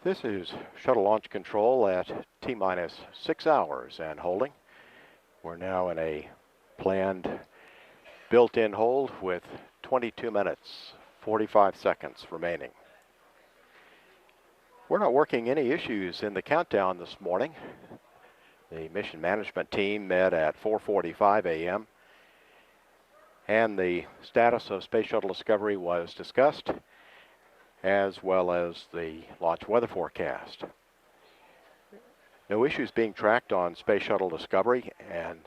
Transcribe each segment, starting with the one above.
This is shuttle launch control at T-minus 6 hours and holding. We're now in a planned built-in hold with 22 minutes, 45 seconds remaining. We're not working any issues in the countdown this morning. The mission management team met at 4:45 a.m. and the status of Space Shuttle Discovery was discussed, as well as the launch weather forecast. No issues being tracked on Space Shuttle Discovery, and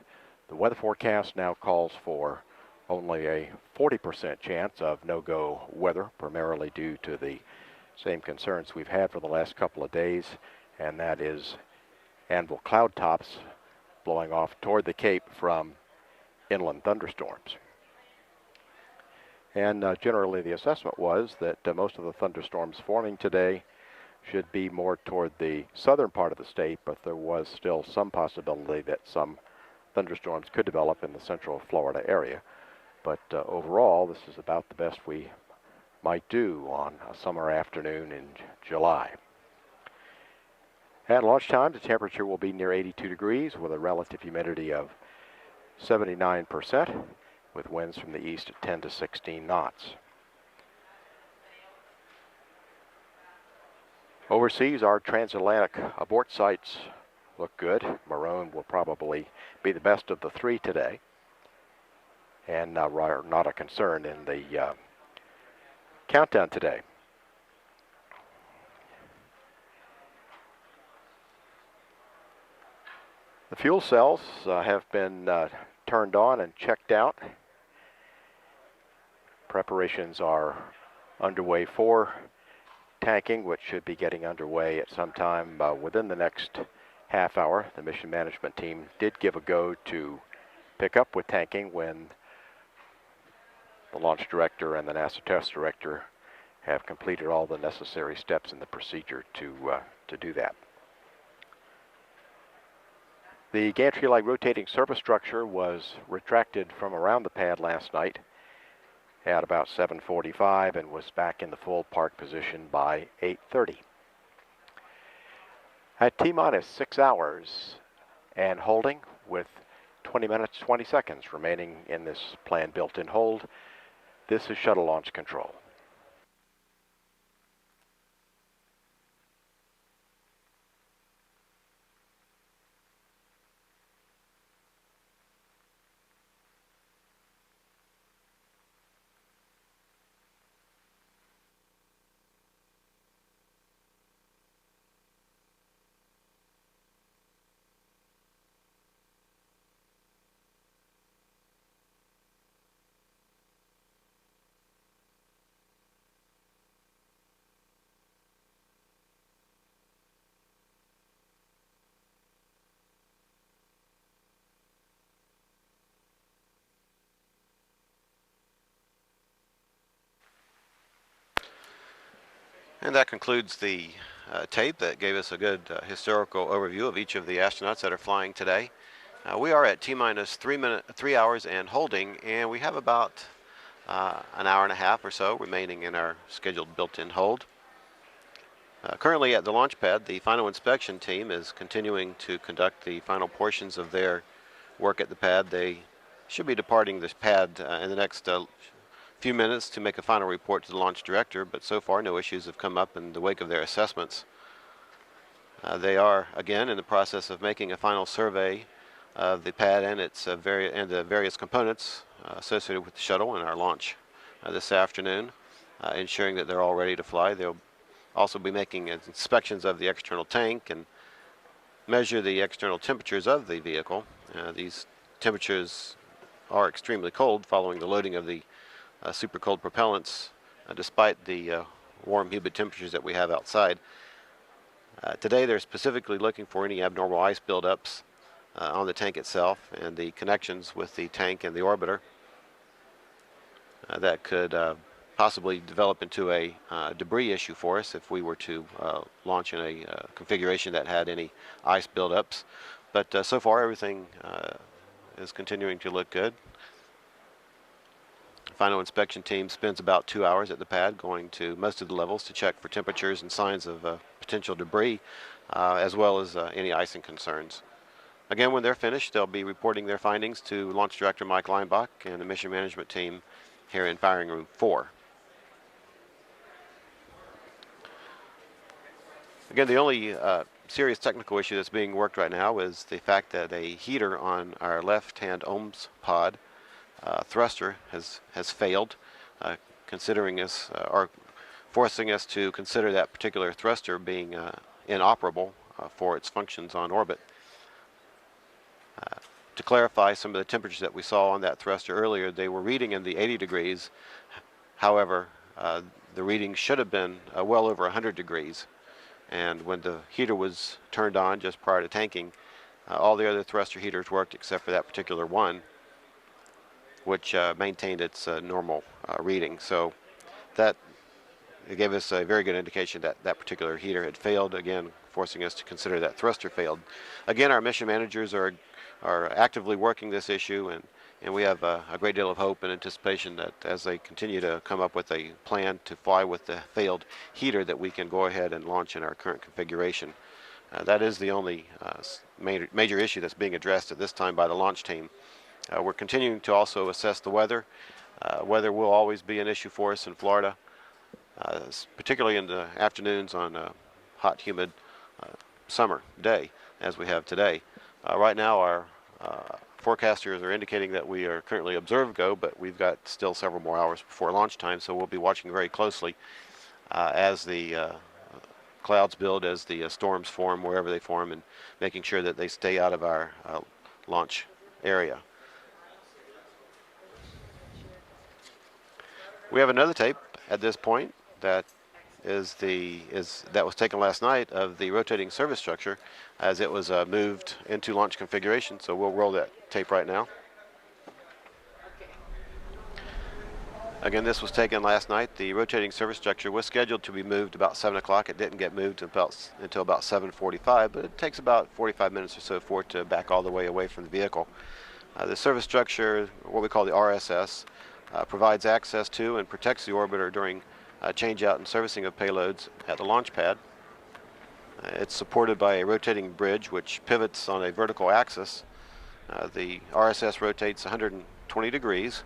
the weather forecast now calls for only a 40% chance of no-go weather, primarily due to the same concerns we've had for the last couple of days, and that is anvil cloud tops blowing off toward the Cape from inland thunderstorms. And generally the assessment was that most of the thunderstorms forming today should be more toward the southern part of the state, but there was still some possibility that some thunderstorms could develop in the central Florida area. But overall, this is about the best we might do on a summer afternoon in July. At launch time, the temperature will be near 82 degrees with a relative humidity of 79%, with winds from the east at 10 to 16 knots. Overseas, our transatlantic abort sites look good. Maroon will probably be the best of the three today, and not a concern in the countdown today. The fuel cells have been turned on and checked out. Preparations are underway for tanking, which should be getting underway at some time within the next half hour. The mission management team did give a go to pick up with tanking when the launch director and the NASA test director have completed all the necessary steps in the procedure to do that. The gantry-like rotating surface structure was retracted from around the pad last night at about 7:45 and was back in the full park position by 8:30. At T-minus 6 hours and holding with 20 minutes, 20 seconds remaining in this planned built-in hold, this is shuttle launch control. And that concludes the tape that gave us a good historical overview of each of the astronauts that are flying today. We are at T-minus 3 hours and holding, and we have about an hour and a half or so remaining in our scheduled built-in hold. Currently at the launch pad, the final inspection team is continuing to conduct the final portions of their work at the pad. They should be departing this pad in the next few minutes to make a final report to the launch director, but so far no issues have come up in the wake of their assessments. They are again in the process of making a final survey of the pad and its the various components associated with the shuttle and our launch this afternoon, ensuring that they're all ready to fly. They'll also be making inspections of the external tank and measure the external temperatures of the vehicle. These temperatures are extremely cold following the loading of the super cold propellants, despite the warm, humid temperatures that we have outside. Today they're specifically looking for any abnormal ice buildups on the tank itself and the connections with the tank and the orbiter that could possibly develop into a debris issue for us if we were to launch in a configuration that had any ice buildups. But so far everything is continuing to look good. Final inspection team spends about 2 hours at the pad, going to most of the levels to check for temperatures and signs of potential debris, as well as any icing concerns. Again, when they're finished, they'll be reporting their findings to Launch Director Mike Leinbach and the mission management team here in Firing Room 4. Again, the only serious technical issue that's being worked right now is the fact that a heater on our left-hand ohms pod thruster has failed, considering us or forcing us to consider that particular thruster being inoperable for its functions on orbit. To clarify some of the temperatures that we saw on that thruster earlier, they were reading in the 80 degrees. However, the reading should have been well over 100 degrees. And when the heater was turned on just prior to tanking, all the other thruster heaters worked except for that particular one, which maintained its normal reading. So that gave us a very good indication that that particular heater had failed, again forcing us to consider that thruster failed. Again, our mission managers are actively working this issue, and we have a great deal of hope and anticipation that as they continue to come up with a plan to fly with the failed heater, that we can go ahead and launch in our current configuration. That is the only major issue that's being addressed at this time by the launch team. We're continuing to also assess the weather. Weather will always be an issue for us in Florida, particularly in the afternoons on a hot, humid summer day as we have today. Right now, our forecasters are indicating that we are currently observed go, but we've got still several more hours before launch time, so we'll be watching very closely as the clouds build, as the storms form, wherever they form, and making sure that they stay out of our launch area. We have another tape at this point that that was taken last night of the rotating service structure as it was moved into launch configuration. So we'll roll that tape right now. Again, this was taken last night. The rotating service structure was scheduled to be moved about 7 o'clock. It didn't get moved until about 7:45, but it takes about 45 minutes or so for it to back all the way away from the vehicle. The service structure, what we call the RSS, provides access to and protects the orbiter during change-out and servicing of payloads at the launch pad. It's supported by a rotating bridge which pivots on a vertical axis. The RSS rotates 120 degrees,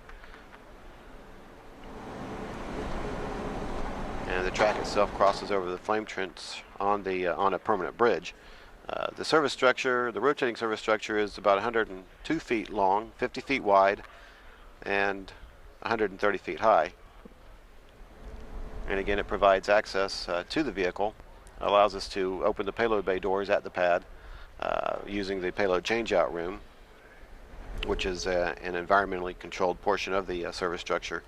and the track itself crosses over the flame trench on a permanent bridge. The service structure, the rotating service structure, is about 102 feet long, 50 feet wide, and 130 feet high. And again, it provides access to the vehicle, allows us to open the payload bay doors at the pad using the payload changeout room, which is an environmentally controlled portion of the service structure.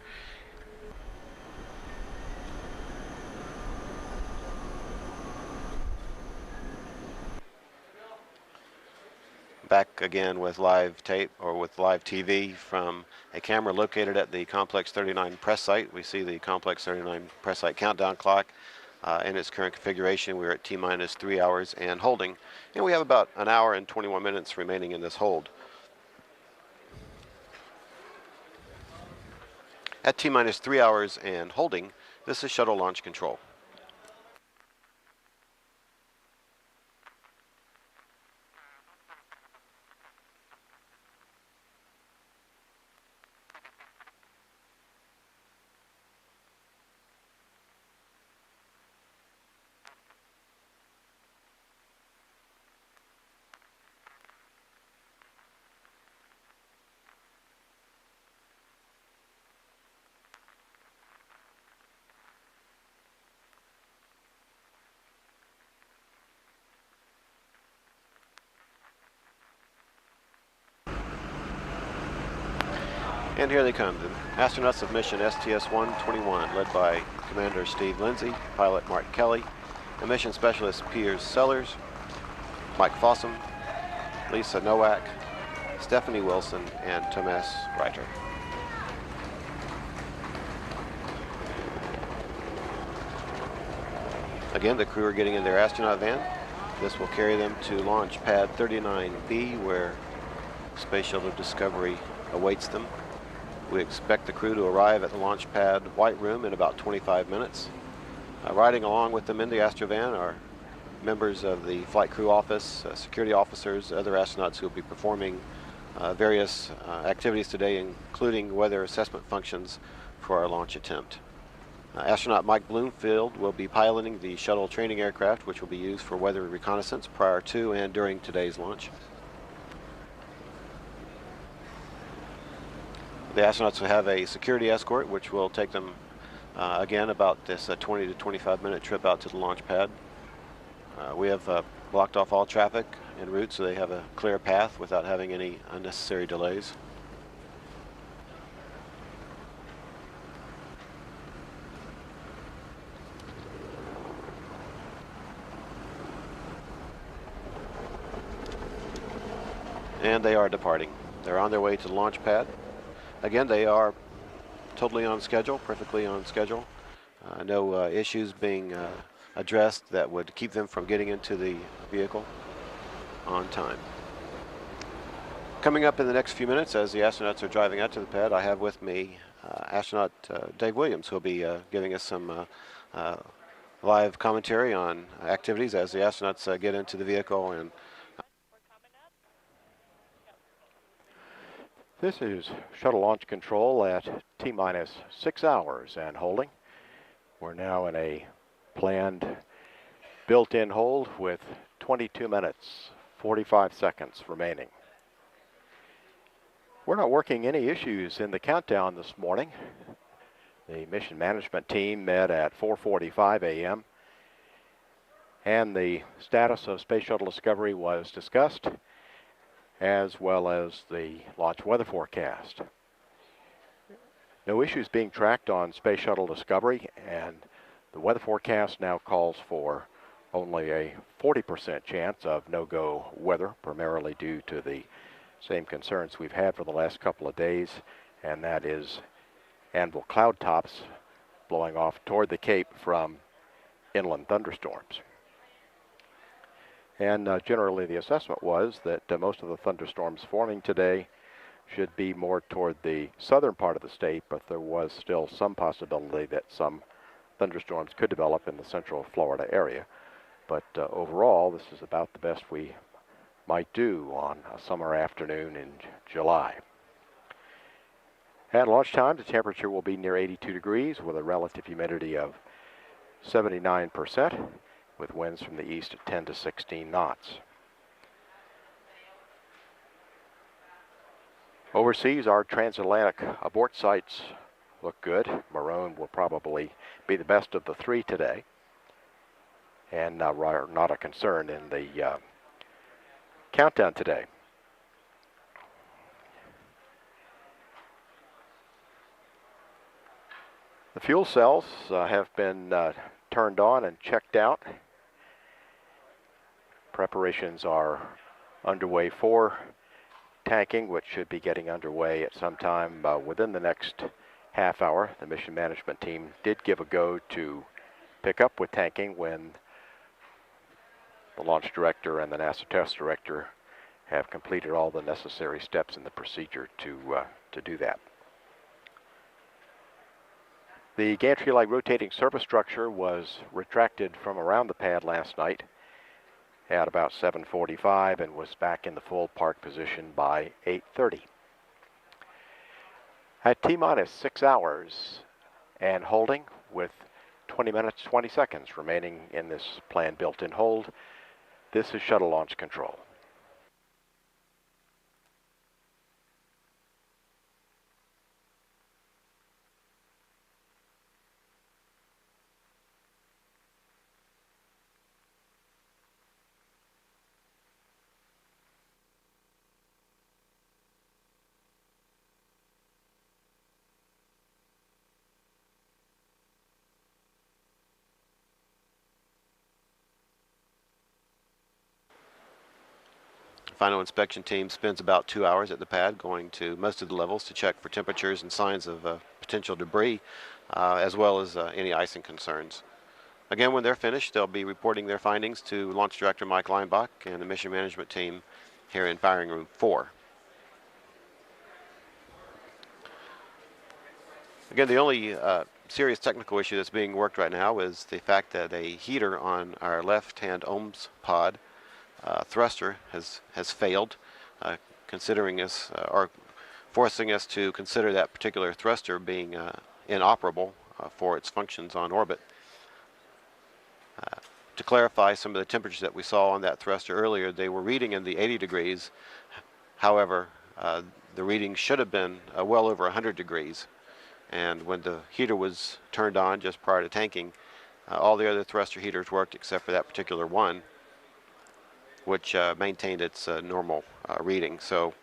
Back again with live tape, or with live TV, from a camera located at the Complex 39 press site. We see the Complex 39 press site countdown clock in its current configuration. We're at T-minus 3 hours and holding, and we have about an hour and 21 minutes remaining in this hold. At T-minus 3 hours and holding, this is shuttle launch control. And here they come, the astronauts of mission STS-121, led by Commander Steve Lindsey, pilot Mark Kelly, and mission specialist Piers Sellers, Mike Fossum, Lisa Nowak, Stephanie Wilson, and Thomas Reiter. Again, the crew are getting in their astronaut van. This will carry them to launch pad 39B, where Space Shuttle Discovery awaits them. We expect the crew to arrive at the launch pad white room in about 25 minutes. Riding along with them in the Astrovan are members of the flight crew office, security officers, other astronauts who will be performing various activities today, including weather assessment functions for our launch attempt. Astronaut Mike Bloomfield will be piloting the shuttle training aircraft, which will be used for weather reconnaissance prior to and during today's launch. The astronauts will have a security escort, which will take them, again, about this 20 to 25 minute trip out to the launch pad. We have blocked off all traffic en route so they have a clear path without having any unnecessary delays. And they are departing. They're on their way to the launch pad. Again, they are totally on schedule, perfectly on schedule. No issues being addressed that would keep them from getting into the vehicle on time. Coming up in the next few minutes, as the astronauts are driving out to the pad, I have with me astronaut Dave Williams, who will be giving us some live commentary on activities as the astronauts get into the vehicle. And This is shuttle launch control at T-minus 6 hours and holding. We're now in a planned built-in hold with 22 minutes, 45 seconds remaining. We're not working any issues in the countdown this morning. The mission management team met at 4:45 a.m. and the status of Space Shuttle Discovery was discussed, as well as the launch weather forecast. No issues being tracked on Space Shuttle Discovery, and the weather forecast now calls for only a 40% chance of no-go weather, primarily due to the same concerns we've had for the last couple of days, and that is anvil cloud tops blowing off toward the Cape from inland thunderstorms. And generally the assessment was that most of the thunderstorms forming today should be more toward the southern part of the state, but there was still some possibility that some thunderstorms could develop in the central Florida area. But overall, this is about the best we might do on a summer afternoon in July. At launch time, the temperature will be near 82 degrees with a relative humidity of 79%, with winds from the east at 10 to 16 knots. Overseas, our transatlantic abort sites look good. Maroon will probably be the best of the three today, and not a concern in the countdown today. The fuel cells have been turned on and checked out. Preparations are underway for tanking, which should be getting underway at some time within the next half hour. The mission management team did give a go to pick up with tanking when the launch director and the NASA test director have completed all the necessary steps in the procedure to do that. The gantry-like rotating surface structure was retracted from around the pad last night at about 7:45 and was back in the full park position by 8:30. At T-minus 6 hours and holding with 20 minutes, 20 seconds remaining in this planned built-in hold, this is shuttle launch control. Final inspection team spends about 2 hours at the pad, going to most of the levels to check for temperatures and signs of potential debris, as well as any icing concerns. Again, when they're finished, they'll be reporting their findings to Launch Director Mike Leinbach and the mission management team here in firing room 4. Again, the only serious technical issue that's being worked right now is the fact that a heater on our left-hand ohms pod thruster has failed, considering us or forcing us to consider that particular thruster being inoperable for its functions on orbit. To clarify some of the temperatures that we saw on that thruster earlier, they were reading in the 80 degrees. However, the reading should have been well over 100 degrees. And when the heater was turned on just prior to tanking, all the other thruster heaters worked except for that particular one, which maintained its normal reading. So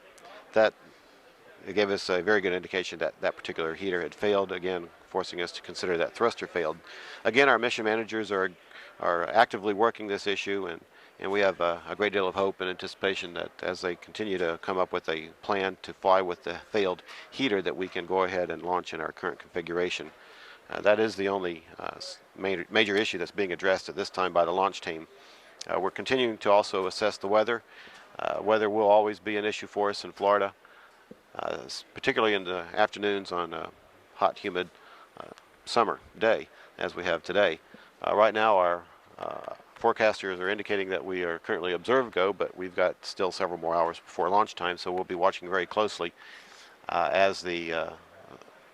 that it gave us a very good indication that that particular heater had failed, again forcing us to consider that thruster failed. Again, our mission managers are actively working this issue, and we have a great deal of hope and anticipation that as they continue to come up with a plan to fly with the failed heater, that we can go ahead and launch in our current configuration. That is the only major issue that's being addressed at this time by the launch team. We're continuing to also assess the weather. Weather will always be an issue for us in Florida, particularly in the afternoons on a hot, humid summer day, as we have today. Right now, our forecasters are indicating that we are currently observed go, but we've got still several more hours before launch time, so we'll be watching very closely as the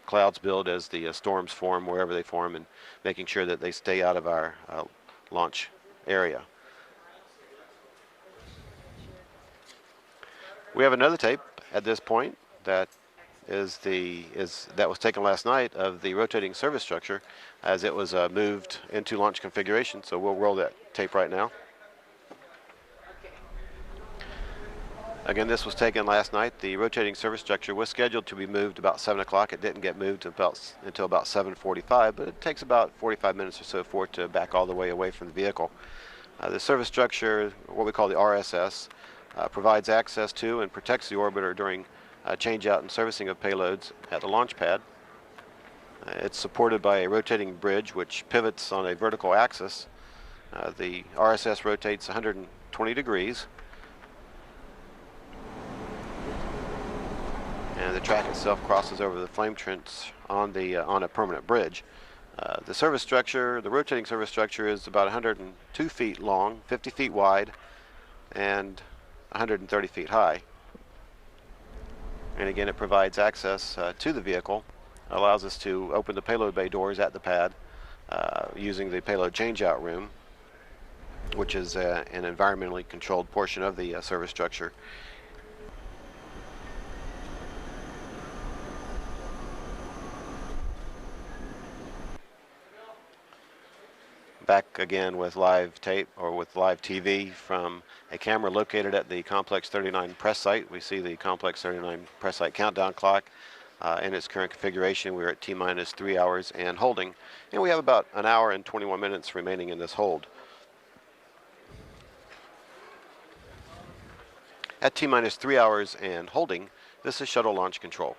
clouds build, as the storms form, wherever they form, and making sure that they stay out of our launch area. We have another tape at this point that that was taken last night of the rotating service structure as it was moved into launch configuration. So we'll roll that tape right now. Again, this was taken last night. The rotating service structure was scheduled to be moved about 7 o'clock. It didn't get moved until about 7:45, but it takes about 45 minutes or so for it to back all the way away from the vehicle. The service structure, what we call the RSS, provides access to and protects the orbiter during change-out and servicing of payloads at the launch pad. It's supported by a rotating bridge which pivots on a vertical axis. The RSS rotates 120 degrees, and the track itself crosses over the flame trench on a permanent bridge. The service structure, the rotating service structure, is about 102 feet long, 50 feet wide, and 130 feet high. And again, it provides access to the vehicle, allows us to open the payload bay doors at the pad using the payload changeout room, which is an environmentally controlled portion of the service structure. Back again with live tape, or with live TV, from a camera located at the Complex 39 press site. We see the Complex 39 press site countdown clock in its current configuration. We're at T-minus 3 hours and holding, and we have about an hour and 21 minutes remaining in this hold. At T-minus 3 hours and holding, this is shuttle launch control.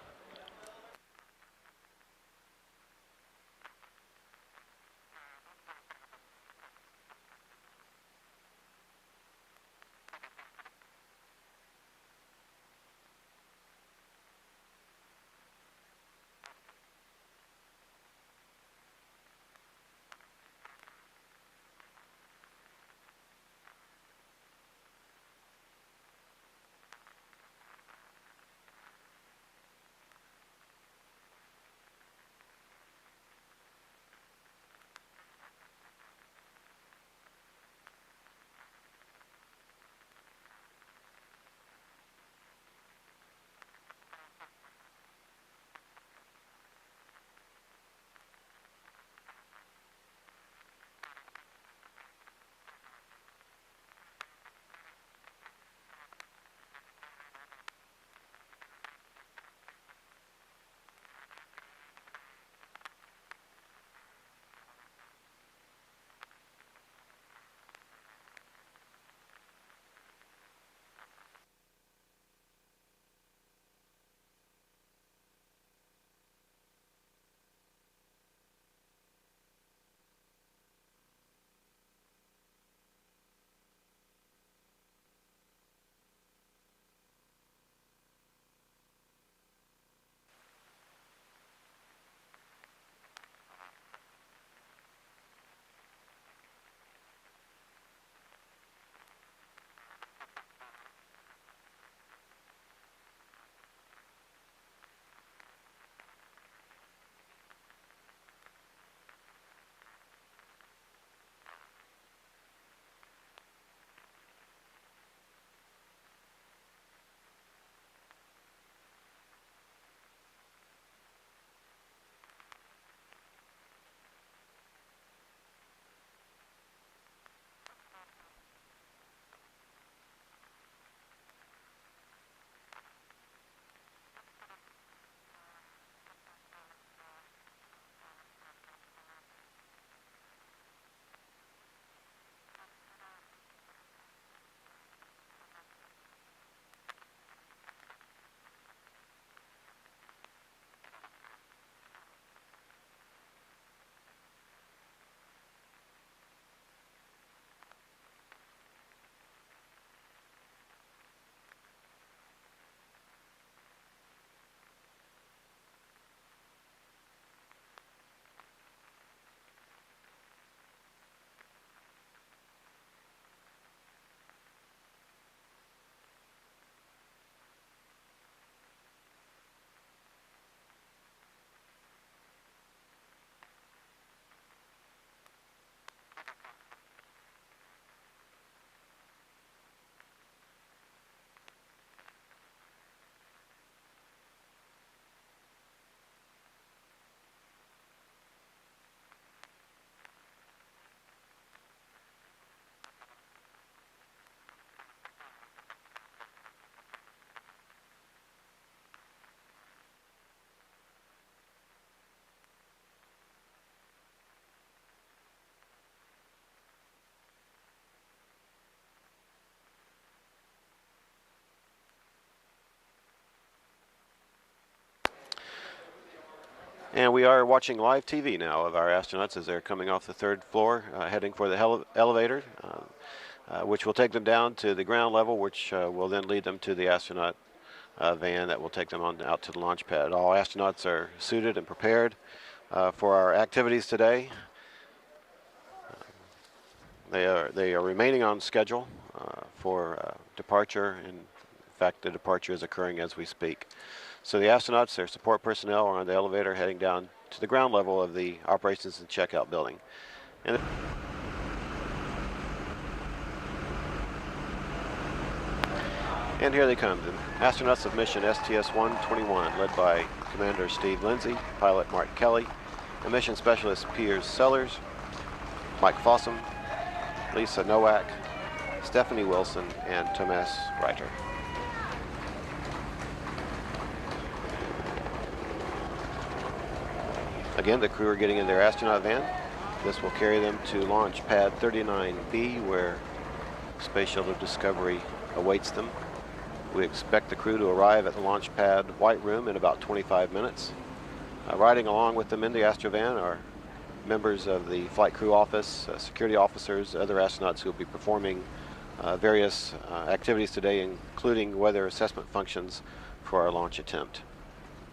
And we are watching live TV now of our astronauts as they're coming off the third floor, heading for the elevator, which will take them down to the ground level, which will then lead them to the astronaut van that will take them on out to the launch pad. All astronauts are suited and prepared for our activities today. They are remaining on schedule for departure. In fact, the departure is occurring as we speak. So the astronauts, their support personnel, are on the elevator heading down to the ground level of the operations and checkout building. And here they come, the astronauts of mission STS-121, led by Commander Steve Lindsey, pilot Mark Kelly, and mission specialist Piers Sellers, Mike Fossum, Lisa Nowak, Stephanie Wilson, and Thomas Reiter. Again, the crew are getting in their astronaut van. This will carry them to launch pad 39B, where Space Shuttle Discovery awaits them. We expect the crew to arrive at the launch pad white room in about 25 minutes. Riding along with them in the Astrovan are members of the flight crew office, security officers, other astronauts who will be performing various activities today, including weather assessment functions for our launch attempt.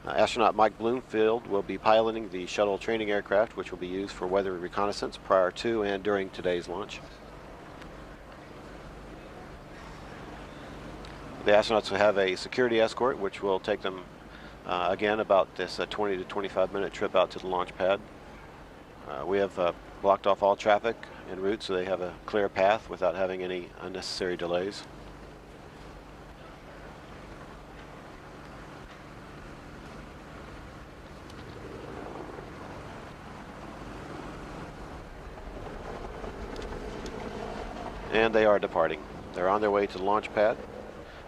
Astronaut Mike Bloomfield will be piloting the shuttle training aircraft, which will be used for weather reconnaissance prior to and during today's launch. The astronauts will have a security escort, which will take them, again, about this 20 to 25-minute trip out to the launch pad. We have blocked off all traffic en route so they have a clear path without having any unnecessary delays. And they are departing. They're on their way to the launch pad.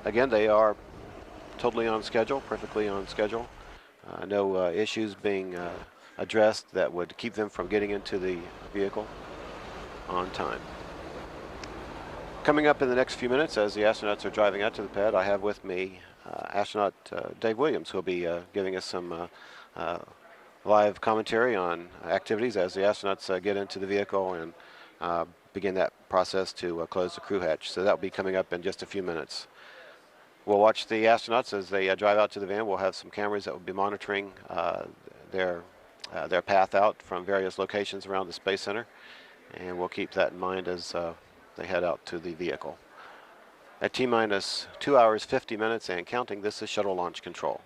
Again, they are totally on schedule, perfectly on schedule. No issues being addressed that would keep them from getting into the vehicle on time. Coming up in the next few minutes, as the astronauts are driving out to the pad, I have with me astronaut Dave Williams, who will be giving us some live commentary on activities as the astronauts get into the vehicle and begin that process to close the crew hatch. So that will be coming up in just a few minutes. We'll watch the astronauts as they drive out to the van. We'll have some cameras that will be monitoring their path out from various locations around the Space Center, and we'll keep that in mind as they head out to the vehicle. At T-minus 2 hours, 50 minutes and counting, this is Shuttle Launch Control.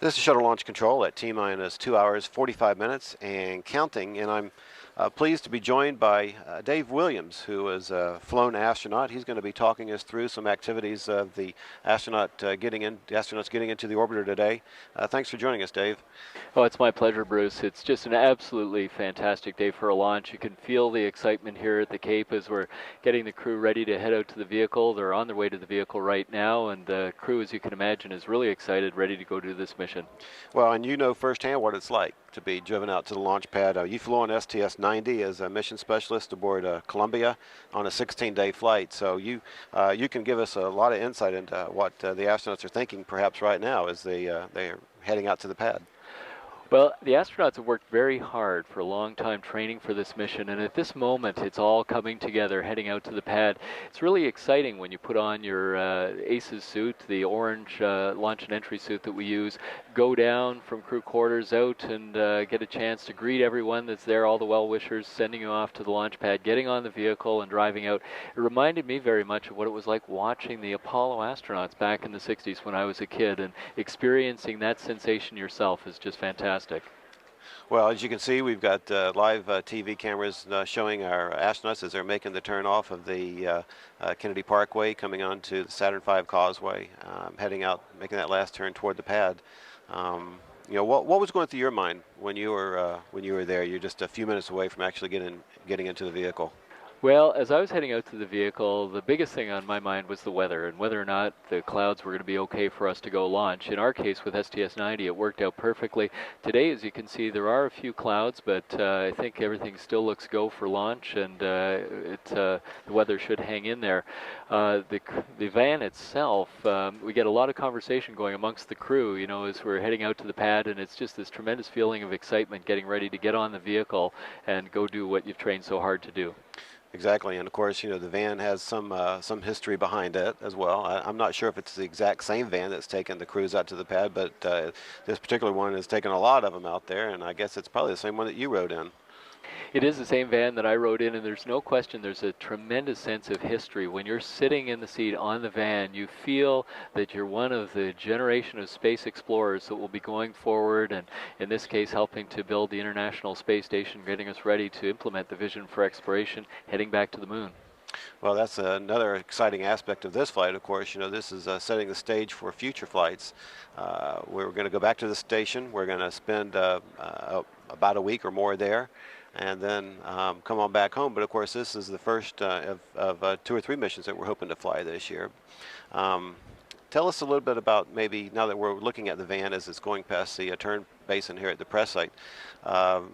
This is Shuttle Launch Control at T-minus 2 hours, 45 minutes and counting, and I'm pleased to be joined by Dave Williams, who is a flown astronaut. He's going to be talking us through some activities of the astronauts getting into the orbiter today. Thanks for joining us, Dave. Oh, it's my pleasure, Bruce. It's just an absolutely fantastic day for a launch. You can feel the excitement here at the Cape as we're getting the crew ready to head out to the vehicle. They're on their way to the vehicle right now, and the crew, as you can imagine, is really excited, ready to go do this mission. Well, and you know firsthand what it's like to be driven out to the launch pad. You flew on STS-90 as a mission specialist aboard Columbia on a 16-day flight, so you can give us a lot of insight into what the astronauts are thinking perhaps right now as they're heading out to the pad. Well, the astronauts have worked very hard for a long time training for this mission, and at this moment it's all coming together, heading out to the pad. It's really exciting when you put on your ACES suit, the orange launch and entry suit that we use, go down from crew quarters out and get a chance to greet everyone that's there, all the well-wishers, sending you off to the launch pad, getting on the vehicle and driving out. It reminded me very much of what it was like watching the Apollo astronauts back in the 60s when I was a kid, and experiencing that sensation yourself is just fantastic. Well, as you can see, we've got live TV cameras showing our astronauts as they're making the turn off of the Kennedy Parkway, coming onto the Saturn V Causeway, heading out, making that last turn toward the pad. You know, what was going through your mind when you were there? You're just a few minutes away from actually getting into the vehicle. Well, as I was heading out to the vehicle, the biggest thing on my mind was the weather and whether or not the clouds were going to be okay for us to go launch. In our case with STS-90, it worked out perfectly. Today, as you can see, there are a few clouds, but I think everything still looks go for launch, and the weather should hang in there. The van itself, we get a lot of conversation going amongst the crew, you know, as we're heading out to the pad, and it's just this tremendous feeling of excitement getting ready to get on the vehicle and go do what you've trained so hard to do. Exactly, and of course, you know, the van has some history behind it as well. I'm not sure if it's the exact same van that's taken the crews out to the pad, but this particular one has taken a lot of them out there, and I guess it's probably the same one that you rode in. It is the same van that I rode in, and there's no question there's a tremendous sense of history. When you're sitting in the seat on the van, you feel that you're one of the generation of space explorers that will be going forward, and in this case helping to build the International Space Station, getting us ready to implement the vision for exploration, heading back to the moon. Well, that's another exciting aspect of this flight, of course. You know, this is setting the stage for future flights. We're going to go back to the station. We're going to spend about a week or more there, and then come on back home. But of course, this is the first of 2 or 3 missions that we're hoping to fly this year. Tell us a little bit about, maybe now that we're looking at the van as it's going past the turn basin here at the press site. You've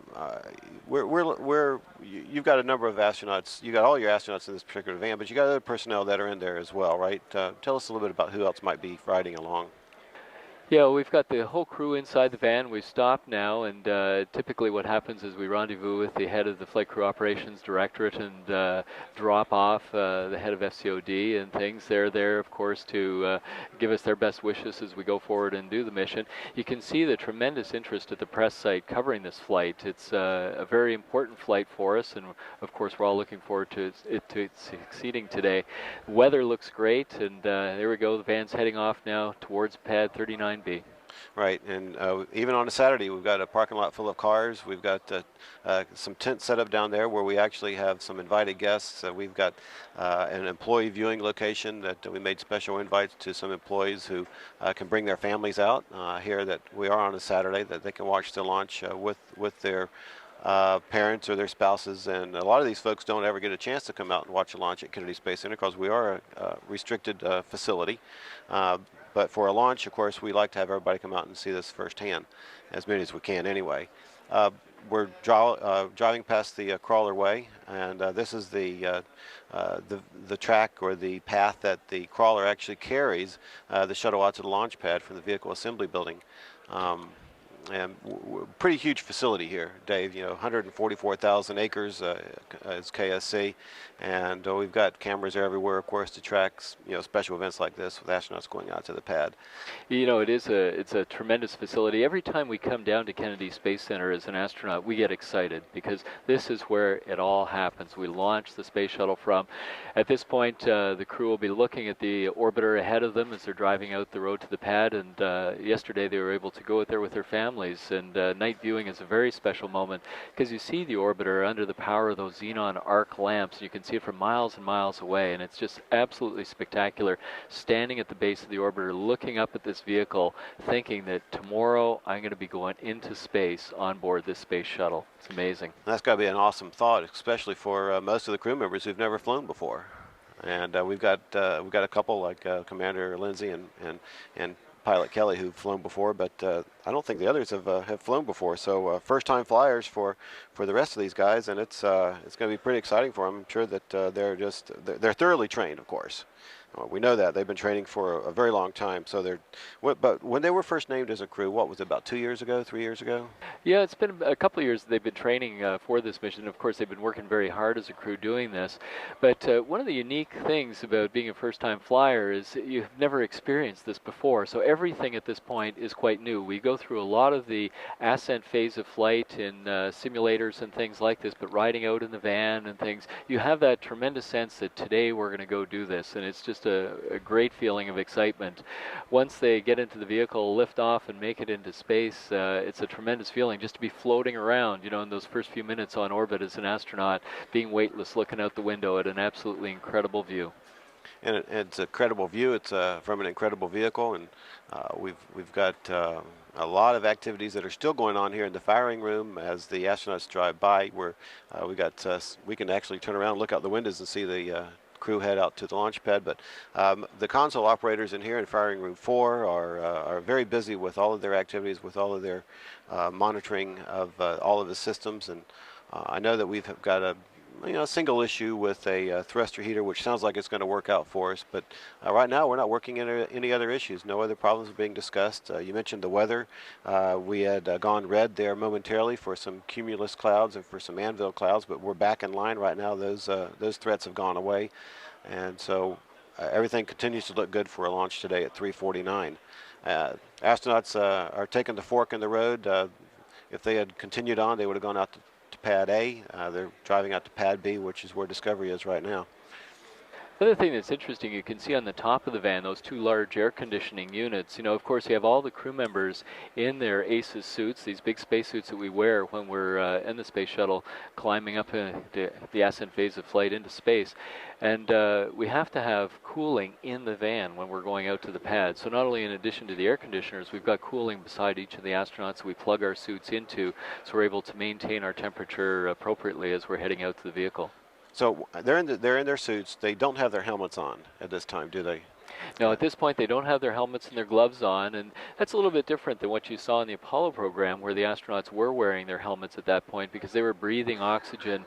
got a number of astronauts. You got all your astronauts in this particular van, but you got other personnel that are in there as well, right? Tell us a little bit about who else might be riding along. Yeah, we've got the whole crew inside the van. We've stopped now, and typically what happens is we rendezvous with the head of the Flight Crew Operations Directorate and drop off the head of FCOD and things. They're there, of course, to give us their best wishes as we go forward and do the mission. You can see the tremendous interest at the press site covering this flight. It's a very important flight for us, and of course we're all looking forward to it succeeding today. The weather looks great, and there we go. The van's heading off now towards pad 39. Right, and even on a Saturday, we've got a parking lot full of cars. We've got some tents set up down there where we actually have some invited guests. We've got an employee viewing location that we made special invites to some employees who can bring their families out here, that we are on a Saturday, that they can watch the launch with their parents or their spouses. And a lot of these folks don't ever get a chance to come out and watch a launch at Kennedy Space Center because we are a restricted facility. But for a launch, of course, we like to have everybody come out and see this firsthand, as many as we can anyway. We're driving past the crawler way, and this is the track or the path that the crawler actually carries the shuttle out to the launch pad from the vehicle assembly building. pretty huge facility here, Dave. 144,000 acres is KSC, and we've got cameras everywhere, of course, to track special events like this with astronauts going out to the pad. It's a tremendous facility. Every time we come down to Kennedy Space Center as an astronaut, we get excited because this is where it all happens. We launch the space shuttle from. At this point, the crew will be looking at the orbiter ahead of them as they're driving out the road to the pad, and yesterday they were able to go out there with their families, and night viewing is a very special moment because you see the orbiter under the power of those xenon arc lamps. You can see it from miles and miles away, and it's just absolutely spectacular standing at the base of the orbiter looking up at this vehicle thinking that tomorrow I'm going to be going into space on board this space shuttle. It's amazing. That's got to be an awesome thought, especially for most of the crew members who've never flown before. And we've got a couple like Commander Lindsey and Pilot Kelly who've flown before, but I don't think the others have flown before. So first-time flyers for the rest of these guys, and it's going to be pretty exciting for them. I'm sure that they're thoroughly trained, of course. We know that they've been training for a very long time. So but when they were first named as a crew, what was it, about 2 years ago, 3 years ago? Yeah, it's been a couple of years they've been training for this mission. Of course, they've been working very hard as a crew doing this. But one of the unique things about being a first-time flyer is you've never experienced this before. So everything at this point is quite new. We go through a lot of the ascent phase of flight in simulators and things like this, but riding out in the van and things, you have that tremendous sense that today we're going to go do this, and it's just a great feeling of excitement. Once they get into the vehicle, lift off and make it into space, it's a tremendous feeling just to be floating around, in those first few minutes on orbit as an astronaut, being weightless, looking out the window at an absolutely incredible view. And it's a credible view. It's from an incredible vehicle, and we've got a lot of activities that are still going on here in the firing room as the astronauts drive by. We can actually turn around and look out the windows and see the crew head out to the launch pad, but the console operators in here in firing room 4 are very busy with all of their activities, with all of their monitoring of all of the systems. And I know that we've got a single issue with a thruster heater, which sounds like it's going to work out for us, but right now we're not working into any other issues. No other problems are being discussed. You mentioned the weather. We had gone red there momentarily for some cumulus clouds and for some anvil clouds, but we're back in line right now. Those threats have gone away, and so everything continues to look good for a launch today at 3:49. Astronauts are taking the fork in the road. If they had continued on, they would have gone out to Pad A. They're driving out to Pad B, which is where Discovery is right now. The other thing that's interesting, you can see on the top of the van, those two large air conditioning units. Of course, you have all the crew members in their ACES suits, these big space suits that we wear when we're in the space shuttle, climbing up the ascent phase of flight into space. And we have to have cooling in the van when we're going out to the pad. So not only in addition to the air conditioners, we've got cooling beside each of the astronauts that we plug our suits into, so we're able to maintain our temperature appropriately as we're heading out to the vehicle. So they're in their suits. They don't have their helmets on at this time, do they? No, at this point they don't have their helmets and their gloves on, and that's a little bit different than what you saw in the Apollo program, where the astronauts were wearing their helmets at that point because they were breathing oxygen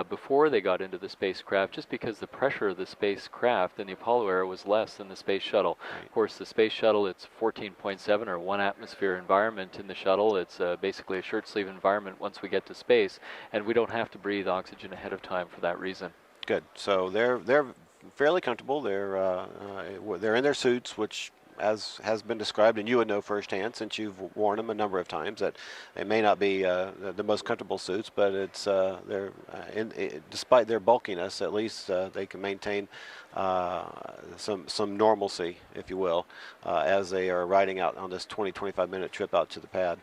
before they got into the spacecraft, just because the pressure of the spacecraft in the Apollo era was less than the space shuttle. Right. Of course, the space shuttle, it's 14.7 or 1 atmosphere environment in the shuttle. It's basically a shirt sleeve environment once we get to space, and we don't have to breathe oxygen ahead of time for that reason. Good. So they're fairly comfortable. They're in their suits, which, as has been described, and you would know firsthand since you've worn them a number of times, that they may not be the most comfortable suits, but it's despite their bulkiness, at least they can maintain some normalcy, if you will, as they are riding out on this 20-25 minute trip out to the pad.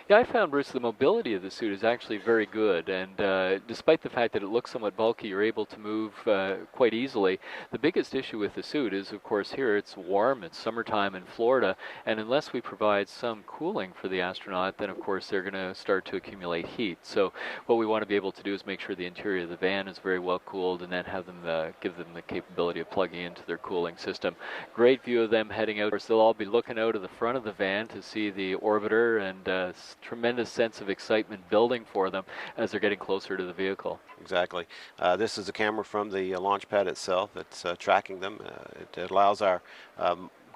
Yeah, I found, Bruce, the mobility of the suit is actually very good, and despite the fact that it looks somewhat bulky, you're able to move quite easily. The biggest issue with the suit is, of course, here it's warm, it's summertime in Florida, and unless we provide some cooling for the astronaut, then of course they're going to start to accumulate heat. So what we want to be able to do is make sure the interior of the van is very well cooled, and then have them give them the capability of plugging into their cooling system. Great view of them heading out. Of course, they'll all be looking out of the front of the van to see the orbiter, and tremendous sense of excitement building for them as they're getting closer to the vehicle. Exactly. This is a camera from the launch pad itself. It's tracking them. It allows our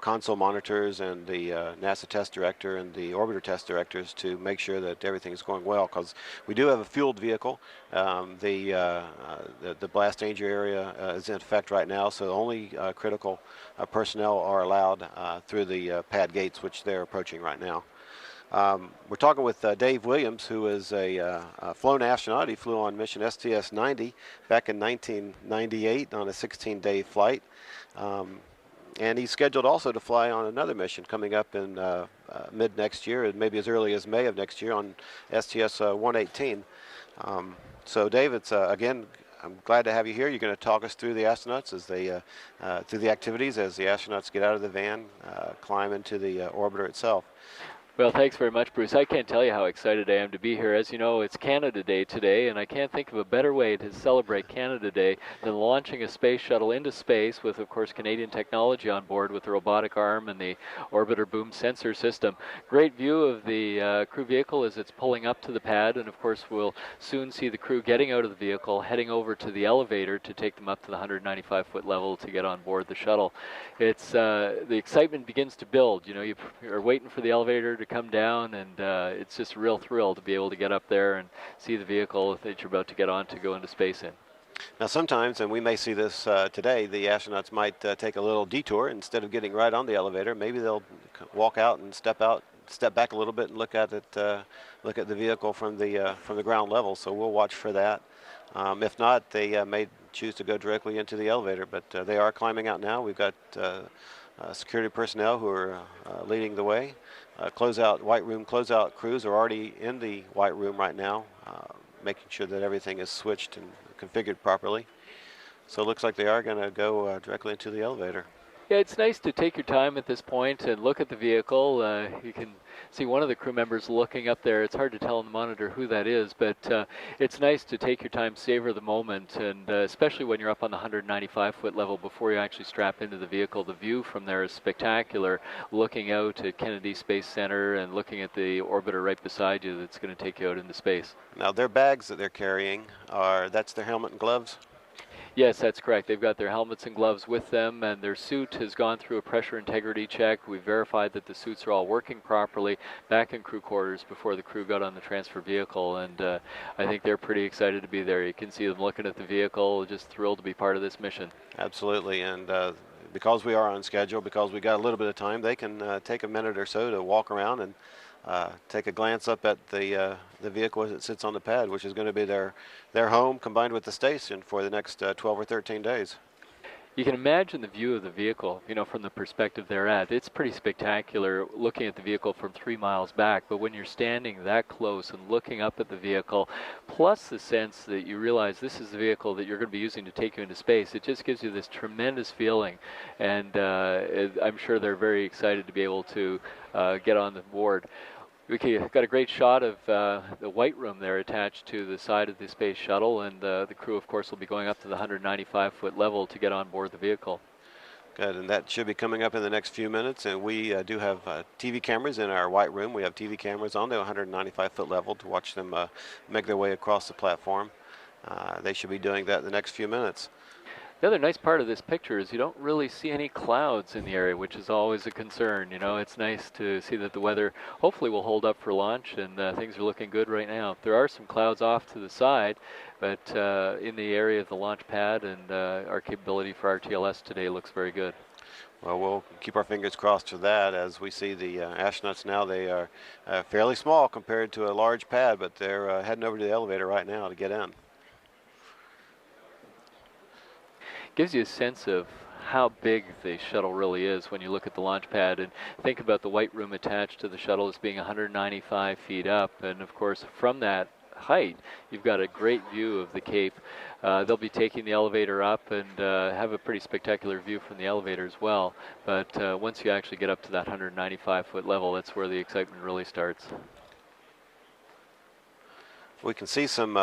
console monitors and the NASA test director and the orbiter test directors to make sure that everything is going well, because we do have a fueled vehicle. The blast danger area is in effect right now, so only critical personnel are allowed through the pad gates, which they're approaching right now. We're talking with Dave Williams, who is a flown astronaut. He flew on mission STS-90 back in 1998 on a 16-day flight. And he's scheduled also to fly on another mission coming up in mid next year, and maybe as early as May of next year on STS-118. So Dave, it's again, I'm glad to have you here. You're going to talk us through the astronauts as they through the activities as the astronauts get out of the van, climb into the orbiter itself. Well, thanks very much, Bruce. I can't tell you how excited I am to be here. As you know, it's Canada Day today, and I can't think of a better way to celebrate Canada Day than launching a space shuttle into space with, of course, Canadian technology on board with the robotic arm and the orbiter boom sensor system. Great view of the crew vehicle as it's pulling up to the pad, and of course we'll soon see the crew getting out of the vehicle, heading over to the elevator to take them up to the 195-foot level to get on board the shuttle. It's the excitement begins to build. You know, you're waiting for the elevator to come down, and it's just a real thrill to be able to get up there and see the vehicle that you're about to get on to go into space in. Now sometimes, and we may see this today, the astronauts might take a little detour. Instead of getting right on the elevator, maybe they'll walk out and step back a little bit and look at it, look at the vehicle from the ground level. So we'll watch for that. If not, they may choose to go directly into the elevator, but they are climbing out now. We've got security personnel who are leading the way. White room closeout crews are already in the white room right now, making sure that everything is switched and configured properly. So it looks like they are going to go directly into the elevator. Yeah, it's nice to take your time at this point and look at the vehicle. You can see one of the crew members looking up there. It's hard to tell on the monitor who that is, but it's nice to take your time, savor the moment, and especially when you're up on the 195-foot level before you actually strap into the vehicle. The view from there is spectacular, looking out at Kennedy Space Center and looking at the orbiter right beside you that's going to take you out into space. Now their bags that they're carrying that's their helmet and gloves? Yes, that's correct. They've got their helmets and gloves with them, and their suit has gone through a pressure integrity check. We verified that the suits are all working properly back in crew quarters before the crew got on the transfer vehicle, and I think they're pretty excited to be there. You can see them looking at the vehicle, just thrilled to be part of this mission. Absolutely, and because we are on schedule, because we got a little bit of time, they can take a minute or so to walk around and take a glance up at the vehicle as it sits on the pad, which is going to be their home combined with the station for the next 12 or 13 days. You can imagine the view of the vehicle, you know, from the perspective they're at. It's pretty spectacular looking at the vehicle from 3 miles back, but when you're standing that close and looking up at the vehicle, plus the sense that you realize this is the vehicle that you're going to be using to take you into space, it just gives you this tremendous feeling, and I'm sure they're very excited to be able to get on the board. We got a great shot of the white room there attached to the side of the space shuttle, and the crew, of course, will be going up to the 195-foot level to get on board the vehicle. Good, and that should be coming up in the next few minutes, and we do have TV cameras in our white room. We have TV cameras on the 195-foot level to watch them make their way across the platform. They should be doing that in the next few minutes. The other nice part of this picture is you don't really see any clouds in the area, which is always a concern. You know, it's nice to see that the weather hopefully will hold up for launch, and things are looking good right now. There are some clouds off to the side, but in the area of the launch pad, and our capability for RTLS today looks very good. Well, we'll keep our fingers crossed for that. As we see the astronauts now, they are fairly small compared to a large pad, but they're heading over to the elevator right now to get in. Gives you a sense of how big the shuttle really is when you look at the launch pad and think about the white room attached to the shuttle as being 195 feet up, and of course from that height you've got a great view of the Cape. They'll be taking the elevator up and have a pretty spectacular view from the elevator as well, but once you actually get up to that 195-foot level, that's where the excitement really starts. We can see some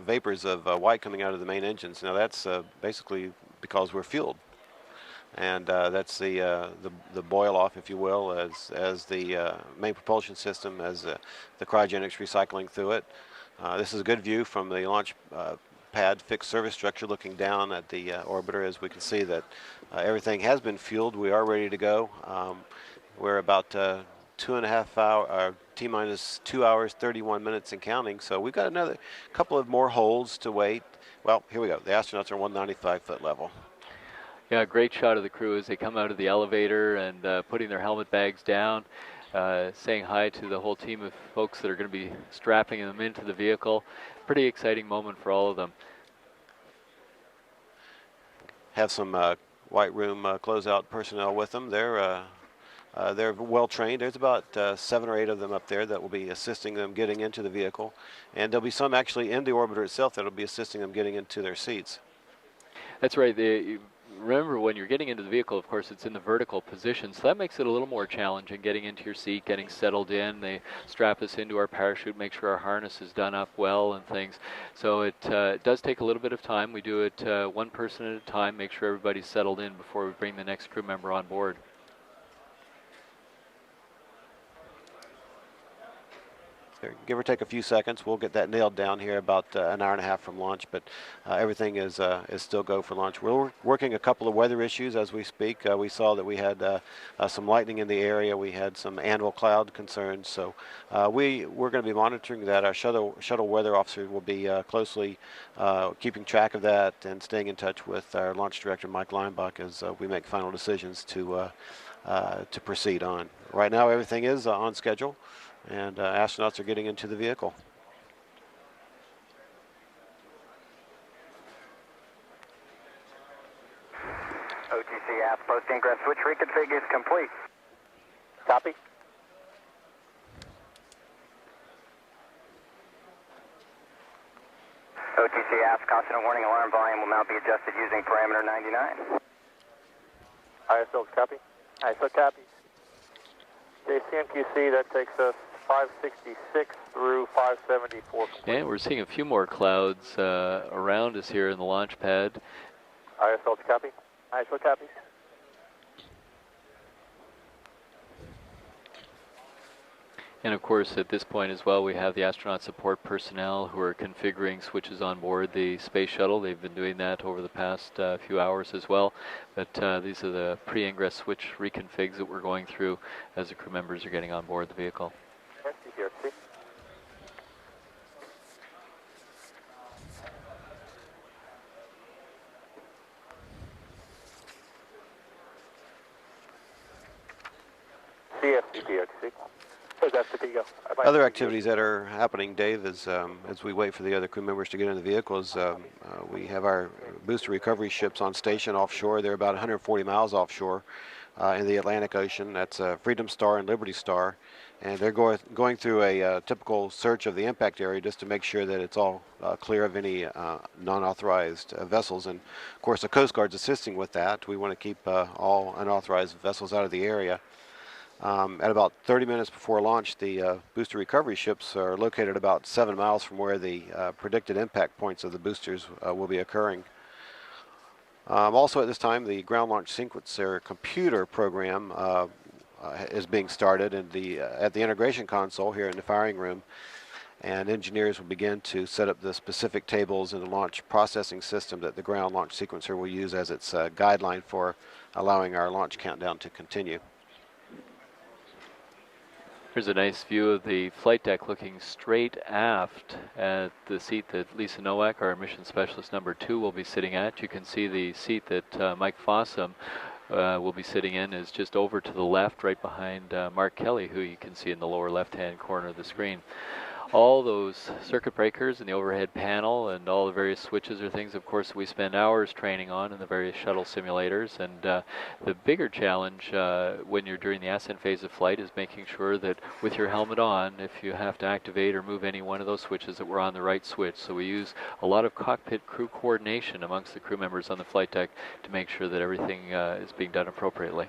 vapors of white coming out of the main engines. Now that's basically because we're fueled, and that's the boil off, if you will, as the main propulsion system, as the cryogenics recycling through it. This is a good view from the launch pad fixed service structure looking down at the orbiter. As we can see that everything has been fueled. We are ready to go. We're about 2.5 hours, T-minus 2 hours, 31 minutes and counting. So we've got another couple of more holds to wait. Well, here we go. The astronauts are 195-foot level. Yeah, great shot of the crew as they come out of the elevator and putting their helmet bags down, saying hi to the whole team of folks that are going to be strapping them into the vehicle. Pretty exciting moment for all of them. Have some White Room closeout personnel with them. They're well trained. There's about 7 or 8 of them up there that will be assisting them getting into the vehicle. And there'll be some actually in the orbiter itself that will be assisting them getting into their seats. That's right. Remember, when you're getting into the vehicle, of course, it's in the vertical position, so that makes it a little more challenging, getting into your seat, getting settled in. They strap us into our parachute, make sure our harness is done up well and things. So it does take a little bit of time. We do it one person at a time, make sure everybody's settled in before we bring the next crew member on board. Give or take a few seconds. We'll get that nailed down here about an hour and a half from launch, but everything is still go for launch. We're working a couple of weather issues as we speak. We saw that we had some lightning in the area. We had some annual cloud concerns, so we're going to be monitoring that. Our shuttle weather officer will be closely keeping track of that and staying in touch with our launch director, Mike Leinbach, as we make final decisions to proceed on. Right now, everything is on schedule, and astronauts are getting into the vehicle. OTC aft post ingress switch reconfig is complete. Copy. OTC aft constant warning alarm volume will now be adjusted using parameter 99. ISO copy. ISO copy. JCMQC, that takes us 566 through 574. And we're seeing a few more clouds around us here in the launch pad. ISO copy. ISO copies. And of course, at this point as well, we have the astronaut support personnel who are configuring switches on board the space shuttle. They've been doing that over the past few hours as well. But these are the pre-ingress switch reconfigs that we're going through as the crew members are getting on board the vehicle. CFCPXC. So that's the go. Other activities that are happening, Dave, is as we wait for the other crew members to get in the vehicles, we have our booster recovery ships on station offshore. They're about 140 miles offshore in the Atlantic Ocean. That's Freedom Star and Liberty Star. And they're going through a typical search of the impact area just to make sure that it's all clear of any non-authorized vessels. And of course, the Coast Guard's assisting with that. We want to keep all unauthorized vessels out of the area. At about 30 minutes before launch, the booster recovery ships are located about 7 miles from where the predicted impact points of the boosters will be occurring. Also at this time, the ground launch sequencer computer program is being started at the integration console here in the firing room, and engineers will begin to set up the specific tables in the launch processing system that the ground launch sequencer will use as its guideline for allowing our launch countdown to continue. Here's a nice view of the flight deck looking straight aft at the seat that Lisa Nowak, our mission specialist number 2, will be sitting at. You can see the seat that Mike Fossum will be sitting in is just over to the left, right behind Mark Kelly, who you can see in the lower left-hand corner of the screen. All those circuit breakers and the overhead panel and all the various switches are things, of course, we spend hours training on in the various shuttle simulators. And the bigger challenge when you're during the ascent phase of flight is making sure that with your helmet on, if you have to activate or move any one of those switches, that we're on the right switch. So we use a lot of cockpit crew coordination amongst the crew members on the flight deck to make sure that everything is being done appropriately.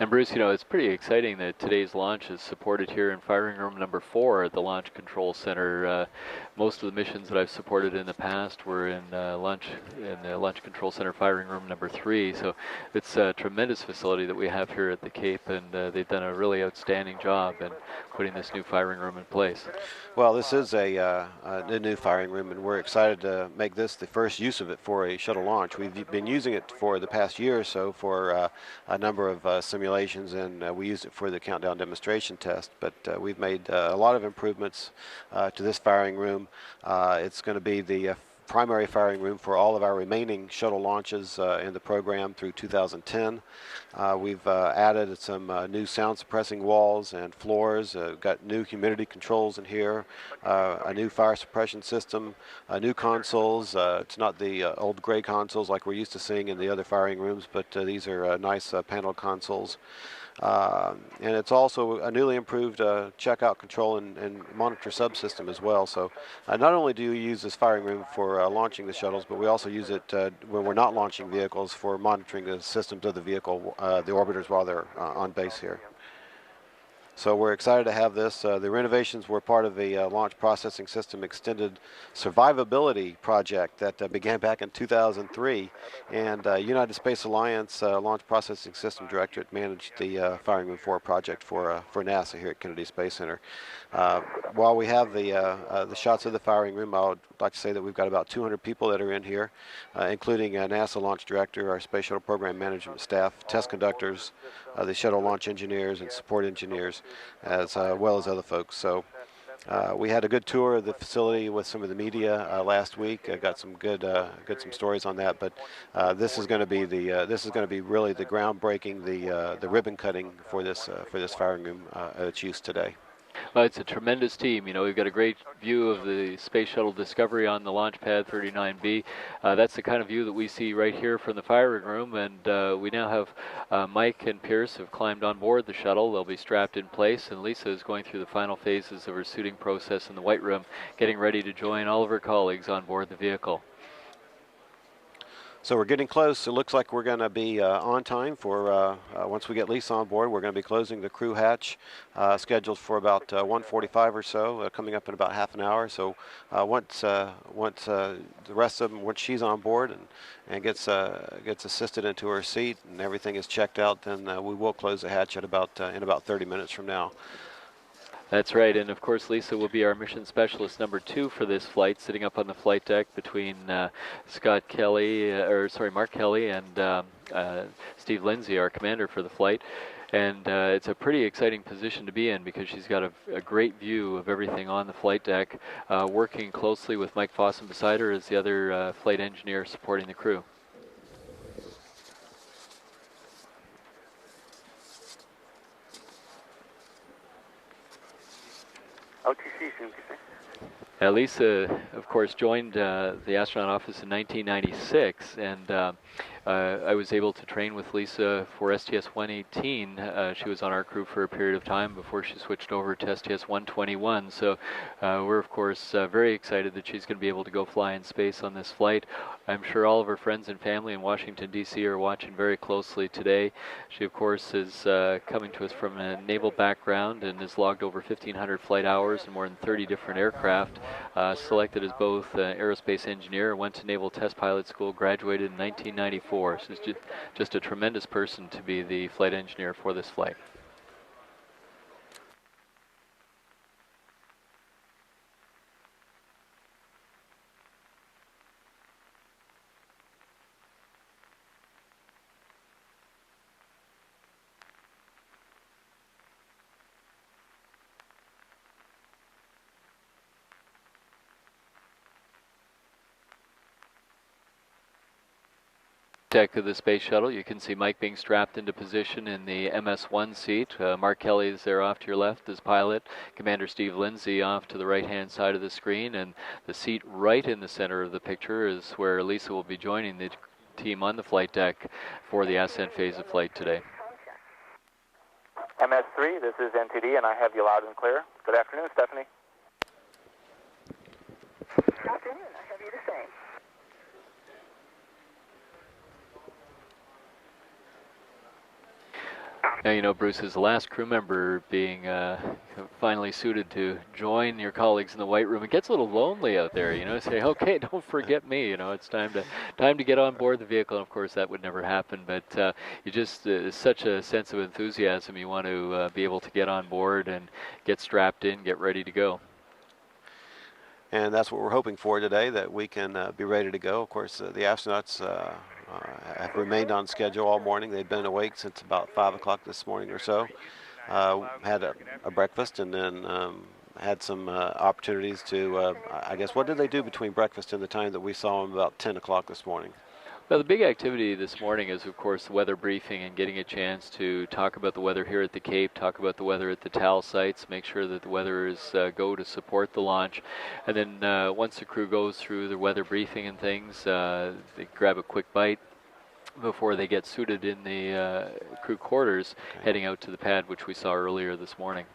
And Bruce, you know, it's pretty exciting that today's launch is supported here in firing room number 4 at the Launch Control Center. Most of the missions that I've supported in the past were in the Launch Control Center firing room number 3. So it's a tremendous facility that we have here at the Cape, and they've done a really outstanding job in putting this new firing room in place. Well, this is a new firing room, and we're excited to make this the first use of it for a shuttle launch. We've been using it for the past year or so for a number of simulations, and we used it for the countdown demonstration test. But we've made a lot of improvements to this firing room. It's going to be the primary firing room for all of our remaining shuttle launches in the program through 2010. We've added some new sound suppressing walls and floors, got new humidity controls in here, a new fire suppression system, new consoles. It's not the old gray consoles like we're used to seeing in the other firing rooms, but these are nice panel consoles. And it's also a newly improved checkout control and monitor subsystem as well. So not only do we use this firing room for launching the shuttles, but we also use it when we're not launching vehicles for monitoring the systems of the vehicle, the orbiters, while they're on base here. So we're excited to have this. The renovations were part of the Launch Processing System Extended Survivability project that began back in 2003. And United Space Alliance Launch Processing System Directorate managed the Firing Room 4 project for NASA here at Kennedy Space Center. While we have the shots of the firing room, I would like to say that we've got about 200 people that are in here, including NASA Launch Director, our Space Shuttle Program Management staff, test conductors, the shuttle launch engineers and support engineers, as well as other folks. So we had a good tour of the facility with some of the media last week. I got some good some stories on that. But this is going to be really the groundbreaking, the ribbon cutting for this firing room at its use today. Well, it's a tremendous team. You know, we've got a great view of the Space Shuttle Discovery on the launch pad 39B. That's the kind of view that we see right here from the firing room. And we now have Mike and Piers have climbed on board the shuttle. They'll be strapped in place. And Lisa is going through the final phases of her suiting process in the White Room, getting ready to join all of her colleagues on board the vehicle. So we're getting close. It looks like we're going to be on time for once we get Lisa on board. We're going to be closing the crew hatch, scheduled for about 1:45 or so, coming up in about half an hour. So once the rest of them, once she's on board and gets assisted into her seat and everything is checked out, then we will close the hatch at in about 30 minutes from now. That's right, and of course Lisa will be our mission specialist number 2 for this flight, sitting up on the flight deck between Mark Kelly and Steve Lindsey, our commander for the flight. And it's a pretty exciting position to be in because she's got a great view of everything on the flight deck, working closely with Mike Fossum beside her as the other flight engineer supporting the crew. Lisa, of course, joined the astronaut office in 1996, and I was able to train with Lisa for STS-118. She was on our crew for a period of time before she switched over to STS-121. So we're, of course, very excited that she's going to be able to go fly in space on this flight. I'm sure all of her friends and family in Washington, D.C. are watching very closely today. She, of course, is coming to us from a naval background and has logged over 1,500 flight hours and more than 30 different aircraft. Selected as both aerospace engineer, went to Naval Test Pilot School, graduated in 1994. She's just a tremendous person to be the flight engineer for this flight. Deck of the space shuttle, you can see Mike being strapped into position in the MS-1 seat. Mark Kelly is there off to your left as pilot. Commander Steve Lindsey off to the right-hand side of the screen, and the seat right in the center of the picture is where Lisa will be joining the team on the flight deck for the ascent phase of flight today. MS-3, this is NTD, and I have you loud and clear. Good afternoon, Stephanie. Good afternoon. I have you the same. Now, you know, Bruce, is the last crew member being finally suited to join your colleagues in the White Room. It gets a little lonely out there, you know, say, okay, don't forget me, you know, it's time to get on board the vehicle. And of course, that would never happen, but you just, such a sense of enthusiasm. You want to be able to get on board and get strapped in, get ready to go. And that's what we're hoping for today, that we can be ready to go. Of course, the astronauts have remained on schedule all morning. They've been awake since about 5 o'clock this morning or so. Had a breakfast and then had some opportunities to, I guess, what did they do between breakfast and the time that we saw them about 10 o'clock this morning? Well, the big activity this morning is, of course, the weather briefing and getting a chance to talk about the weather here at the Cape, talk about the weather at the TAL sites, make sure that the weather is go to support the launch. And then once the crew goes through the weather briefing and things, they grab a quick bite before they get suited in the crew quarters, heading out to the pad, which we saw earlier this morning.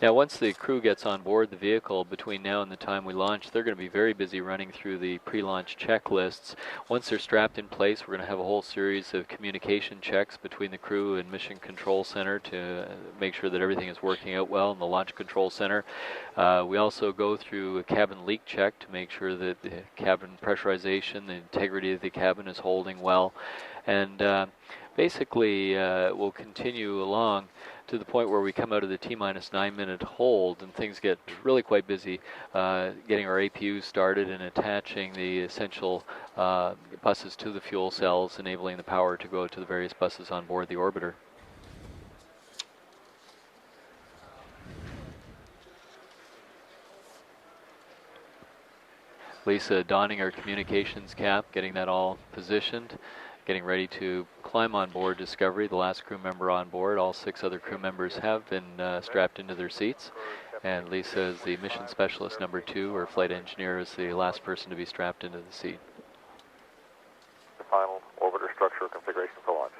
Now, once the crew gets on board the vehicle, between now and the time we launch, they're going to be very busy running through the pre-launch checklists. Once they're strapped in place, we're going to have a whole series of communication checks between the crew and Mission Control Center to make sure that everything is working out well in the Launch Control Center. We also go through a cabin leak check to make sure that the cabin pressurization, the integrity of the cabin is holding well. And basically, we'll continue along to the point where we come out of the T-minus 9-minute hold and things get really quite busy, getting our APUs started and attaching the essential buses to the fuel cells, enabling the power to go to the various buses on board the orbiter. Lisa donning our communications cap, getting that all positioned, getting ready to climb on board Discovery, the last crew member on board. All 6 other crew members have been strapped into their seats. And Lisa is the mission specialist number 2, or flight engineer is the last person to be strapped into the seat. The final orbiter structure configuration for launch.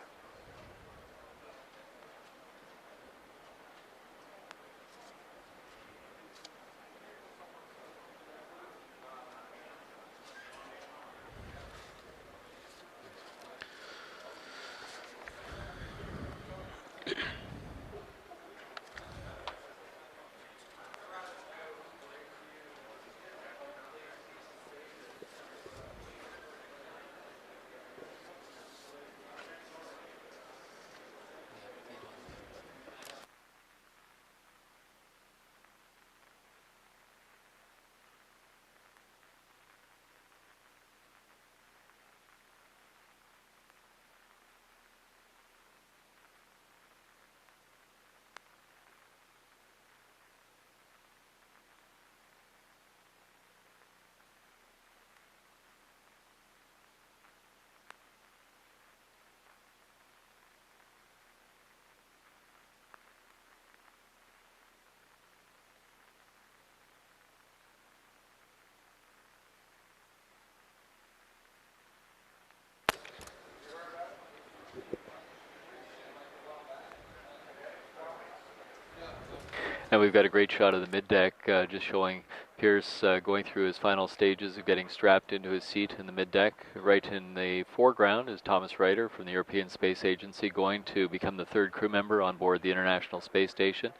And we've got a great shot of the mid-deck, just showing Piers going through his final stages of getting strapped into his seat in the mid-deck. Right in the foreground is Thomas Reiter from the European Space Agency, going to become the 3rd crew member on board the International Space Station.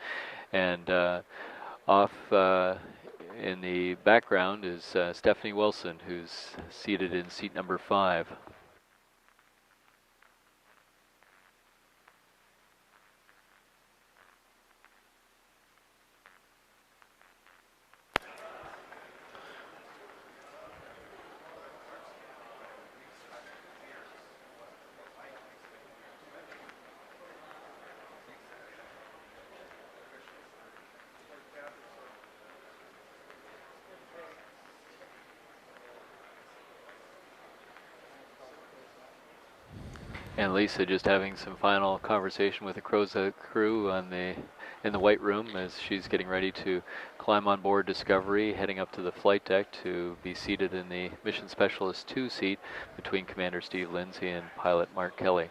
And off in the background is Stephanie Wilson, who's seated in seat number 5. And Lisa just having some final conversation with the crew on in the White Room as she's getting ready to climb on board Discovery, heading up to the flight deck to be seated in the Mission Specialist 2 seat between Commander Steve Lindsey and pilot Mark Kelly.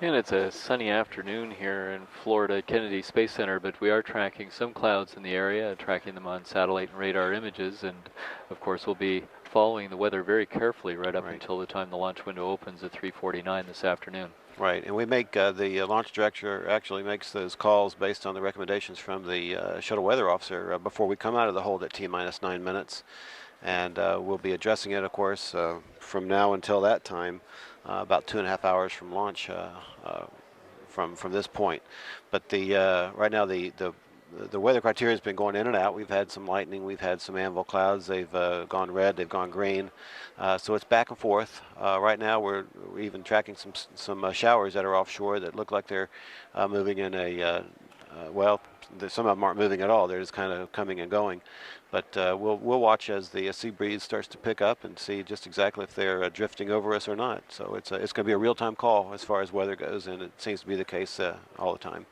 And it's a sunny afternoon here in Florida Kennedy Space Center, but we are tracking some clouds in the area, tracking them on satellite and radar images, and of course we'll be following the weather very carefully right up until the time the launch window opens at 3:49 this afternoon. Right, and we make the launch director actually makes those calls based on the recommendations from the shuttle weather officer before we come out of the hold at T-minus 9 minutes, and we'll be addressing it, of course, from now until that time, about 2.5 hours from launch from this point. But the right now the weather criteria has been going in and out. We've had some lightning, we've had some anvil clouds. They've gone red, they've gone green. So it's back and forth. Right now we're even tracking some showers that are offshore that look like they're moving in a, well, some of them aren't moving at all. They're just kind of coming and going. But we'll watch as the sea breeze starts to pick up and see just exactly if they're drifting over us or not. So it's going to be a real-time call as far as weather goes, and it seems to be the case all the time.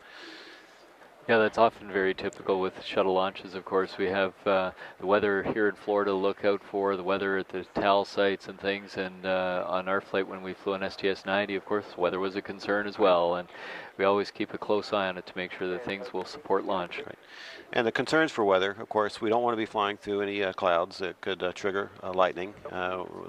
Yeah, that's often very typical with shuttle launches, of course. We have the weather here in Florida to look out for, the weather at the TAL sites and things, and on our flight when we flew on STS-90, of course, weather was a concern as well, and we always keep a close eye on it to make sure that things will support launch. Right. And the concerns for weather, of course, we don't want to be flying through any clouds that could trigger lightning.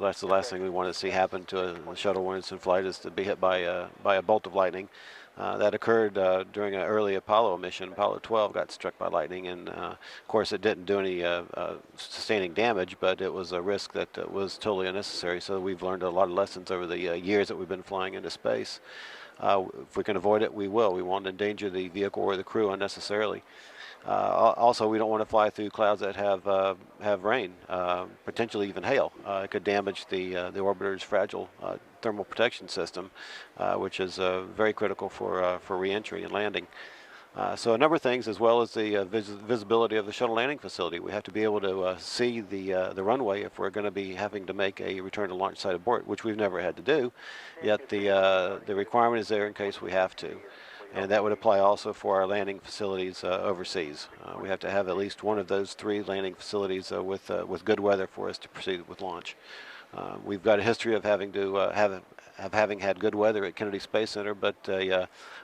That's the last thing we want to see happen to a shuttle when it's in flight, is to be hit by a bolt of lightning. That occurred during an early Apollo mission. Apollo 12 got struck by lightning, and of course it didn't do any sustaining damage, but it was a risk that was totally unnecessary. So we've learned a lot of lessons over the years that we've been flying into space. If we can avoid it, we will. We won't endanger the vehicle or the crew unnecessarily. Also, we don't want to fly through clouds that have rain, potentially even hail. It could damage the orbiter's fragile thermal protection system, which is very critical for re-entry and landing. So a number of things, as well as the visibility of the shuttle landing facility. We have to be able to see the runway if we're going to be having to make a return to launch site abort, which we've never had to do. Yet the requirement is there in case we have to. And that would apply also for our landing facilities overseas. We have to have at least one of those 3 landing facilities with good weather for us to proceed with launch. We've got a history of having to having had good weather at Kennedy Space Center, but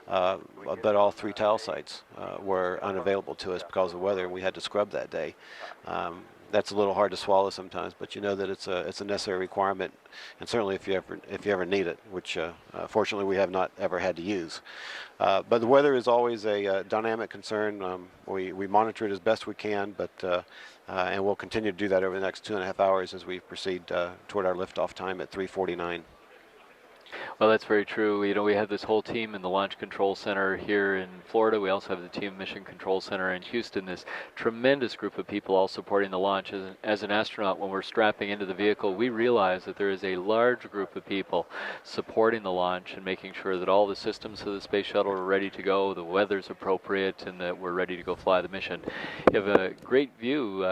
all 3 TAL sites were unavailable to us because of weather, and we had to scrub that day. That's a little hard to swallow sometimes, but you know that it's a necessary requirement, and certainly if you ever need it, which fortunately we have not ever had to use. But the weather is always a dynamic concern. We monitor it as best we can, but and we'll continue to do that over the next 2.5 hours as we proceed toward our liftoff time at 3:49. Well, that's very true. You know, we have this whole team in the Launch Control Center here in Florida. We also have the team Mission Control Center in Houston. This tremendous group of people all supporting the launch. As an astronaut, when we're strapping into the vehicle, we realize that there is a large group of people supporting the launch and making sure that all the systems of the space shuttle are ready to go, the weather's appropriate, and that we're ready to go fly the mission. You have a great view,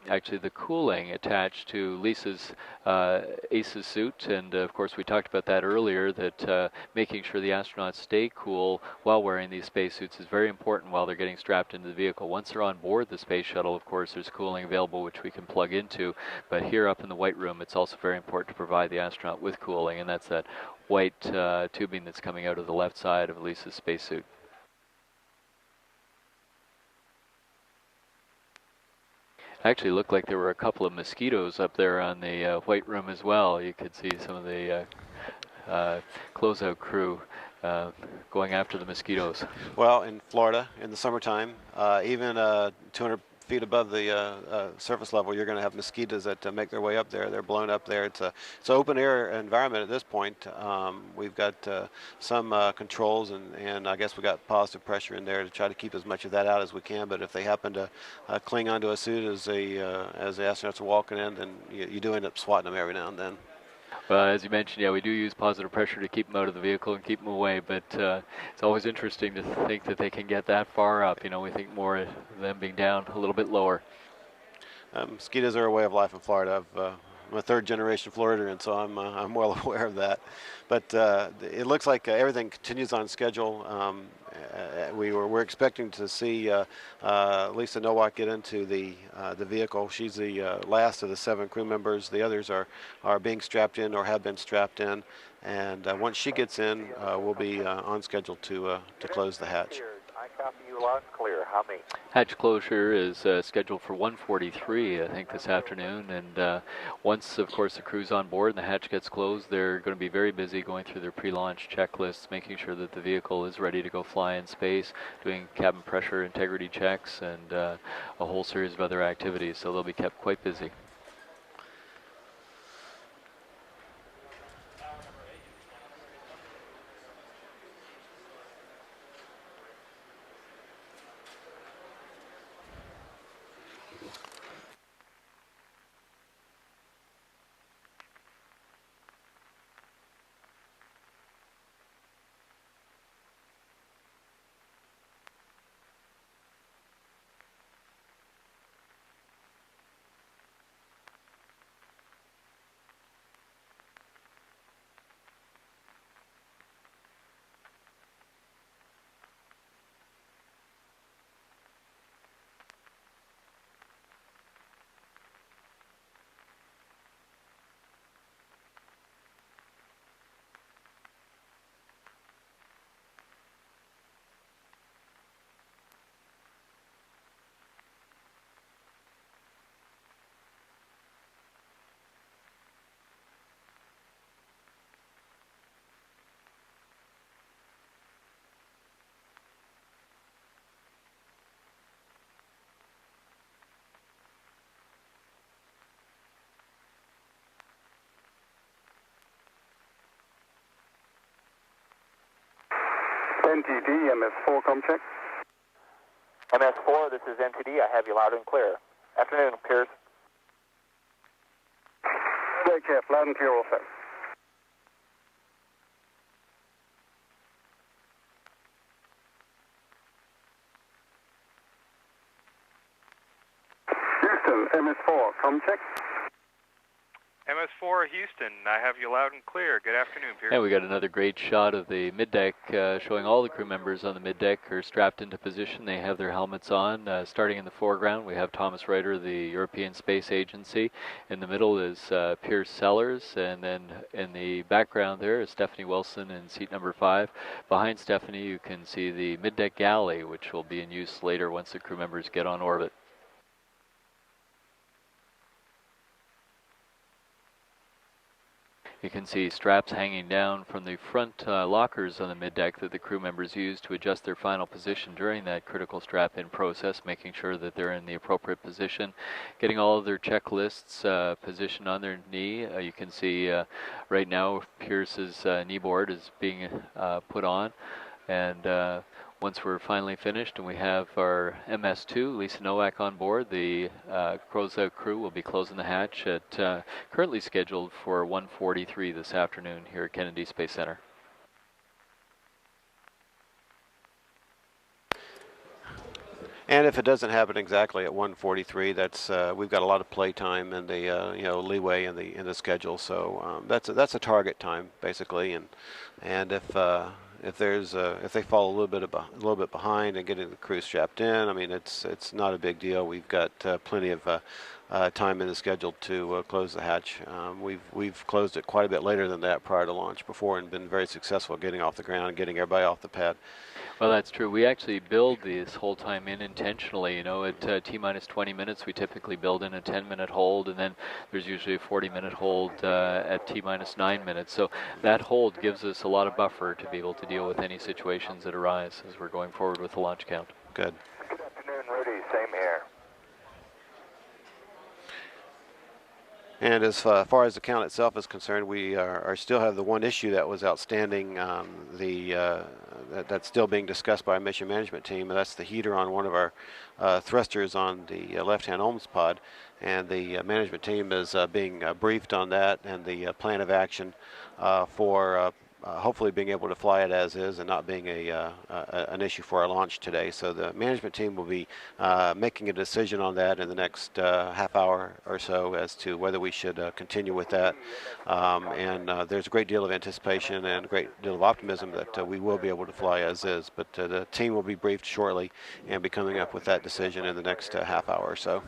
actually, the cooling attached to Lisa's ACES suit, and of course we talked about that earlier, that making sure the astronauts stay cool while wearing these spacesuits is very important while they're getting strapped into the vehicle. Once they're on board the space shuttle, of course, there's cooling available which we can plug into, but here up in the White Room, it's also very important to provide the astronaut with cooling, and that's that white tubing that's coming out of the left side of Lisa's spacesuit. Actually looked like there were a couple of mosquitoes up there on the White Room as well. You could see some of the closeout crew going after the mosquitoes. Well, in Florida, in the summertime, even 200 feet above the surface level, you're going to have mosquitoes that make their way up there. They're blown up there. It's an open air environment at this point. We've got some controls, and I guess we got positive pressure in there to try to keep as much of that out as we can. But if they happen to cling onto a suit as the astronauts are walking in, then you do end up swatting them every now and then. As you mentioned, yeah, we do use positive pressure to keep them out of the vehicle and keep them away, but it's always interesting to think that they can get that far up. You know, we think more of them being down a little bit lower. Mosquitoes are a way of life in Florida. I'm a 3rd-generation Floridian, so I'm well aware of that. But it looks like everything continues on schedule, we're expecting to see Lisa Nowak get into the vehicle. She's the last of the 7 crew members. The others are being strapped in or have been strapped in, and once she gets in, we'll be on schedule to close the hatch. I copy you loud and clear. How many? Hatch closure is scheduled for 1:43, I think, this afternoon. And once, of course, the crew's on board and the hatch gets closed, they're going to be very busy going through their pre-launch checklists, making sure that the vehicle is ready to go fly in space, doing cabin pressure integrity checks, and a whole series of other activities. So they'll be kept quite busy. NTD, MS4, com check. MS4, this is NTD. I have you loud and clear. Afternoon, Piers. JKF, loud and clear also. Houston, MS4, com check. MS4 Houston, I have you loud and clear. Good afternoon, Piers. And we got another great shot of the middeck, showing all the crew members on the middeck are strapped into position. They have their helmets on. Starting in the foreground, we have Thomas Reiter, the European Space Agency. In the middle is Piers Sellers, and then in the background there is Stephanie Wilson in seat number 5. Behind Stephanie, you can see the middeck galley, which will be in use later once the crew members get on orbit. You can see straps hanging down from the front lockers on the middeck that the crew members use to adjust their final position during that critical strap-in process, making sure that they're in the appropriate position, getting all of their checklists positioned on their knee. You can see right now Pierce's knee board is being put on, and once we're finally finished and we have our MS2, Lisa Nowak, on board, the closeout crew will be closing the hatch at currently scheduled for 1:43 this afternoon here at Kennedy Space Center. And if it doesn't happen exactly at 1:43, that's we've got a lot of play time and the leeway in the schedule. So that's a target time basically, and if they fall a little bit behind and getting the crew strapped in, I mean it's not a big deal. We've got plenty of time in the schedule to close the hatch. We've closed it quite a bit later than that prior to launch before, and been very successful getting off the ground and getting everybody off the pad. Well, that's true. We actually build this whole time in intentionally. You know, at T-minus 20 minutes, we typically build in a 10-minute hold, and then there's usually a 40-minute hold at T-minus 9 minutes. So that hold gives us a lot of buffer to be able to deal with any situations that arise as we're going forward with the launch count. Good. Good afternoon, Rudy. Same here. And as far as the count itself is concerned, we are still have the one issue that was outstanding, that's still being discussed by our mission management team, and that's the heater on one of our thrusters on the left-hand Ohms pod. And the management team is being briefed on that and the plan of action for hopefully being able to fly it as is and not being an issue for our launch today. So the management team will be making a decision on that in the next half hour or so as to whether we should continue with that. There's a great deal of anticipation and a great deal of optimism that we will be able to fly as is. But the team will be briefed shortly and be coming up with that decision in the next half hour or so.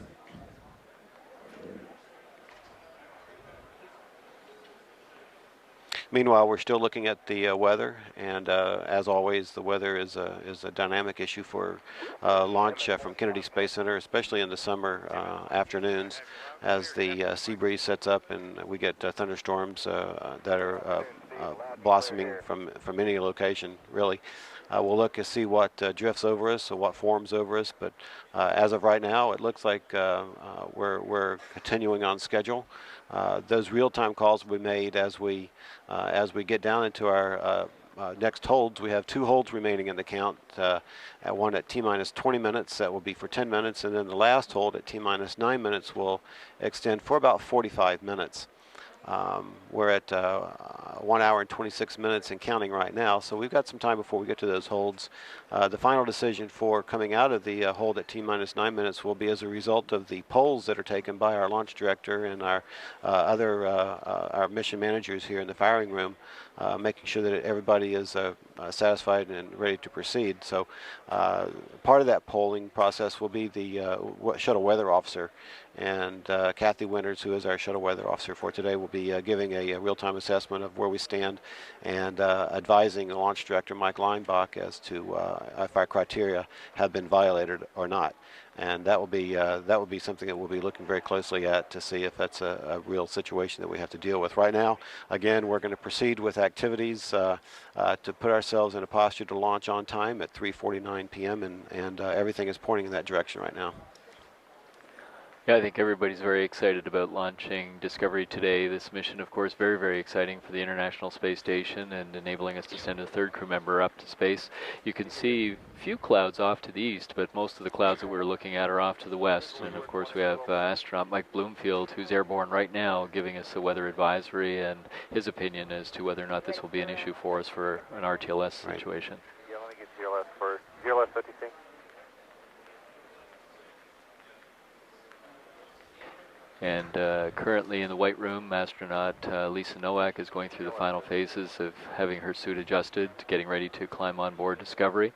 Meanwhile, we're still looking at the weather, and as always, the weather is a dynamic issue for launch from Kennedy Space Center, especially in the summer afternoons, as the sea breeze sets up and we get thunderstorms that are blossoming from any location, really. We'll look to see what drifts over us or what forms over us, but as of right now, it looks like we're continuing on schedule. Those real-time calls will be made as we get down into our next holds. We have 2 holds remaining in the count. One at T-minus 20 minutes, that will be for 10 minutes, and then the last hold at T-minus 9 minutes will extend for about 45 minutes. We're at 1 hour and 26 minutes and counting right now, so we've got some time before we get to those holds. The final decision for coming out of the hold at T-minus 9 minutes will be as a result of the polls that are taken by our launch director and our our mission managers here in the firing room, making sure that everybody is satisfied and ready to proceed. So part of that polling process will be the shuttle weather officer, and Kathy Winters, who is our shuttle weather officer for today, will be giving a real-time assessment of where we stand and advising the launch director, Mike Leinbach, as to if our criteria have been violated or not. And that will be something that we'll be looking very closely at to see if that's a real situation that we have to deal with. Right now, again, we're going to proceed with activities to put ourselves in a posture to launch on time at 3:49 p.m. and everything is pointing in that direction right now. Yeah, I think everybody's very excited about launching Discovery today. This mission, of course, very, very exciting for the International Space Station and enabling us to send a 3rd crew member up to space. You can see a few clouds off to the east, but most of the clouds that we're looking at are off to the west. And of course, we have astronaut Mike Bloomfield, who's airborne right now, giving us a weather advisory and his opinion as to whether or not this will be an issue for us for an RTLS situation. Yeah, let me get GLS first. GLS OTC. And currently in the White Room, astronaut Lisa Nowak is going through the final phases of having her suit adjusted, getting ready to climb on board Discovery.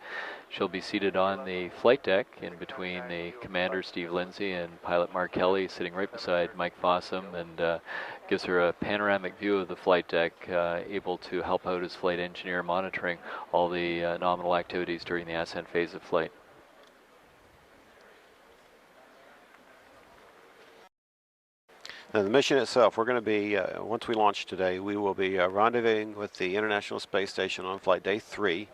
She'll be seated on the flight deck in between the commander, Steve Lindsey, and pilot Mark Kelly, sitting right beside Mike Fossum, and gives her a panoramic view of the flight deck, able to help out as flight engineer, monitoring all the nominal activities during the ascent phase of flight. Now, the mission itself, we're going to be, once we launch today, we will be rendezvousing with the International Space Station on flight day 3,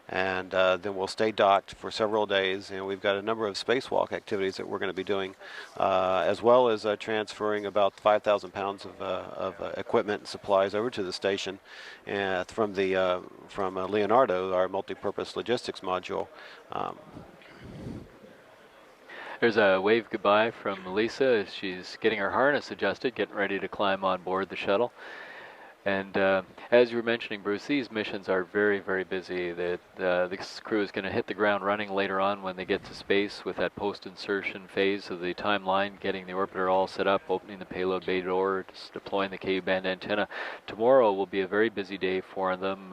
and then we'll stay docked for several days, and we've got a number of spacewalk activities that we're going to be doing, as well as transferring about 5,000 pounds of equipment and supplies over to the station from Leonardo, our multi-purpose logistics module. There's a wave goodbye from Lisa as she's getting her harness adjusted, getting ready to climb on board the shuttle. And as you were mentioning, Bruce, these missions are very, very busy. This crew is going to hit the ground running later on when they get to space with that post-insertion phase of the timeline, getting the orbiter all set up, opening the payload bay door, deploying the Ku-band antenna. Tomorrow will be a very busy day for them,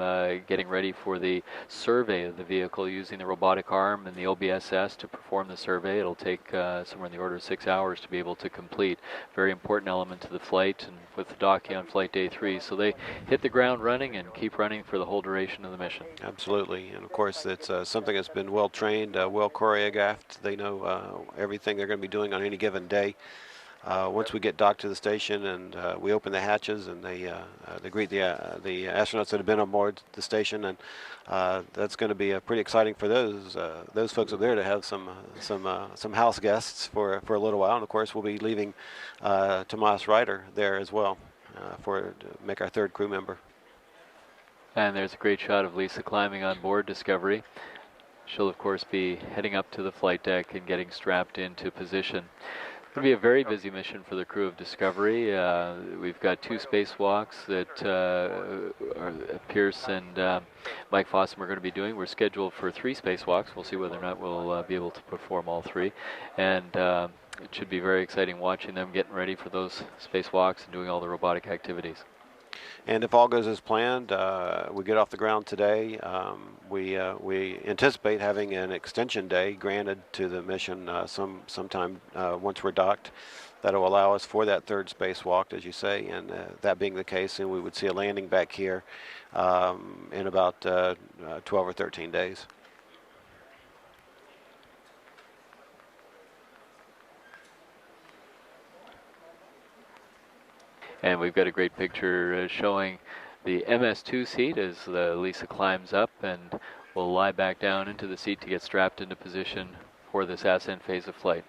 getting ready for the survey of the vehicle using the robotic arm and the OBSS to perform the survey. It'll take somewhere in the order of 6 hours to be able to complete. Very important element to the flight, and with the docking on flight day 3. So they hit the ground running and keep running for the whole duration of the mission. Absolutely, and of course it's something that's been well trained, well choreographed. They know everything they're going to be doing on any given day. Once we get docked to the station and we open the hatches and they greet the astronauts that have been on board the station, and that's going to be pretty exciting for those folks up there to have some house guests for a little while. And of course we'll be leaving Tomas Reiter there as well to make our 3rd crew member. And there's a great shot of Lisa climbing on board Discovery. She'll of course be heading up to the flight deck and getting strapped into position. It'll be a very busy mission for the crew of Discovery. We've got 2 spacewalks that Piers and Mike Fossum are going to be doing. We're scheduled for 3 spacewalks. We'll see whether or not we'll be able to perform all 3. And it should be very exciting watching them getting ready for those spacewalks and doing all the robotic activities. And if all goes as planned, we get off the ground today. We anticipate having an extension day granted to the mission sometime once we're docked. That'll allow us for that 3rd spacewalk, as you say, and that being the case, then we would see a landing back here in about 12 or 13 days. And we've got a great picture showing the MS2 seat as Lisa climbs up and will lie back down into the seat to get strapped into position for this ascent phase of flight.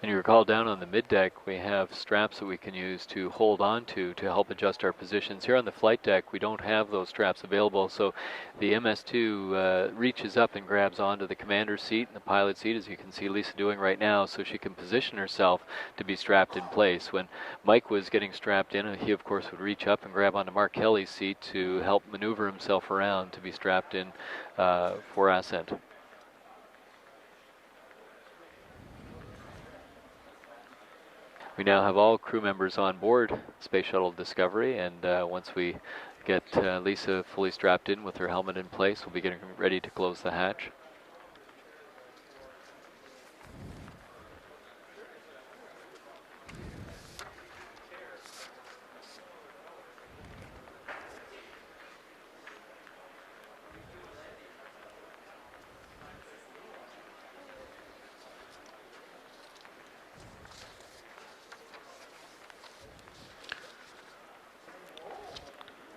And you recall down on the mid-deck we have straps that we can use to hold on to help adjust our positions. Here on the flight deck we don't have those straps available, so the MS2 reaches up and grabs onto the commander's seat and the pilot seat, as you can see Lisa doing right now, so she can position herself to be strapped in place. When Mike was getting strapped in, he of course would reach up and grab onto Mark Kelly's seat to help maneuver himself around to be strapped in for ascent. We now have all crew members on board Space Shuttle Discovery, and once we get Lisa fully strapped in with her helmet in place, we'll be getting ready to close the hatch.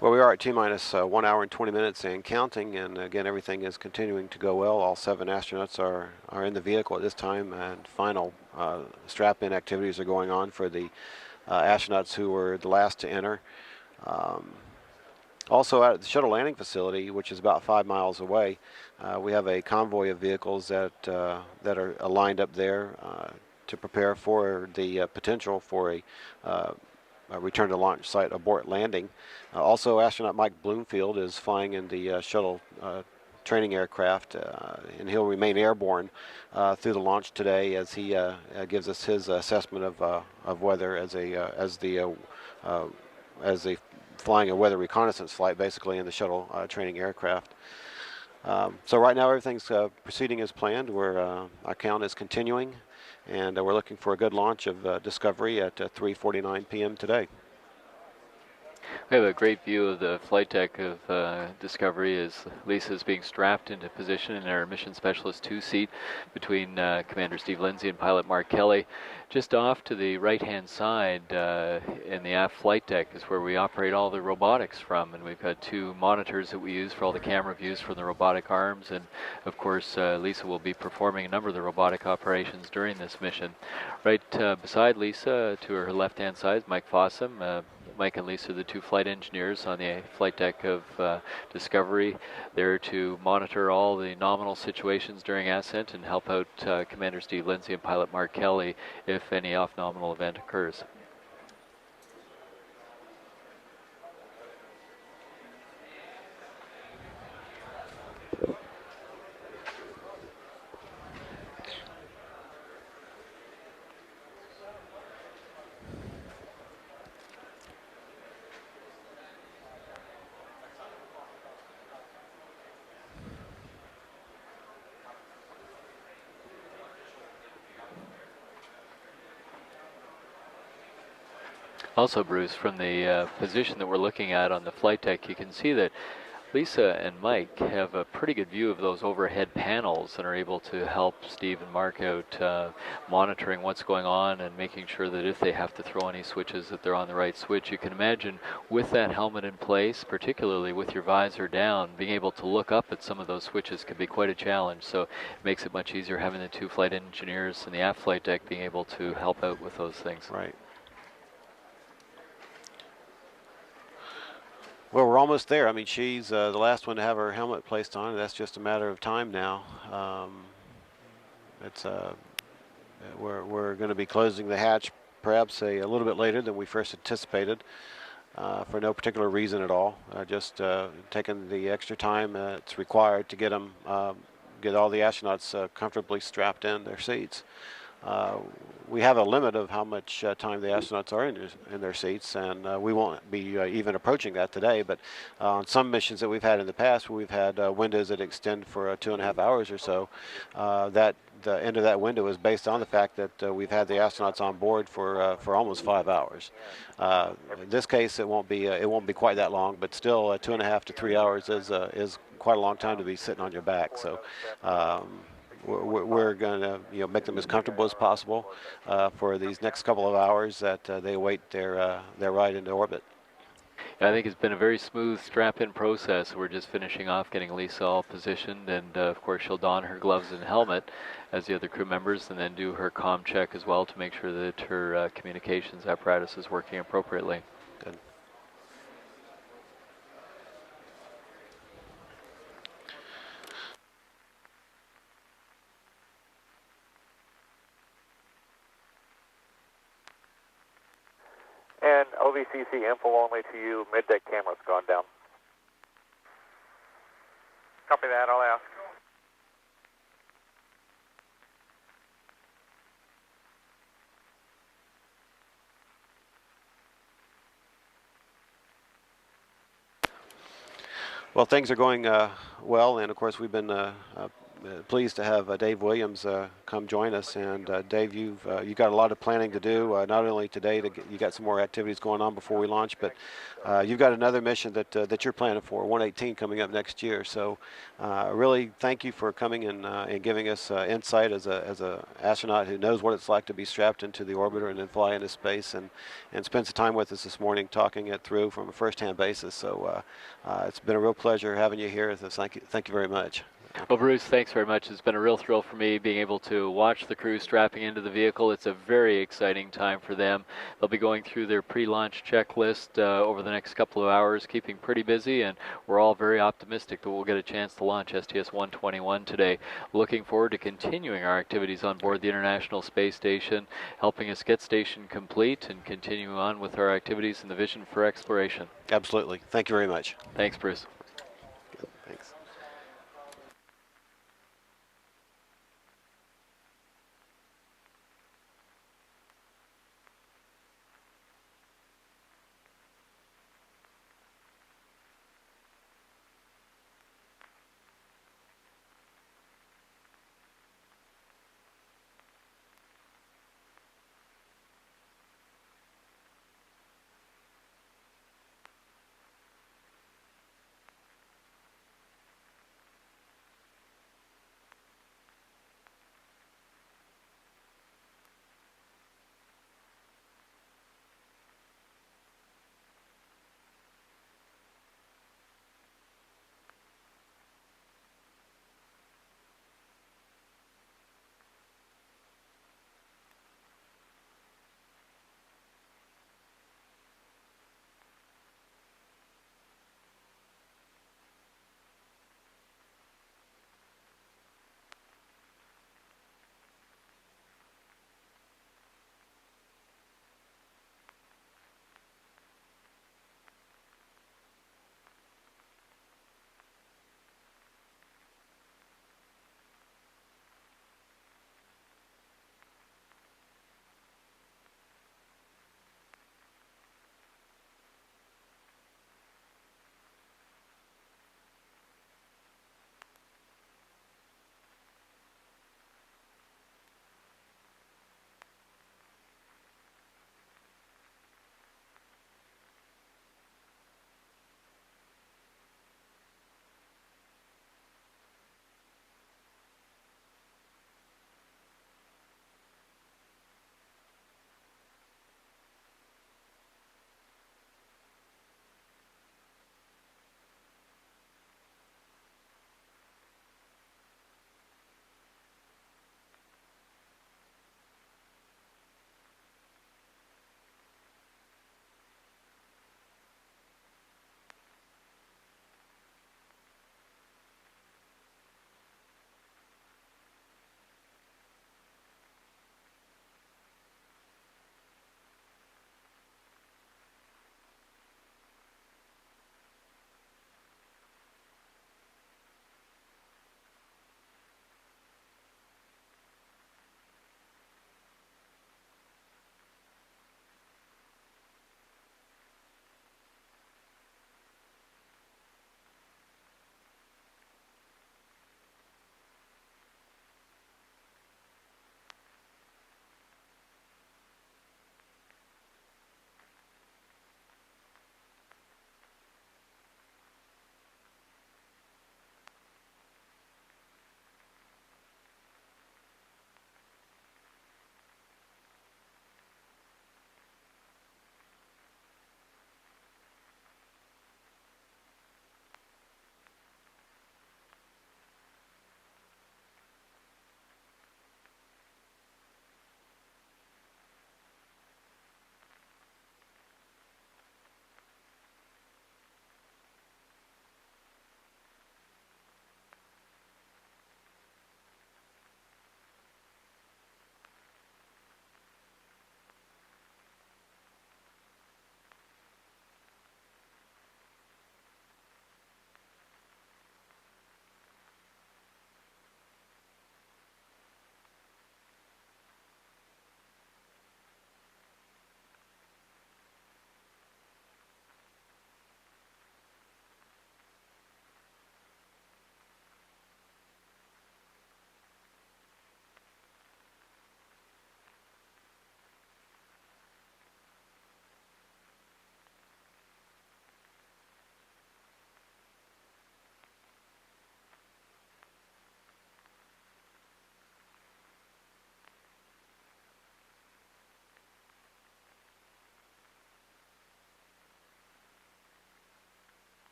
Well, we are at T-minus 1 hour and 20 minutes and counting, and again everything is continuing to go well. All 7 astronauts are in the vehicle at this time, and final strap-in activities are going on for the astronauts who were the last to enter. Also at the Shuttle Landing Facility, which is about 5 miles away, we have a convoy of vehicles that are lined up there to prepare for the potential for a return to launch site abort landing. Also, astronaut Mike Bloomfield is flying in the shuttle training aircraft, and he'll remain airborne through the launch today as he gives us his assessment of weather as the flying a weather reconnaissance flight, basically in the shuttle training aircraft. So right now everything's proceeding as planned. Our count is continuing, and we're looking for a good launch of Discovery at 3:49 p.m. today. We have a great view of the flight deck of Discovery as Lisa's being strapped into position in our Mission Specialist 2 seat between Commander Steve Lindsey and pilot Mark Kelly. Just off to the right-hand side in the aft flight deck is where we operate all the robotics from, and we've got 2 monitors that we use for all the camera views from the robotic arms, and of course Lisa will be performing a number of the robotic operations during this mission. Right beside Lisa, to her left-hand side, is Mike Fossum. Mike and Lisa are the 2 flight engineers on the flight deck of Discovery. They're to monitor all the nominal situations during ascent and help out Commander Steve Lindsey and pilot Mark Kelly if any off-nominal event occurs. Also, Bruce, from the position that we're looking at on the flight deck, you can see that Lisa and Mike have a pretty good view of those overhead panels and are able to help Steve and Mark out monitoring what's going on and making sure that if they have to throw any switches that they're on the right switch. You can imagine with that helmet in place, particularly with your visor down, being able to look up at some of those switches can be quite a challenge. So it makes it much easier having the two flight engineers in the aft flight deck being able to help out with those things. Right. Well, we're almost there. I mean, she's the last one to have her helmet placed on. That's just a matter of time now. We're going to be closing the hatch perhaps a little bit later than we first anticipated, for no particular reason at all. Just taking the extra time it's required to get them, get all the astronauts comfortably strapped in their seats. We have a limit of how much time the astronauts are in their seats, and we won't be even approaching that today. But on some missions that we've had in the past, where we've had windows that extend for 2.5 hours or so, that the end of that window is based on the fact that we've had the astronauts on board for almost 5 hours. In this case, it won't be quite that long, but still 2.5 to 3 hours is quite a long time to be sitting on your back. So. We're going to make them as comfortable as possible for these next couple of hours that they await their ride into orbit. I think it's been a very smooth strap-in process. We're just finishing off getting Lisa all positioned, and of course she'll don her gloves and helmet as the other crew members, and then do her comm check as well to make sure that her communications apparatus is working appropriately. Good. And OVCC info only to you, mid-deck camera's gone down. Copy that, I'll ask. Well, things are going well, and of course we've been pleased to have Dave Williams come join us. And Dave, you've got a lot of planning to do, not only today. You got some more activities going on before we launch, but you've got another mission that you're planning for, 118, coming up next year. So, really, thank you for coming and giving us insight as a astronaut who knows what it's like to be strapped into the orbiter and then fly into space, and spend some time with us this morning talking it through from a first-hand basis. So, it's been a real pleasure having you here. So thank you very much. Well, Bruce, thanks very much. It's been a real thrill for me being able to watch the crew strapping into the vehicle. It's a very exciting time for them. They'll be going through their pre-launch checklist over the next couple of hours, keeping pretty busy, and we're all very optimistic that we'll get a chance to launch STS-121 today. Looking forward to continuing our activities on board the International Space Station, helping us get station complete and continuing on with our activities and the vision for exploration. Absolutely. Thank you very much. Thanks, Bruce. Thanks.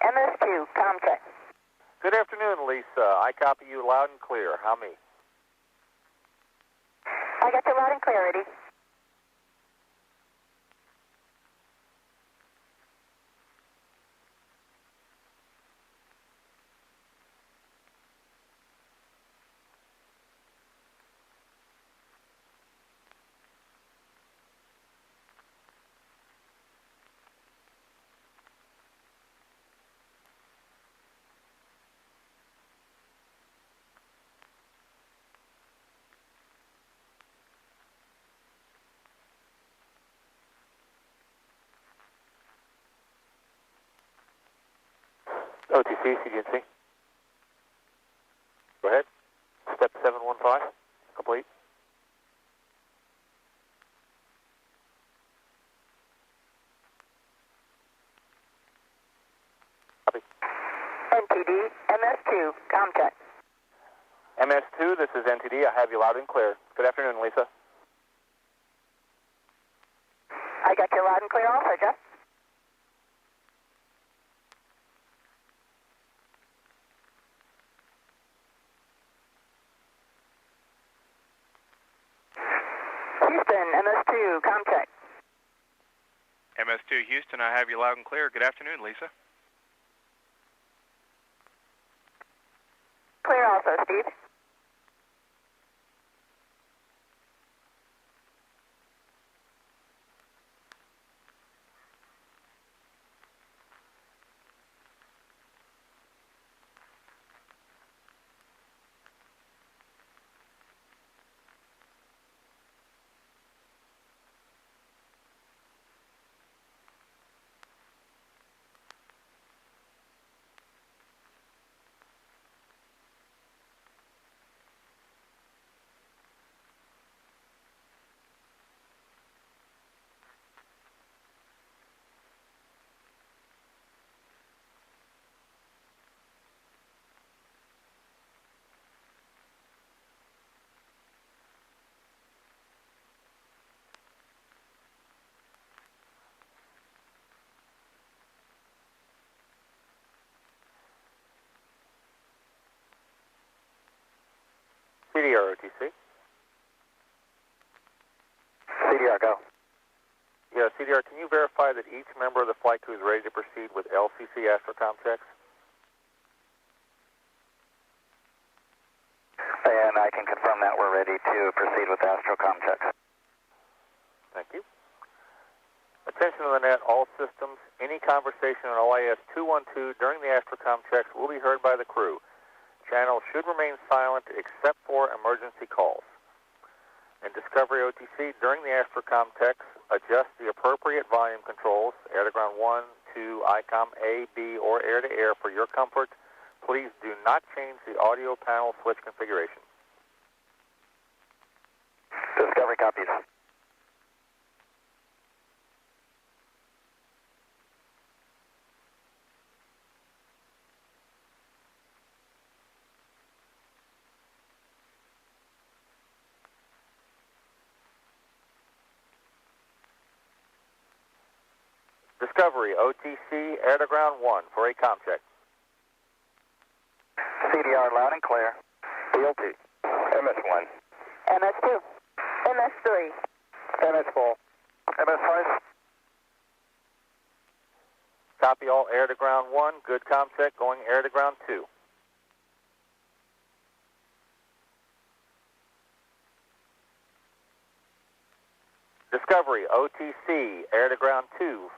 MS2, com check. Good afternoon, Lisa. I copy you loud and clear. How me? I got you loud and clear, Eddie. OTC, CGNC. Go ahead. Step 715, complete. Copy. NTD, MS2, com check. MS2, this is NTD. I have you loud and clear. Good afternoon, Lisa. I got you loud and clear also, Jeff. Houston, MS2, com check. MS2 Houston, I have you loud and clear. Good afternoon, Lisa. Clear also, Steve. CDR, OTC. CDR, go. Yeah, CDR, can you verify that each member of the flight crew is ready to proceed with LCC astrocom checks? And I can confirm that we're ready to proceed with astrocom checks. Thank you. Attention to the net, all systems. Any conversation on OIS 212 during the astrocom checks will be heard by the crew. Channels should remain silent except for emergency calls. In Discovery OTC, during the astrocom checks, adjust the appropriate volume controls, air-to-ground 1, 2, ICOM A, B, or air-to-air for your comfort. Please do not change the audio panel switch configuration. Discovery copies. Discovery OTC, air-to-ground 1 for a com check. CDR loud and clear. DLT. MS1. MS2. MS3. MS4. MS5. Copy all air-to-ground 1, good com check, going air-to-ground 2. Discovery OTC, air-to-ground 2.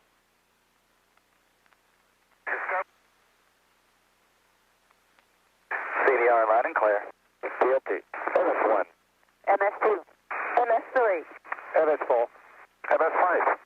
CDR loud and clear. DLT. MS1. MS2. MS3. MS4. MS5.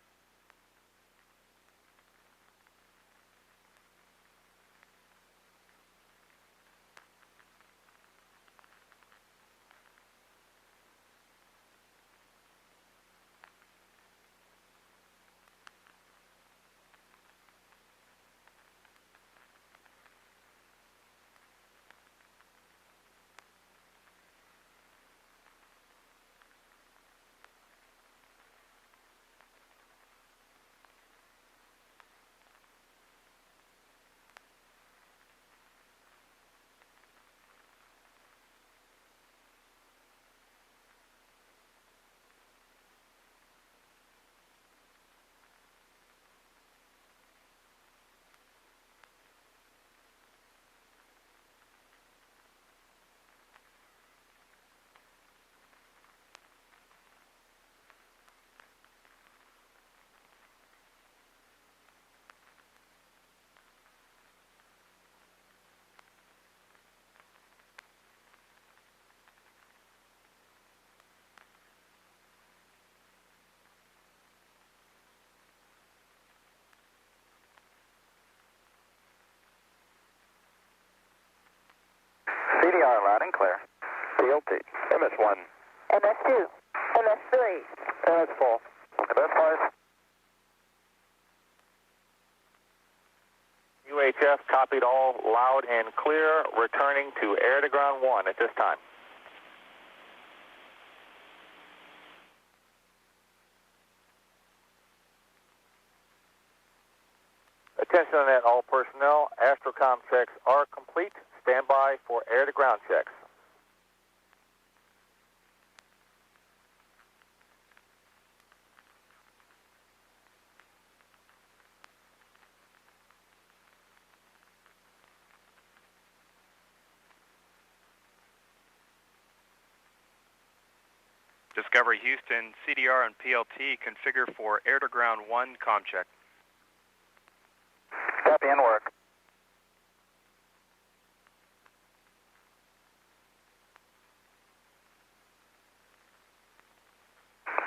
CDR loud and clear. CLT. MS1. MS2. MS3. MS4. MS5. UHF copied all loud and clear, returning to air to ground 1 at this time. Attention on that, all personnel. Astrocom checks are complete. Stand by for air to ground checks. Discovery Houston, CDR and PLT configure for air to ground 1 comm check. Copy and work.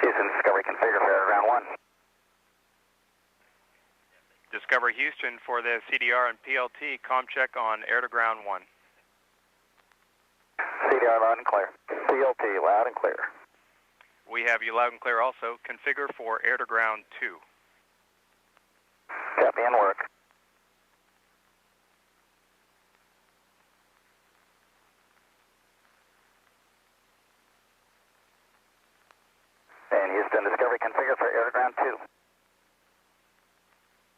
Houston, Discovery configure for air to ground 1. Discovery Houston for the CDR and PLT comm check on air to ground 1. CDR loud and clear. CLT loud and clear. We have you loud and clear also. Configure for air to ground 2. Copy and work. And Houston, Discovery configure for air to ground 2.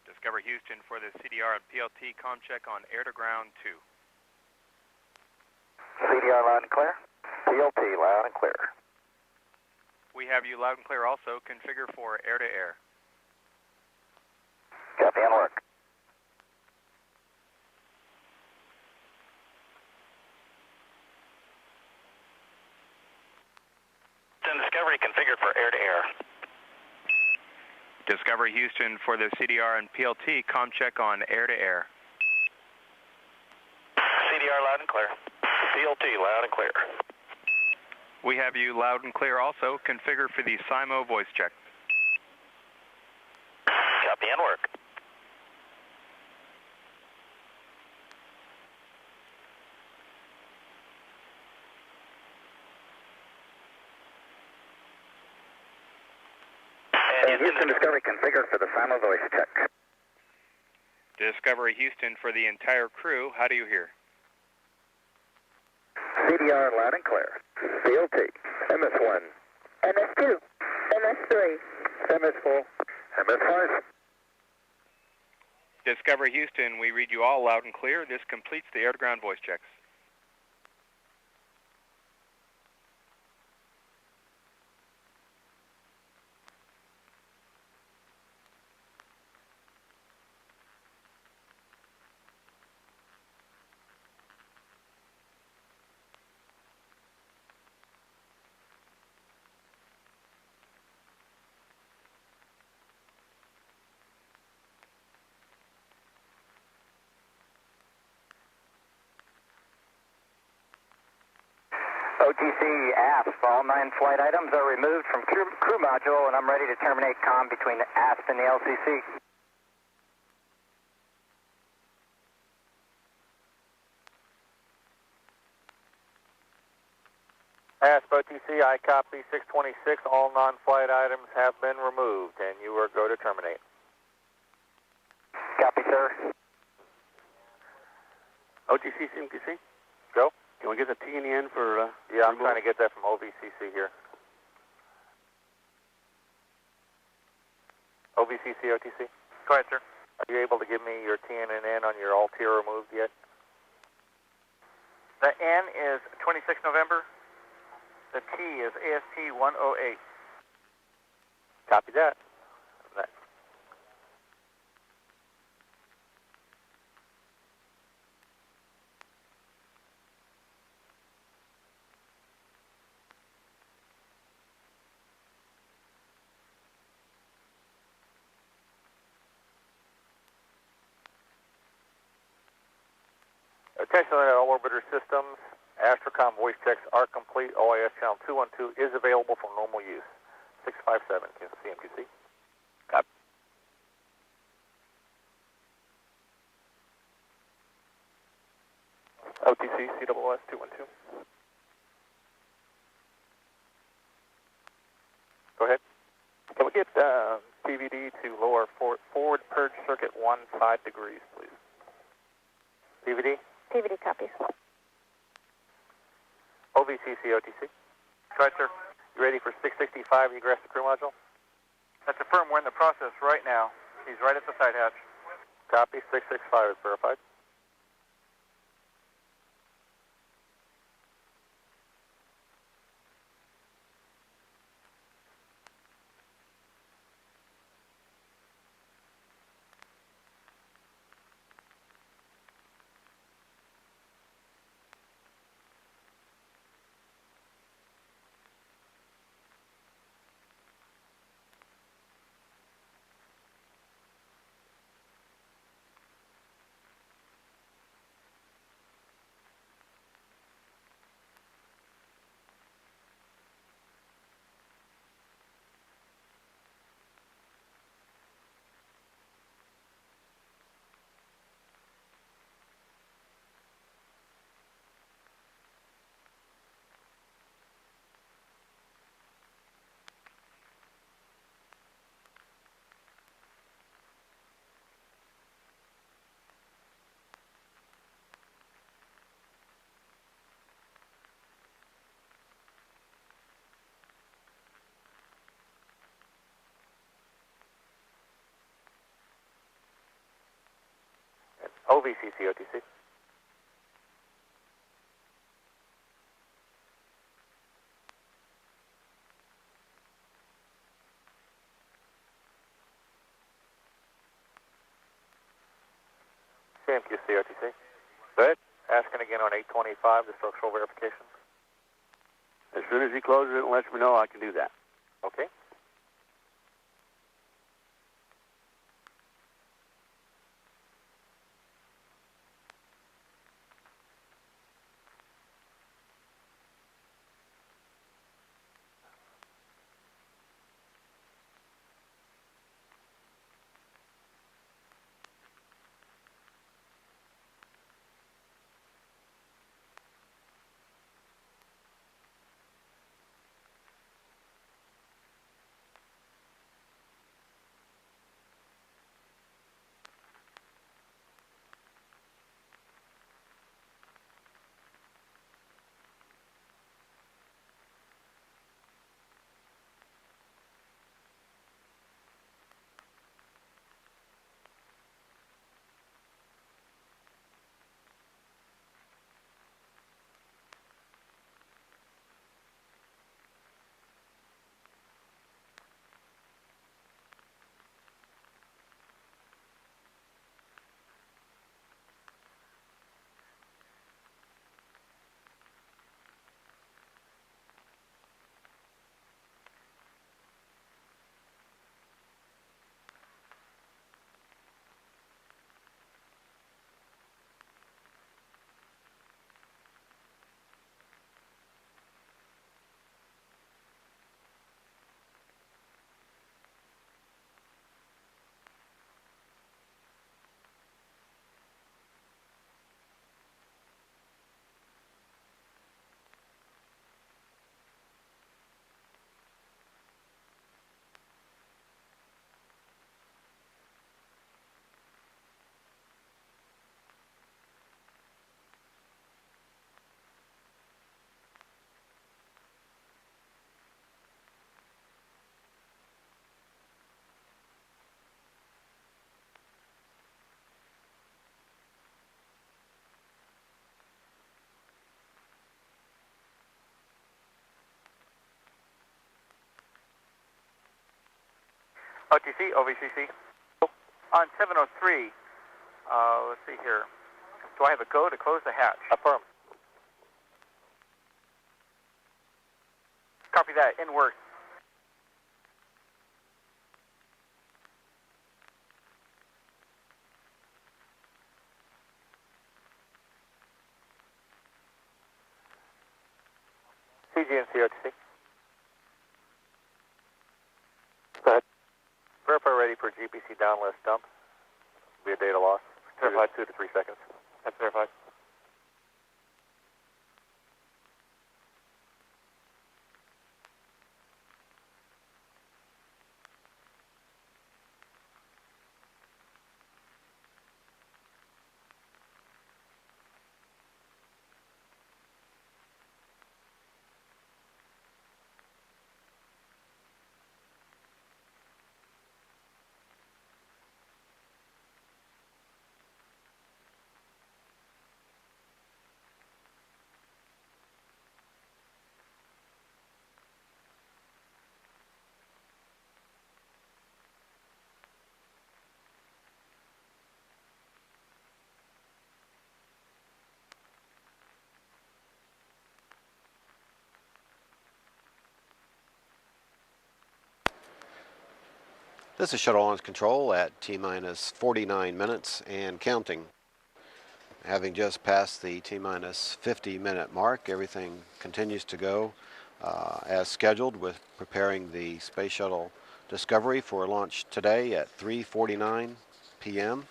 Discovery Houston for the CDR and PLT comm check on air to ground 2. CDR loud and clear. PLT loud and clear. We have you loud and clear also. Configure for air to air. Copy and work. Discovery configured for air to air. Discovery Houston for the CDR and PLT comm check on air to air. CDR loud and clear. PLT loud and clear. We have you loud and clear also. Configure for the SIMO voice check. Copy and work. And Houston, Discovery configured for the SIMO voice check. Discovery Houston for the entire crew. How do you hear? CDR loud and clear. CLT. MS1. MS2. MS3. MS4. MS5. Discovery Houston, we read you all loud and clear. This completes the air-to-ground voice checks. OTC aft. All 9 flight items are removed from crew module, and I'm ready to terminate comm between the aft and the LCC. Asp OTC, I copy 626. All non-flight items have been removed, and you are go to terminate. Copy, sir. OTC, CMTC, go. Can we get the T in the end for... Yeah, I'm trying to get that from OVCC here. OVCC, OTC. Go ahead, sir. Are you able to give me your T and an N on your all tier removed yet? The N is 26 November. The T is AST 108. Copy that. Attention on all orbiter systems. Astrocom voice checks are complete. OIS channel 212 is available for normal use. 657 CMTC. Copy. OTC, CSS-212. Go ahead. Can we get TVD to lower forward purge circuit 5 degrees, please? TVD? TVD copies. OVCC, OTC. Right, sir. You ready for 665 egress the crew module? That's affirmed. We're in the process right now. He's right at the side hatch. Copy, 665 is verified. OVCC, OTC. CMQC, OTC. Go ahead. Asking again on 825, the structural verification. As soon as he closes it and lets me know, I can do that. Okay. OTC, OVCC. On 703, let's see here. Do I have a go to close the hatch? Affirm. Copy that. In work. CGNC, OTC. Go ahead. Verify ready for GPC downlist dump. Be a data loss. Verified 2 to 3 seconds. That's verified. This is Shuttle Launch Control at T-minus 49 minutes and counting. Having just passed the T-minus 50-minute mark, everything continues to go as scheduled with preparing the Space Shuttle Discovery for launch today at 3:49 p.m.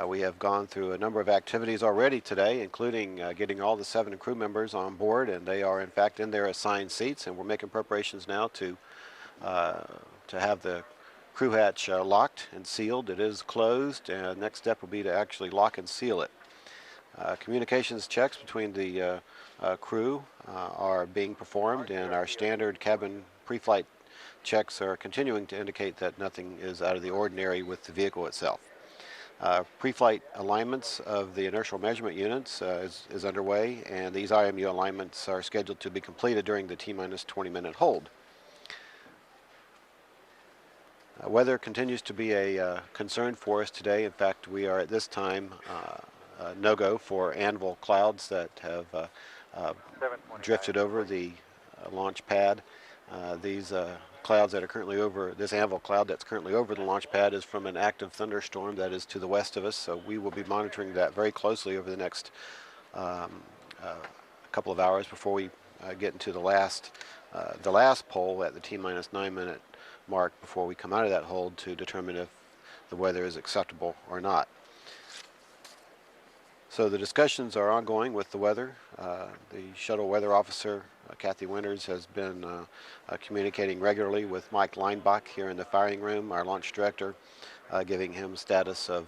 We have gone through a number of activities already today, including getting all the 7 crew members on board, and they are in fact in their assigned seats, and we're making preparations now to have the crew hatch locked and sealed. It is closed, and next step will be to actually lock and seal it. Communications checks between the crew are being performed, and our standard cabin pre-flight checks are continuing to indicate that nothing is out of the ordinary with the vehicle itself. Pre-flight alignments of the inertial measurement units is underway, and these IMU alignments are scheduled to be completed during the T-minus 20-minute hold. Weather continues to be a concern for us today. In fact, we are at this time no-go for anvil clouds that have drifted over the launch pad. These clouds that are currently over, this anvil cloud that's currently over the launch pad is from an active thunderstorm that is to the west of us, so we will be monitoring that very closely over the next couple of hours before we get into the last poll at the T-minus 9-minute mark before we come out of that hold to determine if the weather is acceptable or not. So the discussions are ongoing with the weather. The shuttle weather officer, Kathy Winters, has been communicating regularly with Mike Leinbach here in the firing room, our launch director, giving him status of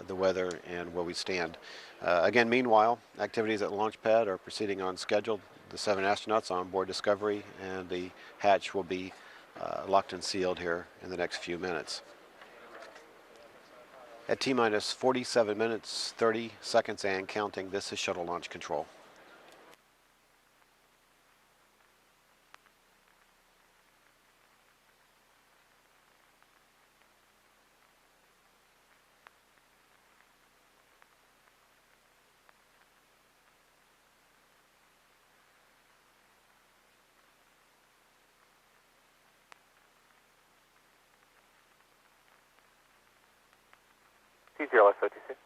the weather and where we stand. Again, meanwhile, activities at the launch pad are proceeding on schedule. The 7 astronauts on board Discovery, and the hatch will be locked and sealed here in the next few minutes. At T-minus 47 minutes, 30 seconds and counting, this is Shuttle Launch Control. T0S OTC.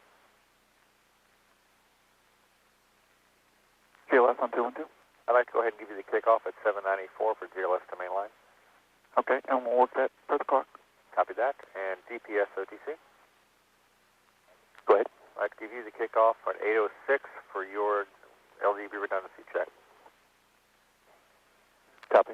GLS on 212. I'd like to go ahead and give you the kickoff at 7:94 for GLS to mainline. Okay, and we'll work that per the clock. Copy that. And DPS OTC. Go ahead. I'd like to give you the kickoff at 8:06 for your LDB redundancy check. Copy.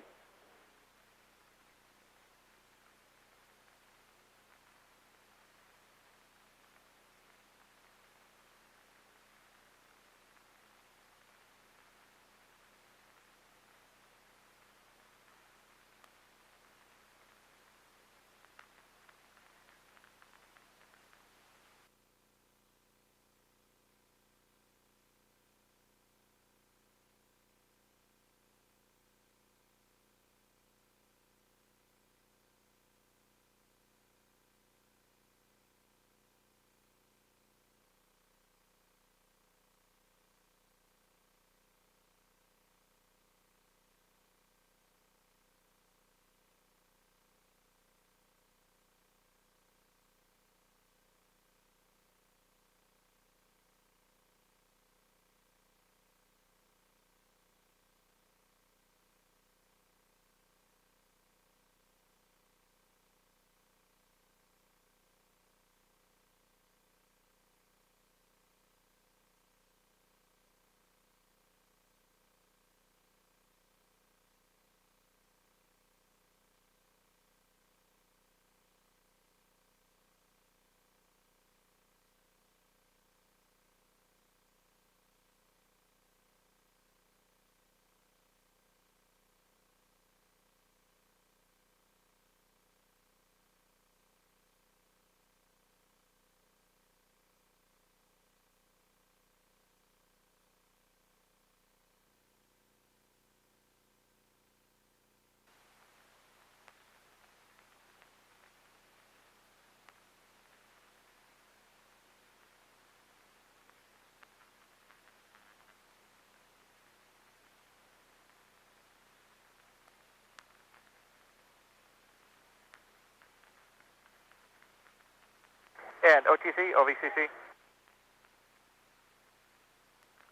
And OTC, OVCC.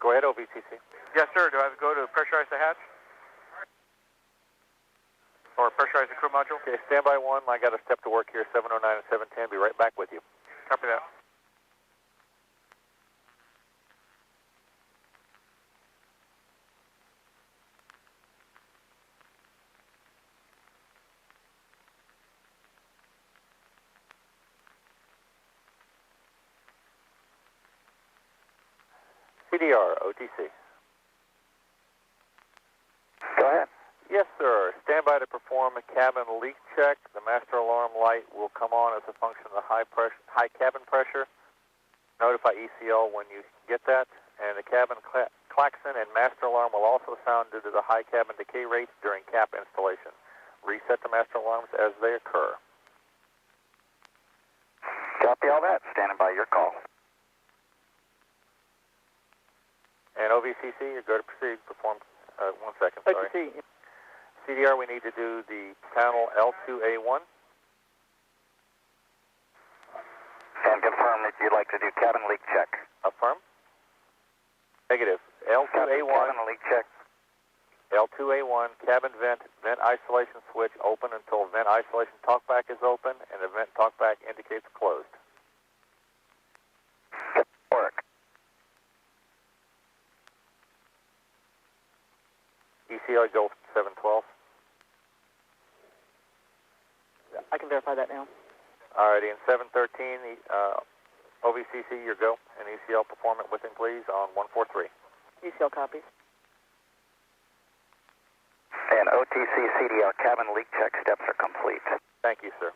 Go ahead, OVCC. Yes, sir. Do I have to go to pressurize the hatch? Or pressurize the crew module? Okay, standby 1. I got a step to work here, 709 and 710. Be right back with you. Copy that. CDR, OTC. Go ahead. Yes, sir. Stand by to perform a cabin leak check. The master alarm light will come on as a function of the high cabin pressure. Notify ECL when you get that. And the cabin klaxon and master alarm will also sound due to the high cabin decay rates during cap installation. Reset the master alarms as they occur. Copy all that. Standing by your call. And OVCC, you're good to proceed. Perform. 1 second, sorry. OTC. CDR, we need to do the panel L2A1. And confirm that you'd like to do cabin leak check. Affirm. Negative. L2A1. Cabin leak check. L2A1, cabin vent isolation switch open until vent isolation talkback is open and the vent talkback indicates closed. Work. ECL Gulf 712. I can verify that now. Alrighty, in 713, OVCC, your go, and ECL perform it within please on 143. ECL copies. And OTC CDR cabin leak check steps are complete. Thank you, sir.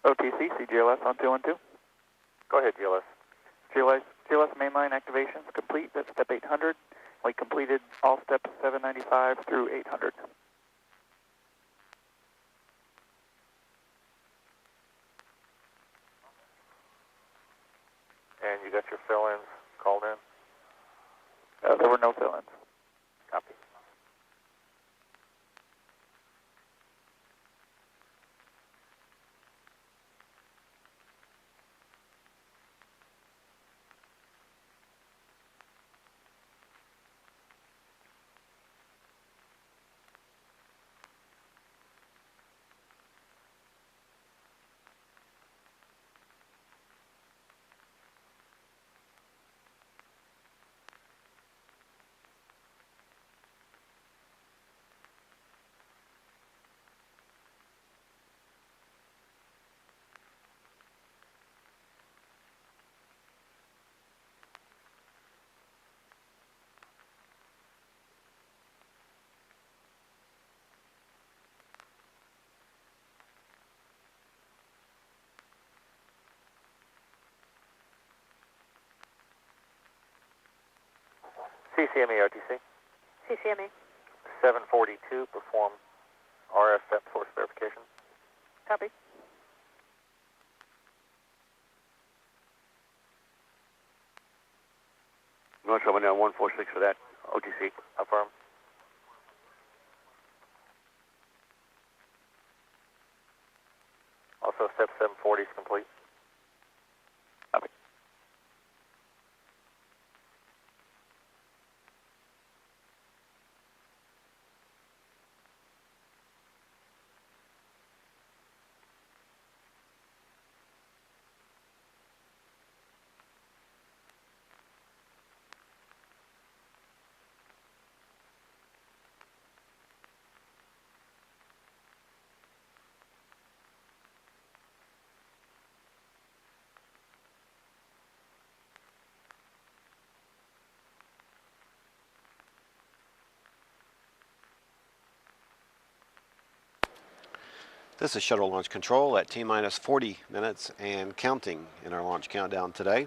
OTC, CGLS on 212. Go ahead, GLS. GLS mainline activations complete. That's step 800. We completed all steps 795 through 800. And you got your fill-ins called in? There were no fill-ins. Copy. CCME OTC. CCMA. 742, perform RF step source verification. Copy. You want someone down 146 for that? OTC. Affirm. Also, step 740 is complete. Copy. This is Shuttle Launch Control at T-minus 40 minutes and counting in our launch countdown today.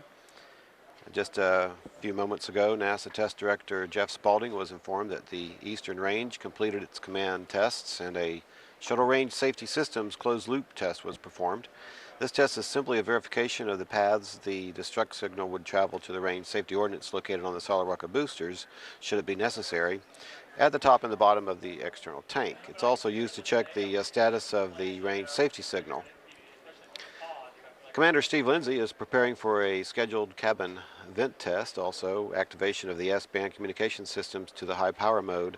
Just a few moments ago, NASA Test Director Jeff Spaulding was informed that the Eastern Range completed its command tests and a Shuttle Range Safety Systems closed-loop test was performed. This test is simply a verification of the paths the destruct signal would travel to the range safety ordnance located on the solid rocket boosters, should it be necessary, at the top and the bottom of the external tank. It's also used to check the status of the range safety signal. Commander Steve Lindsey is preparing for a scheduled cabin vent test. Also, activation of the S-band communication systems to the high power mode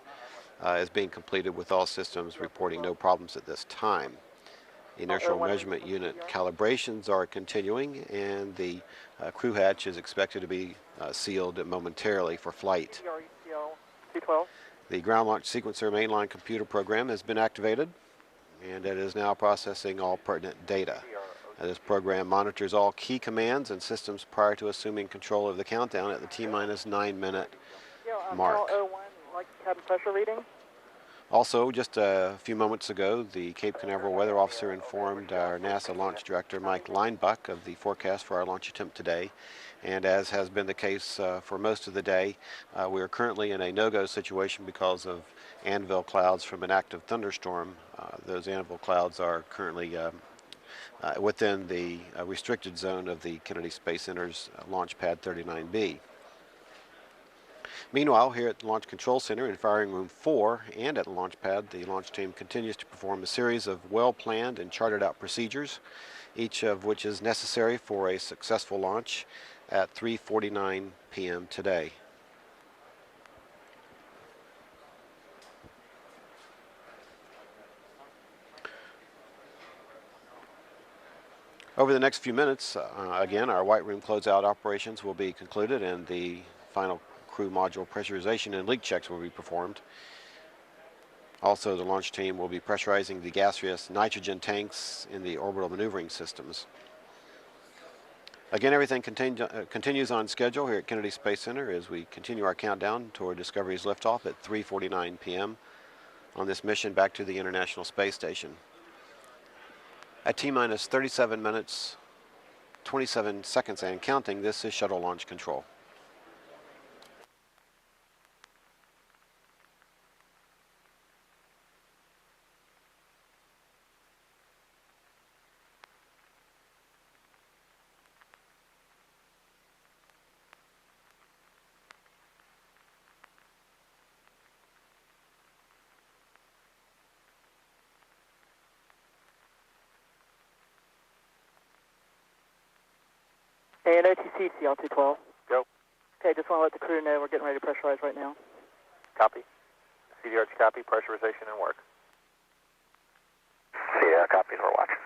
is being completed, with all systems reporting no problems at this time. Inertial measurement unit calibrations are continuing, and the crew hatch is expected to be sealed momentarily for flight. T-12. The ground launch sequencer mainline computer program has been activated, and it is now processing all pertinent data. This program monitors all key commands and systems prior to assuming control of the countdown at the T-minus 9 minute mark. Channel 01, like cabin pressure reading. Also, just a few moments ago, the Cape Canaveral weather officer informed our NASA launch director, Mike Linebuck, of the forecast for our launch attempt today. And as has been the case for most of the day, we are currently in a no-go situation because of anvil clouds from an active thunderstorm. Those anvil clouds are currently within the restricted zone of the Kennedy Space Center's Launch Pad 39B. Meanwhile, here at the Launch Control Center in Firing Room 4 and at the launch pad, the launch team continues to perform a series of well-planned and charted-out procedures, each of which is necessary for a successful launch at 3:49 p.m. today. Over the next few minutes, again, our white room closeout operations will be concluded, and the final crew module pressurization and leak checks will be performed. Also, the launch team will be pressurizing the gaseous nitrogen tanks in the orbital maneuvering systems. Again, everything continues on schedule here at Kennedy Space Center as we continue our countdown toward Discovery's liftoff at 3:49 p.m. on this mission back to the International Space Station. At T-minus 37 minutes, 27 seconds and counting, this is Shuttle Launch Control. And OTC, CL212. Go. Okay, just want to let the crew know we're getting ready to pressurize right now. Copy. CDR copy, pressurization and work. CDR copies, we're watching.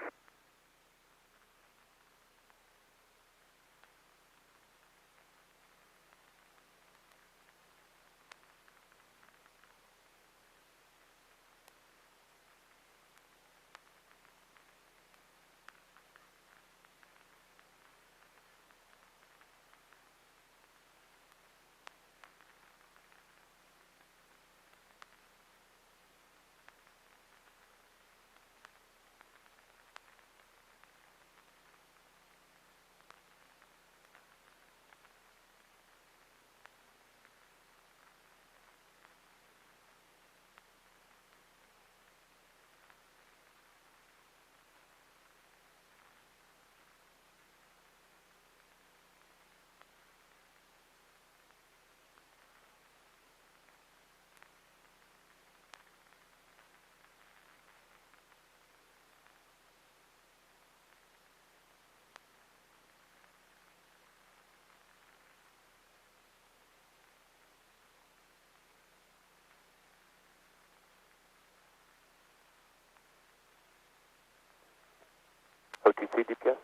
OTC DPS?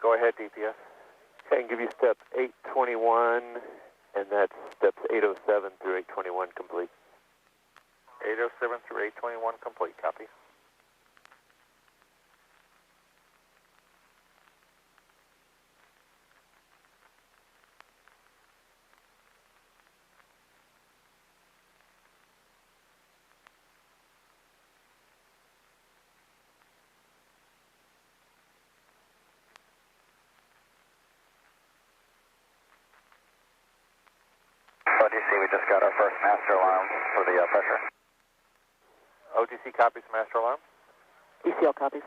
Go ahead, DPS. Okay, I can give you step 821, and that's steps 807 through 821 complete. 807 through 821 complete. Copy. OTC, we just got our first master alarm for the pressure. OTC copies master alarm. ECL copies.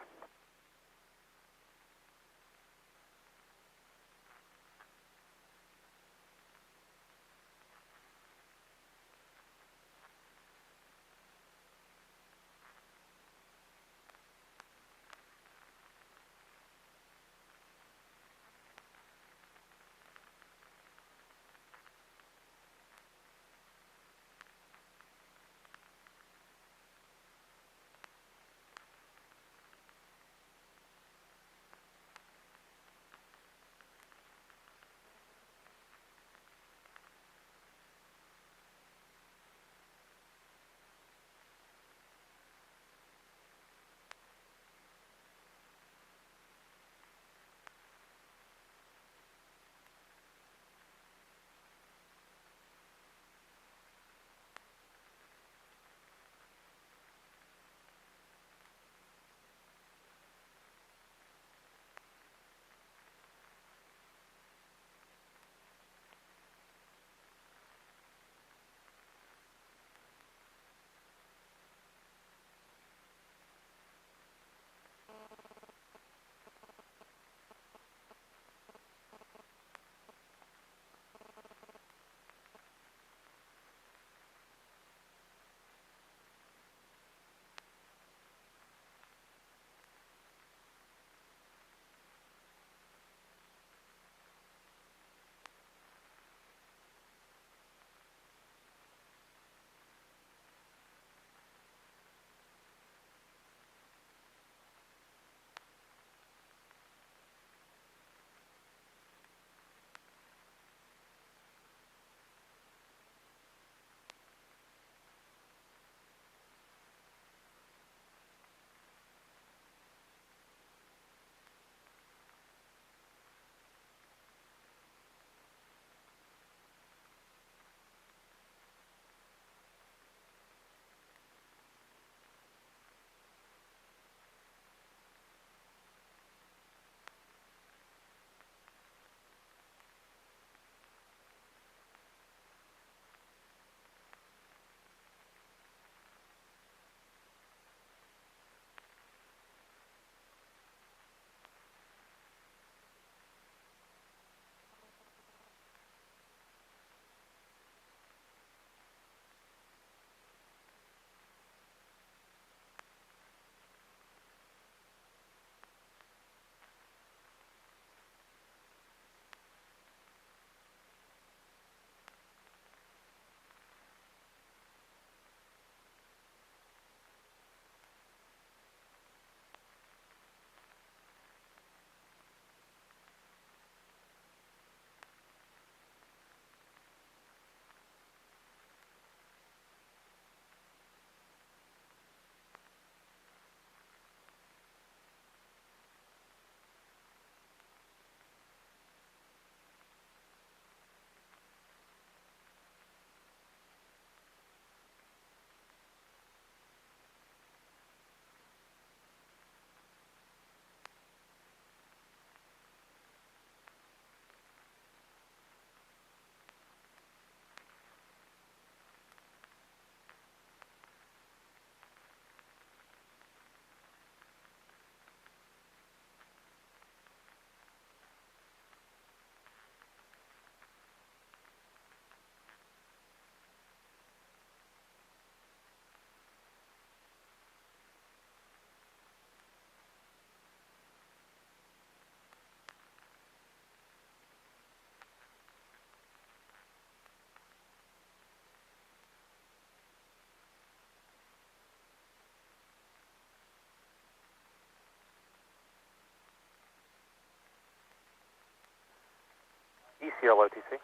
CL OTC.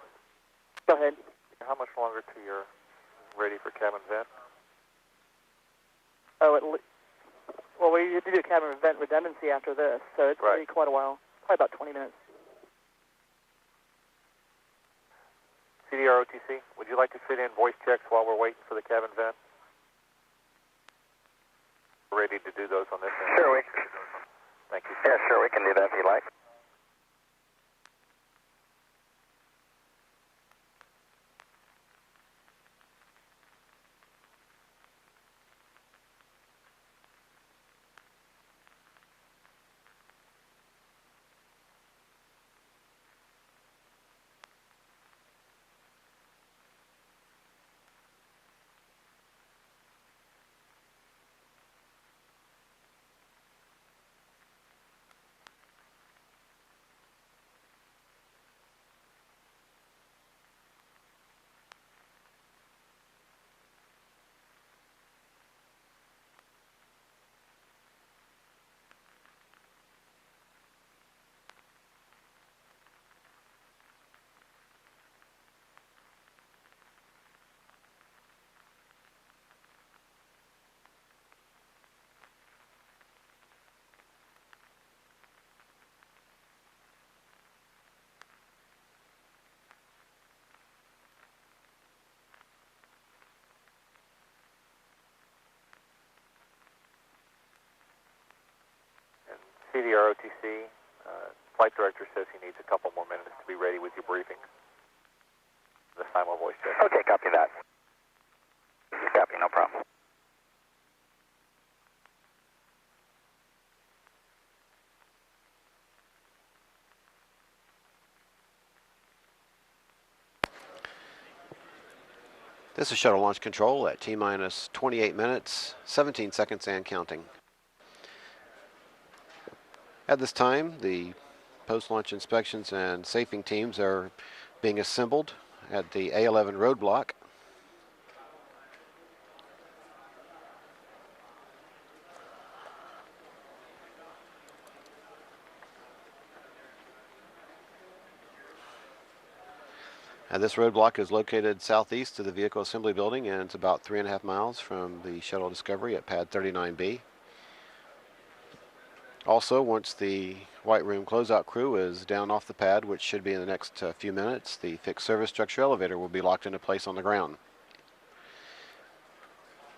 Go ahead. How much longer till you're ready for cabin vent? Oh, well, we have to do a cabin vent redundancy after this, so it's going to be quite a while. Probably about 20 minutes. CDR OTC, would you like to fit in voice checks while we're waiting for the cabin vent? We're ready to do those on this end. Sure, Thank you. yeah, sure, we can do that if you like. CDR OTC, flight director says he needs a couple more minutes to be ready with your briefing. This time I'll voice check. Okay, copy that. Copy, no problem. This is shuttle launch control at T-minus 28 minutes, 17 seconds and counting. At this time, the post-launch inspections and safing teams are being assembled at the A11 roadblock. This roadblock is located southeast of the vehicle assembly building, and it's about 3.5 miles from the shuttle Discovery at pad 39B. Also, once the White Room closeout crew is down off the pad, which should be in the next few minutes, the fixed service structure elevator will be locked into place on the ground.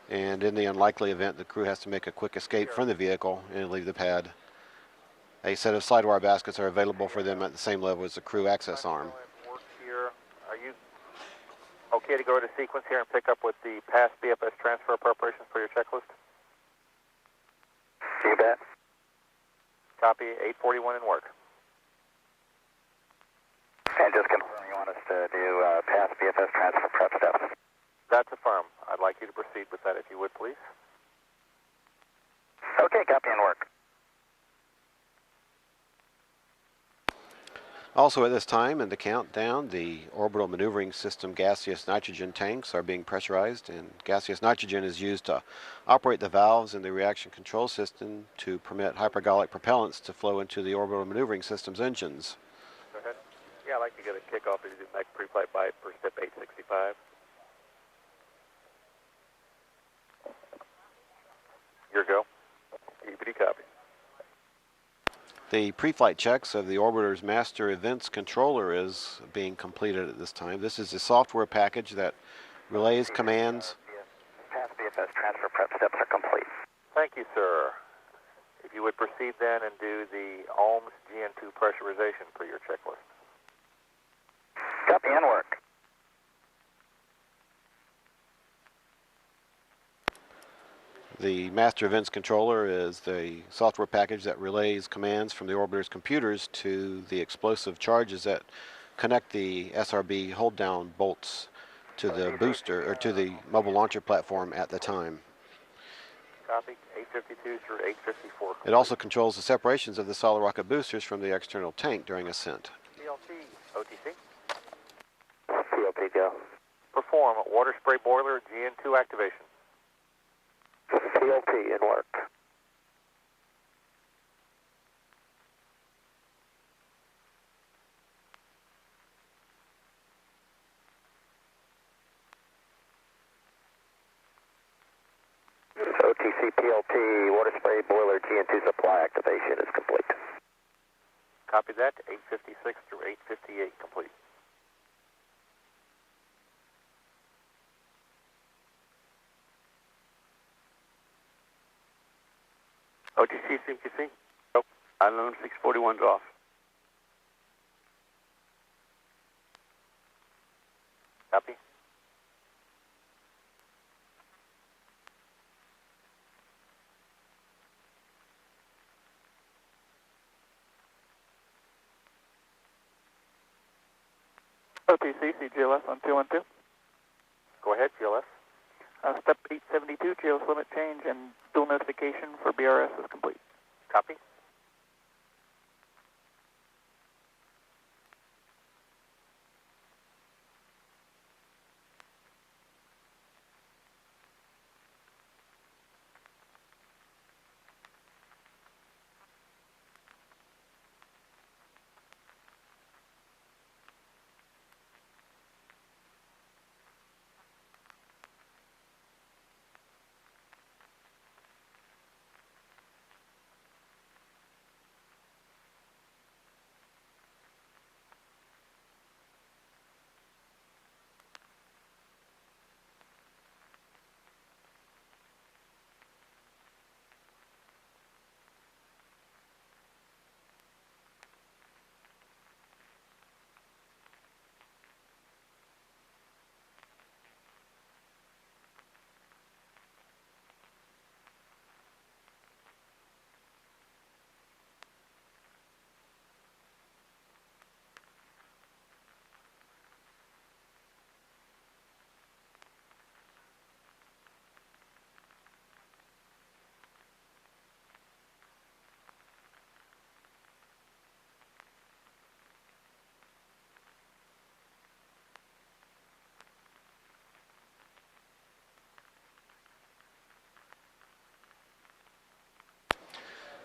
And in the unlikely event the crew has to make a quick escape from the vehicle and leave the pad, a set of slide wire baskets are available for them at the same level as the crew access arm. Are you okay to go to sequence here and pick up with the past BFS transfer preparations for your checklist? You bet. Copy, 841 in work. And just confirm you want us to do past BFS transfer prep steps. That's affirmed. I'd like you to proceed with that if you would, please. Okay, copy and work. Also at this time in the countdown, the orbital maneuvering system gaseous nitrogen tanks are being pressurized, and gaseous nitrogen is used to operate the valves in the reaction control system to permit hypergolic propellants to flow into the orbital maneuvering system's engines. Go ahead. Yeah, I'd like to get a kickoff as you make pre-flight by for step 865. Your go. EPD copy. The pre-flight checks of the orbiter's master events controller is being completed at this time. This is a software package that relays commands. Past BFS transfer prep steps are complete. Thank you, sir. If you would proceed then and do the OHMS GN2 pressurization for your checklist. Copy and work. The master events controller is the software package that relays commands from the orbiter's computers to the explosive charges that connect the SRB hold down bolts to the booster or to the mobile launcher platform at the time. Copy, 852 through 854. It also controls the separations of the solid rocket boosters from the external tank during ascent. PLT, OTC. PLT go. Perform water spray boiler GN2 activation. PLT in work. OTC PLT, water spray boiler GN2 supply activation is complete. Copy that. 856 through 858 complete. OTC, CQC. Oh, island 641's off. Copy. OTC, CGLS on 212. Go ahead, GLS. Step 872, GLS limit change and dual notification for BRS is complete. Copy.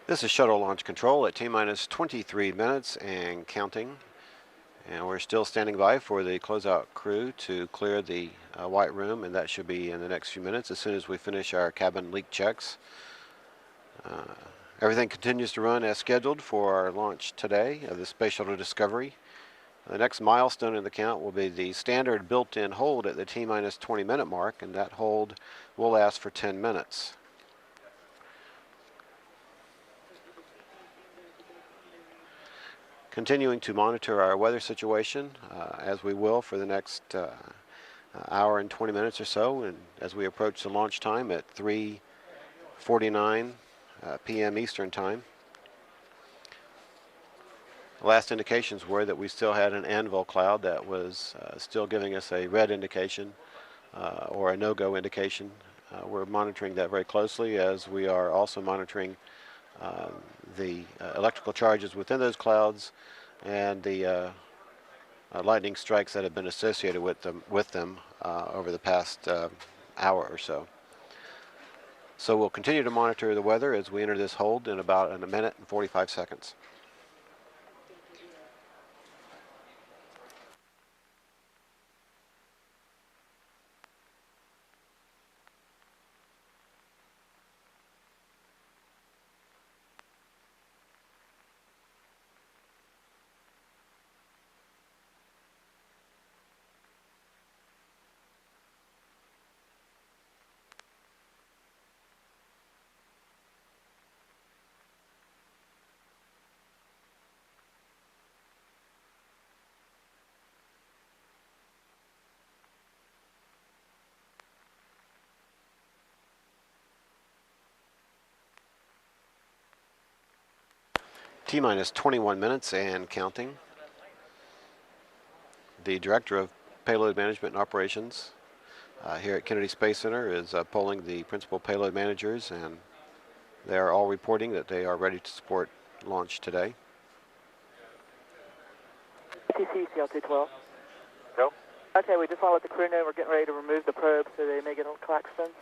This is Shuttle Launch Control at T-minus 23 minutes and counting. And we're still standing by for the closeout crew to clear the white room, and that should be in the next few minutes as soon as we finish our cabin leak checks. Everything continues to run as scheduled for our launch today of the Space Shuttle Discovery. The next milestone in the count will be the standard built-in hold at the T-minus 20-minute mark, and that hold will last for 10 minutes. Continuing to monitor our weather situation as we will for the next hour and 20 minutes or so, and as we approach the launch time at 3:49 p.m. Eastern Time. The last indications were that we still had an anvil cloud that was still giving us a red indication or a no-go indication. We're monitoring that very closely, as we are also monitoring the electrical charges within those clouds and the lightning strikes that have been associated with them over the past hour or so. So we'll continue to monitor the weather as we enter this hold in about a minute and 45 seconds. T-minus 21 minutes and counting. The Director of Payload Management and Operations here at Kennedy Space Center is polling the principal payload managers, and they are all reporting that they are ready to support launch today. TC, CL212. Go. Okay, we just want to let the crew know we're getting ready to remove the probe so they may get on Claxton.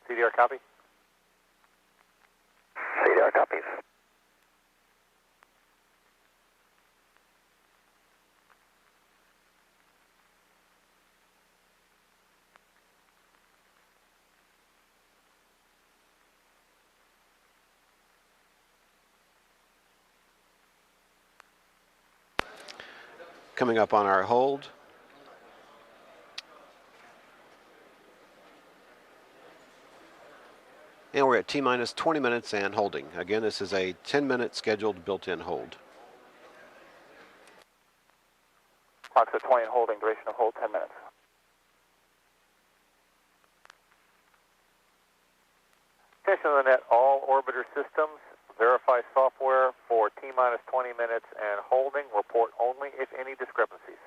CDR copy. CDR copies. coming up on our hold. And we're at T-minus 20 minutes and holding. Again, this is a 10-minute scheduled built-in hold. Clock's at 20 and holding, duration of hold 10 minutes. Attention to the net, all orbiter systems. Verify software for T-minus 20 minutes and holding. Report only if any discrepancies.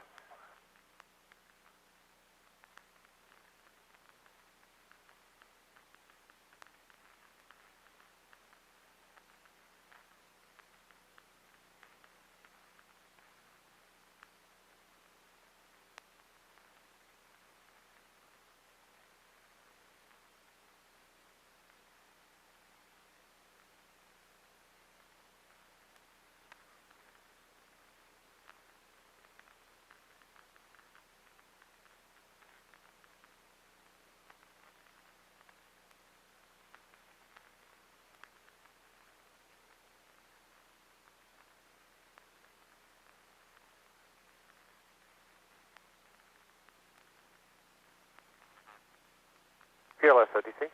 GLS OTC.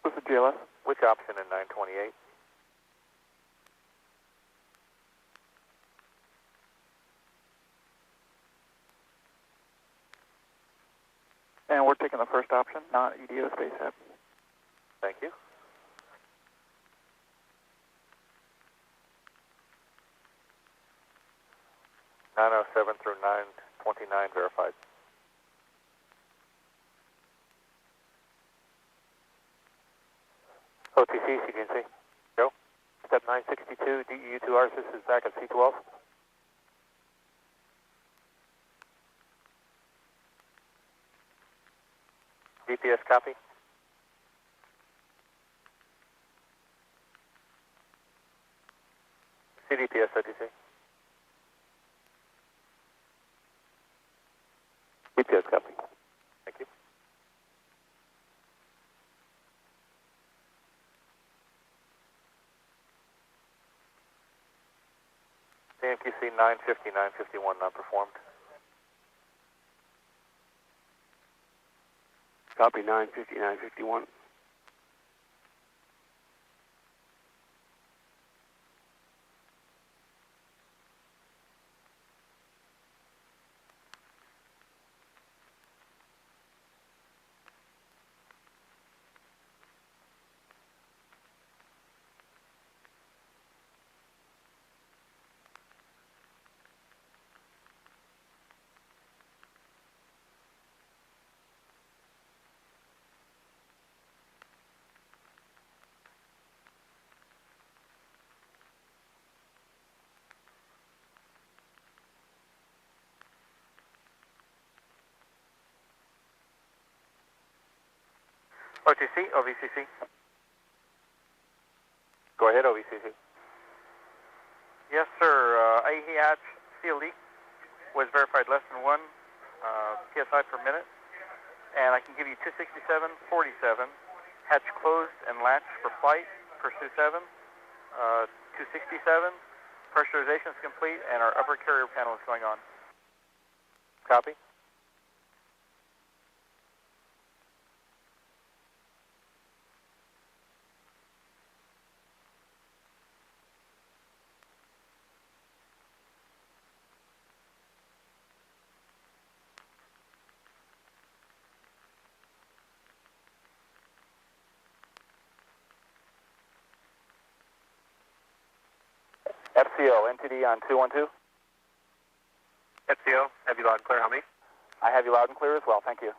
This is GLS. Which option in 928? And we're taking the first option, not EDO space app. Thank you. (907) through 929 verified. OTC, CGNC. Go. Step 962, DEU2 is back at C12. GPS copy. CDPS OTC. GPS copy. Thank you. CMQC 950, 951 not performed. Copy 950, 951. OTC, OVCC. Go ahead, OVCC. Yes, sir. IE hatch seal leak was verified less than 1 psi per minute. And I can give you 267.47. Hatch closed and latched for flight, pursue 7. 267. Pressurization is complete and our upper carrier panel is going on. Copy. FCO, NTD on 212. FCO, have you loud and clear? How many? I have you loud and clear as well, thank you.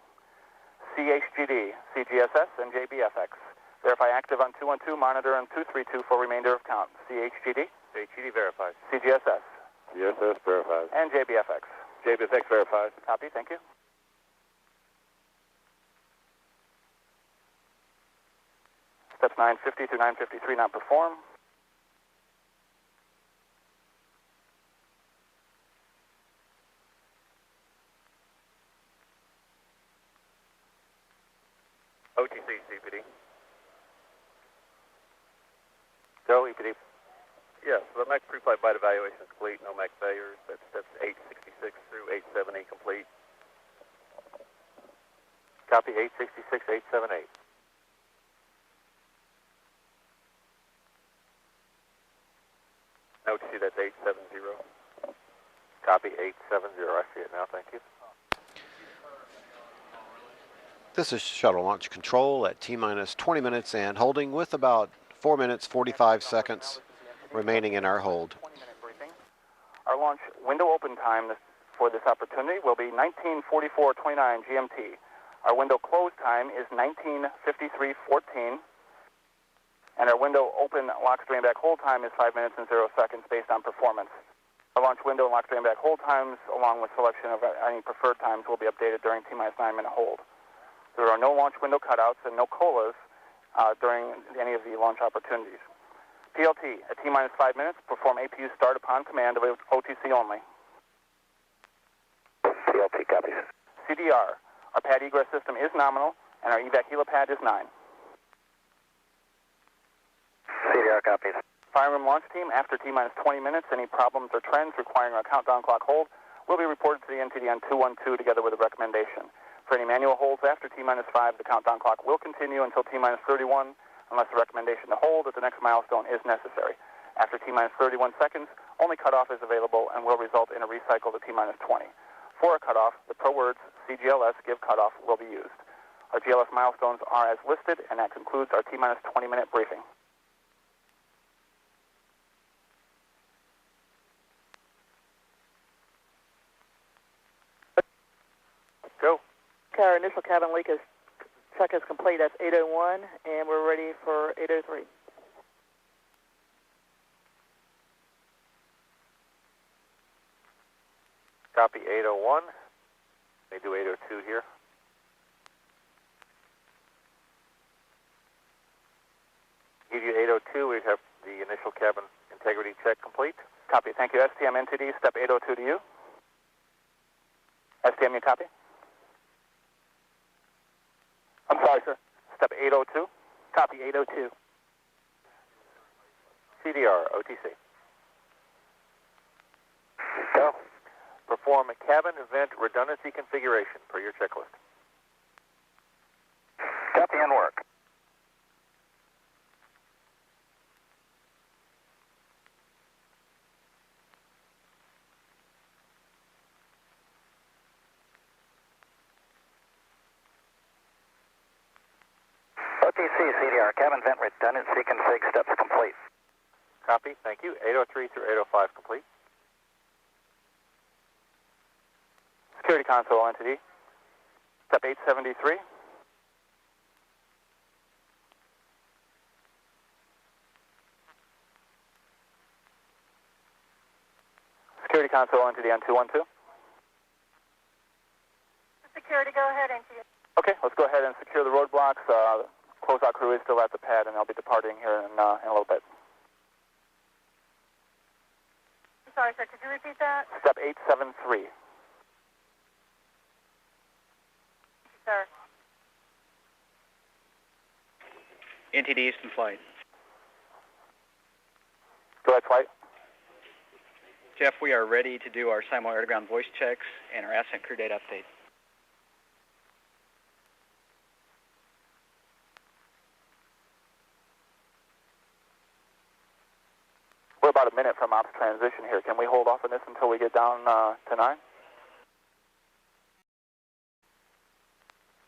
CHGD, CGSS, and JBFX. Verify active on 212, monitor on 232 for remainder of count. CHGD. CHGD verified. CGSS. CGSS verified. And JBFX. JBFX verified. Copy, thank you. Steps 950 through 953 not performed. OTC, CPD. Go, EPD. Yes, the mech pre-flight bite evaluation is complete. No mech failures. That's steps 866 through 878 complete. Copy 866, 878. Note to that's 870. Copy 870. I see it now. Thank you. This is shuttle launch control at T-minus 20 minutes and holding with about 4 minutes 45 seconds remaining in our hold. Our launch window open time for this opportunity will be 19:44:29 GMT. Our window close time is 19:53:14, and our window open lock strain back hold time is 5 minutes and 0 seconds based on performance. Our launch window and lock strain back hold times, along with selection of any preferred times, will be updated during T-minus 9-minute hold. There are no launch window cutouts and no COLAs during any of the launch opportunities. PLT, at T-minus 5 minutes, perform APU start upon command of OTC only. PLT copies. CDR, our pad egress system is nominal, and our evac helipad is 9. CDR copies. Fire room launch team, after T-minus 20 minutes, any problems or trends requiring a countdown clock hold will be reported to the NTD on 212 together with a recommendation. For any manual holds after T-minus 5, the countdown clock will continue until T-minus 31, unless the recommendation to hold at the next milestone is necessary. After T-minus 31 seconds, only cutoff is available and will result in a recycle to T-minus 20. For a cutoff, the pro words CGLS give cutoff will be used. Our GLS milestones are as listed, and that concludes our T-minus 20-minute briefing. Go. Okay, our initial cabin leak check is complete. That's 801, and we're ready for 803. Copy 801. They do 802 here. Give you 802. We have the initial cabin integrity check complete. Copy. Thank you. STM NTD, step 802 to you. STM, you copy? I'm sorry, sir. Step 802. Copy 802. CDR, OTC. Go. Perform a cabin event redundancy configuration per your checklist. Copy and work. OTC, CDR, cabin vent redundancy config steps complete. Copy, thank you. 803 through 805 complete. Security console entity. Step 873. Security console entity on 212. Security, go ahead, entity. Okay, let's go ahead and secure the roadblocks. Closeout crew is still at the pad, and they'll be departing here in a little bit. I'm sorry, sir. Could you repeat that? Step 873. Sir. NTD Eastern Flight. Go ahead, flight. Jeff, we are ready to do our simul air-to-ground voice checks and our ascent crew data update. We're about a minute from ops transition here. Can we hold off on this until we get down to 9?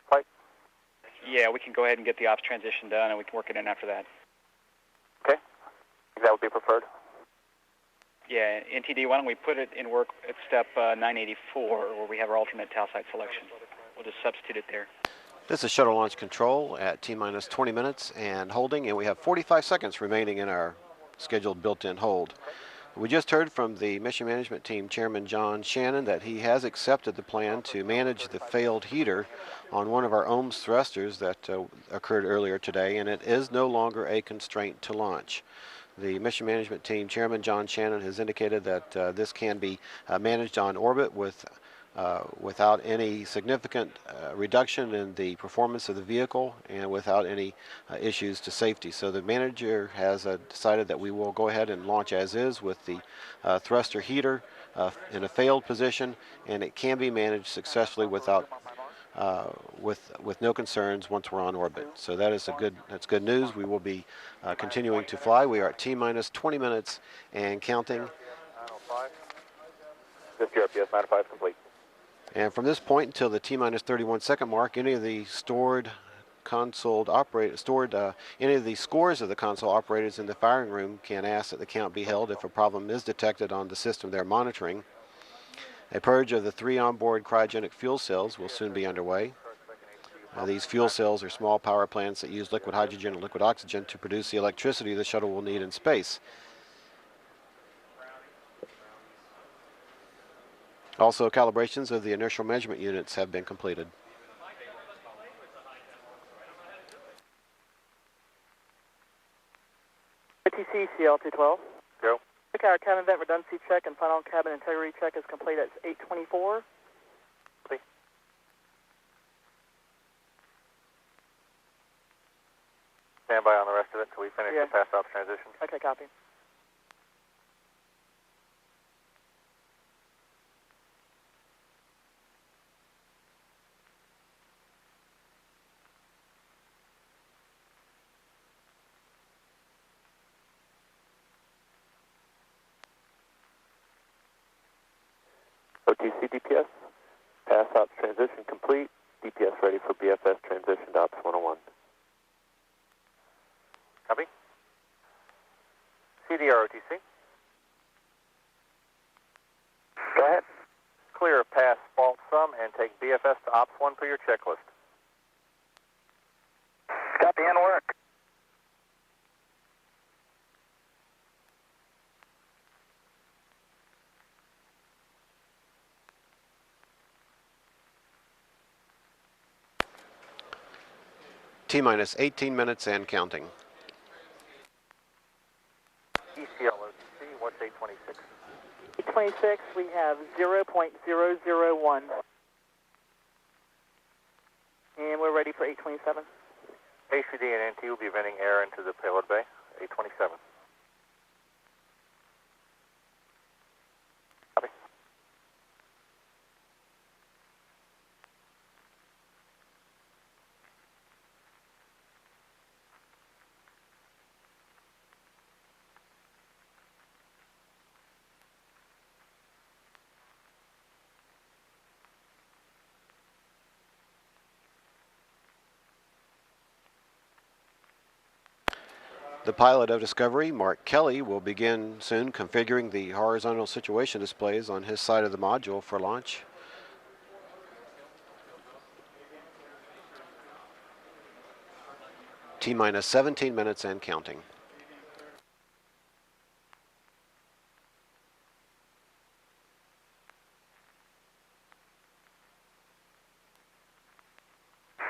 Flight? Yeah, we can go ahead and get the ops transition done, and we can work it in after that. Okay. That would be preferred. Yeah, NTD, why don't we put it in work at step 984, where we have our alternate tail site selection. We'll just substitute it there. This is shuttle launch control at T-minus 20 minutes and holding, and we have 45 seconds remaining in our scheduled built-in hold. We just heard from the mission management team chairman John Shannon that he has accepted the plan to manage the failed heater on one of our OMS thrusters that occurred earlier today, and it is no longer a constraint to launch. The mission management team chairman John Shannon has indicated that this can be managed on orbit with without any significant reduction in the performance of the vehicle and without any issues to safety. So the manager has decided that we will go ahead and launch as is with the thruster heater in a failed position, and it can be managed successfully without with no concerns once we're on orbit. So that's good news. We will be continuing to fly. We are at T-minus 20 minutes and counting. 905. Just RPS 95 complete. And from this point until the T-minus 31 second mark, any of the any of the scores of the console operators in the firing room can ask that the count be held if a problem is detected on the system they're monitoring. A purge of the 3 onboard cryogenic fuel cells will soon be underway. These fuel cells are small power plants that use liquid hydrogen and liquid oxygen to produce the electricity the shuttle will need in space. Also, calibrations of the inertial measurement units have been completed. ATC CL212. Go. Our cabin vent redundancy check and final cabin integrity check is complete at 8:24. Please. Stand by on the rest of it until we finish the pass-off transition. Okay, copy. OTC DPS, pass-ops transition complete. DPS ready for BFS transition to Ops 101. Copy. CDR OTC. Go ahead. Clear of pass fault sum and take BFS to Ops 1 per your checklist. Copy and work. T-minus 18 minutes and counting. ECL OTC, what's 826? 826, we have 0.001. And we're ready for 827. HCD and NT will be venting air into the payload bay, 827. Copy. The pilot of Discovery, Mark Kelly, will begin soon configuring the horizontal situation displays on his side of the module for launch. T-minus 17 minutes and counting.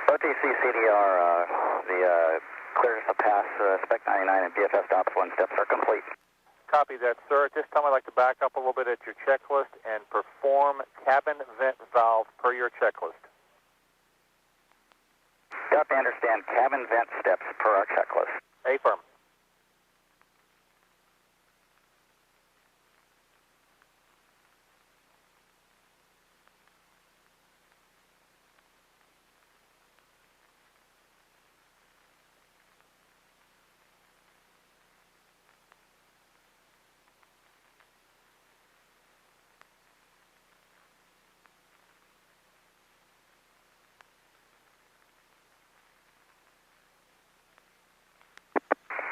OTC CDR, the clearance to pass Spec 99 and BFS to Ops 1 steps are complete. Copy that, sir. At this time, I'd like to back up a little bit at your checklist and perform cabin vent valve per your checklist. Got to understand cabin vent steps per our checklist. Affirm.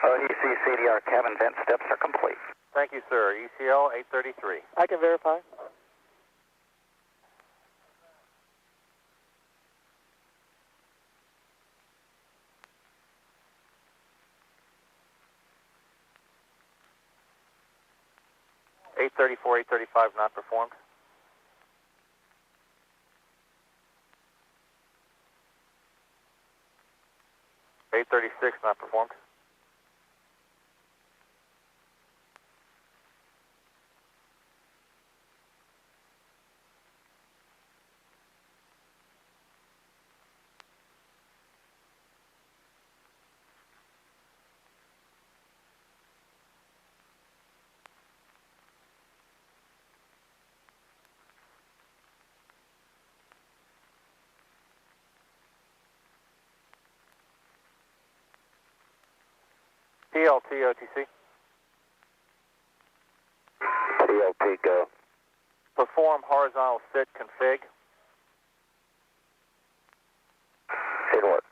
OTC CDR cabin vent steps are complete. Thank you, sir. ECL 833. I can verify. $834, $835 not performed. $836 not performed. PLT OTC. PLT go. Perform horizontal sit config. In work.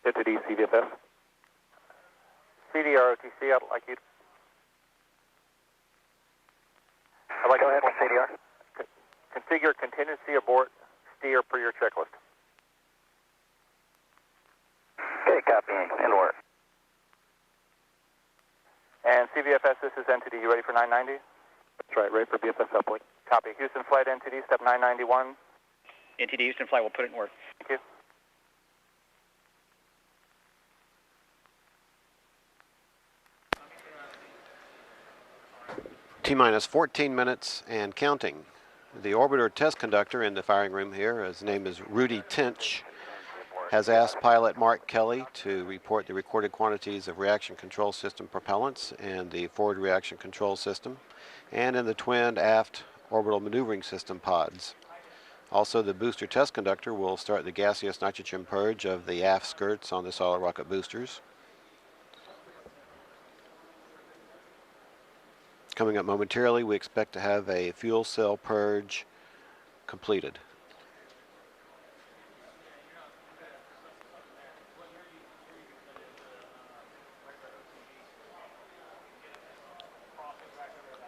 Entity CVFS. CDR OTC, I'd like you to... Go ahead for CDR. Configure contingency abort steer per your checklist. Okay, copy. In work. And CVFS, this is NTD. You ready for 990? That's right, ready for BFS uplink. Copy. Houston Flight NTD, step 991. NTD Houston Flight, we'll put it in work. Thank you. T-minus 14 minutes and counting. The orbiter test conductor in the firing room here, his name is Rudy Tinch, has asked pilot Mark Kelly to report the recorded quantities of reaction control system propellants and the forward reaction control system, and in the twin aft orbital maneuvering system pods. Also, the booster test conductor will start the gaseous nitrogen purge of the aft skirts on the solid rocket boosters. Coming up momentarily, we expect to have a fuel cell purge completed.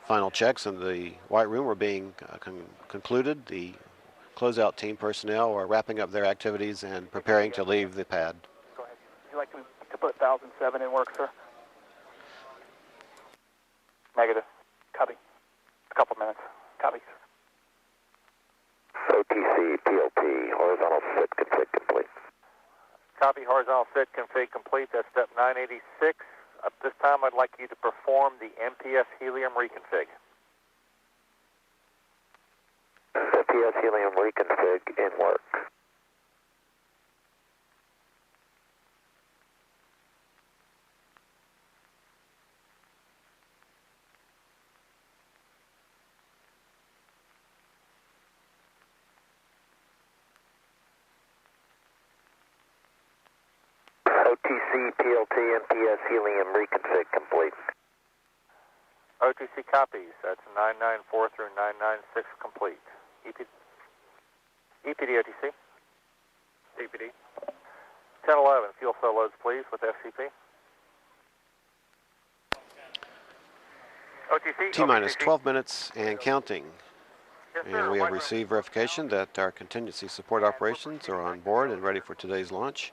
Final checks in the White Room are being concluded. The closeout team personnel are wrapping up their activities and preparing to leave the pad. Go ahead. Would you like to put 1007 in work, sir? Negative. Copy. A couple minutes. Copy. OTC, PLT, horizontal sit config complete. Copy, horizontal sit config complete. That's step 986. At this time, I'd like you to perform the MPS helium reconfig. MPS helium reconfig in work. OTC, PLT, MPS helium reconfig complete. OTC copies. That's 994 through 996 complete. EPD OTC. EPD. 1011, fuel cell loads please with FCP. OTC. T-minus 12 minutes and counting. Yes, And sir. we have received verification that our contingency support operations are on board and ready for today's launch.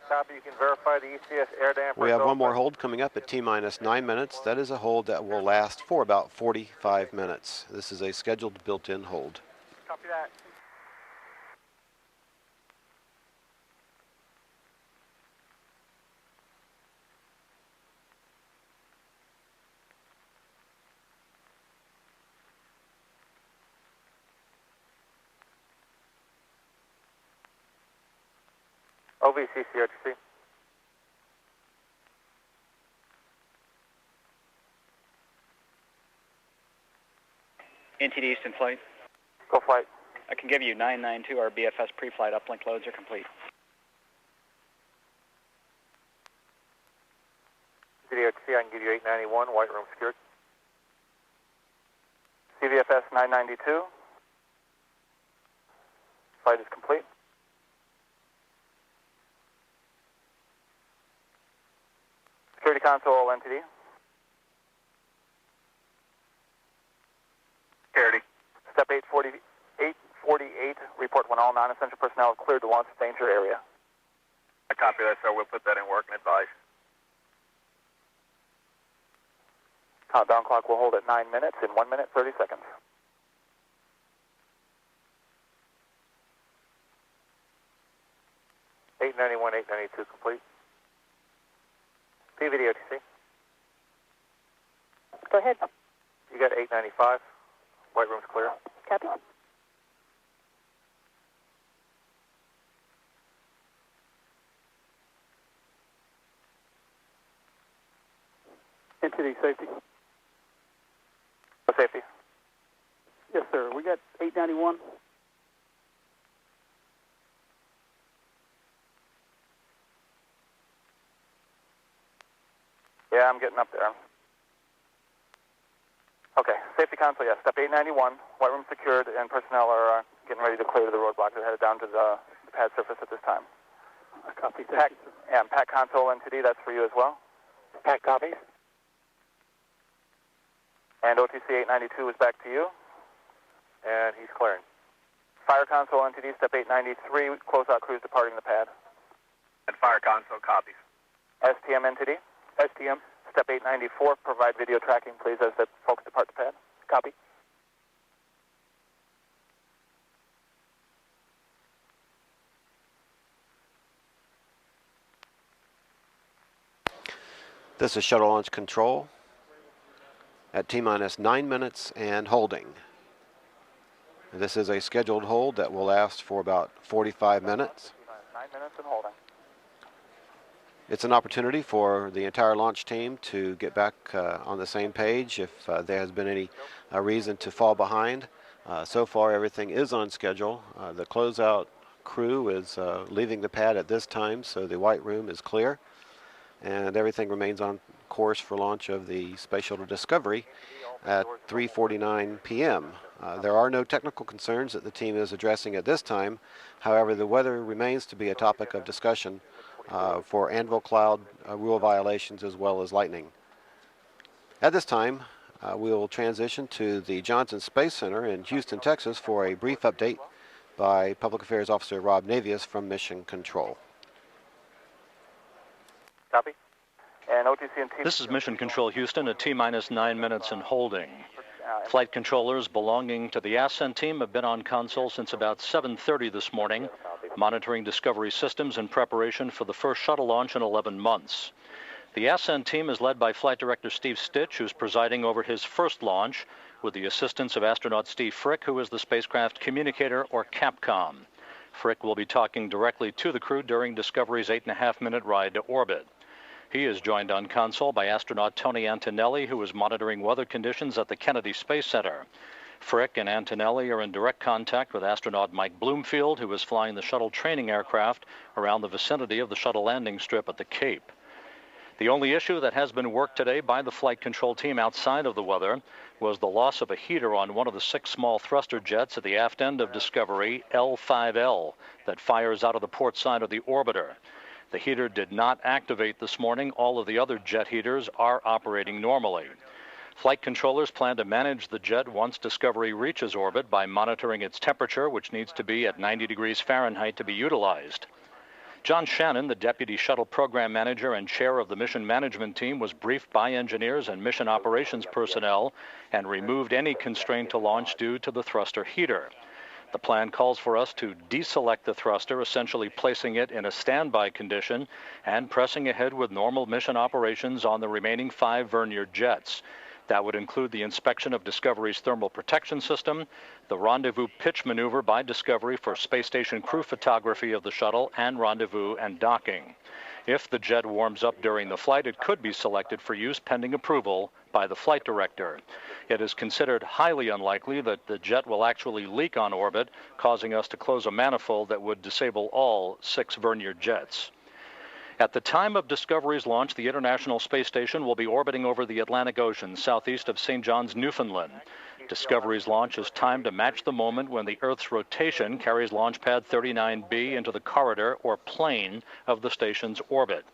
Copy. You can verify the ECS air damper. We have one more hold coming up at T-minus 9 minutes. That is a hold that will last for about 45 minutes. This is a scheduled built-in hold. Copy that. OVCC OTC. NTD Houston Flight. Go flight. I can give you 992. Our BFS pre-flight uplink loads are complete. Video OTC, I can give you 891, white room secured. CVFS 992. Flight is complete. Security console NTD. Security. Step 848, report when all non-essential personnel have cleared the launch danger area. I copy that, sir. We'll put that in work and advise. Countdown clock will hold at 9 minutes in 1 minute 30 seconds. $891, $892 complete. PVD OTC. Go ahead. You got 895. White room's clear. Copy. Entity safety. Safety. Yes, sir. We got 891. Yeah, I'm getting up there. Okay, safety console, yes. Step 891, white room secured, and personnel are getting ready to clear the roadblock. They're headed down to the pad surface at this time. Copy. Pack, yeah, Pack console NTD, that's for you as well. Pack copies. And OTC 892 is back to you. And he's clearing. Fire console NTD, step 893, closeout crews departing the pad. And fire console copies. STM NTD. STM. Step 894, provide video tracking, please, as the folks depart the pad. Copy. This is Shuttle Launch Control at T-minus 9 minutes and holding. This is a scheduled hold that will last for about 45 minutes. 9 minutes and holding. It's an opportunity for the entire launch team to get back on the same page if there has been any reason to fall behind. So far, everything is on schedule. The closeout crew is leaving the pad at this time, so the white room is clear. And everything remains on course for launch of the Space Shuttle Discovery at 3:49 p.m. There are no technical concerns that the team is addressing at this time. However, the weather remains to be a topic of discussion for anvil cloud rule violations as well as lightning. At this time, we will transition to the Johnson Space Center in Houston, Texas for a brief update by Public Affairs Officer Rob Navius from Mission Control. Copy. And OTC and T. This is Mission Control Houston at T-minus 9 minutes and holding. Flight controllers belonging to the Ascent team have been on console since about 7:30 this morning, monitoring Discovery systems in preparation for the first shuttle launch in 11 months. The Ascent team is led by Flight Director Steve Stitch, who's presiding over his first launch, with the assistance of astronaut Steve Frick, who is the spacecraft communicator, or Capcom. Frick will be talking directly to the crew during Discovery's 8.5-minute ride to orbit. He is joined on console by astronaut Tony Antonelli, who is monitoring weather conditions at the Kennedy Space Center. Frick and Antonelli are in direct contact with astronaut Mike Bloomfield, who is flying the shuttle training aircraft around the vicinity of the shuttle landing strip at the Cape. The only issue that has been worked today by the flight control team outside of the weather was the loss of a heater on one of the 6 small thruster jets at the aft end of Discovery, L5L, that fires out of the port side of the orbiter. The heater did not activate this morning. All of the other jet heaters are operating normally. Flight controllers plan to manage the jet once Discovery reaches orbit by monitoring its temperature, which needs to be at 90 degrees Fahrenheit to be utilized. John Shannon, the Deputy Shuttle Program Manager and Chair of the Mission Management Team, was briefed by engineers and mission operations personnel and removed any constraint to launch due to the thruster heater. The plan calls for us to deselect the thruster, essentially placing it in a standby condition and pressing ahead with normal mission operations on the remaining 5 vernier jets. That would include the inspection of Discovery's thermal protection system, the rendezvous pitch maneuver by Discovery for space station crew photography of the shuttle, and rendezvous and docking. If the jet warms up during the flight, it could be selected for use pending approval by the flight director. It is considered highly unlikely that the jet will actually leak on orbit, causing us to close a manifold that would disable all 6 vernier jets. At the time of Discovery's launch, the International Space Station will be orbiting over the Atlantic Ocean, southeast of St. John's, Newfoundland. Discovery's launch is timed to match the moment when the Earth's rotation carries Launch Pad 39B into the corridor or plane of the station's orbit.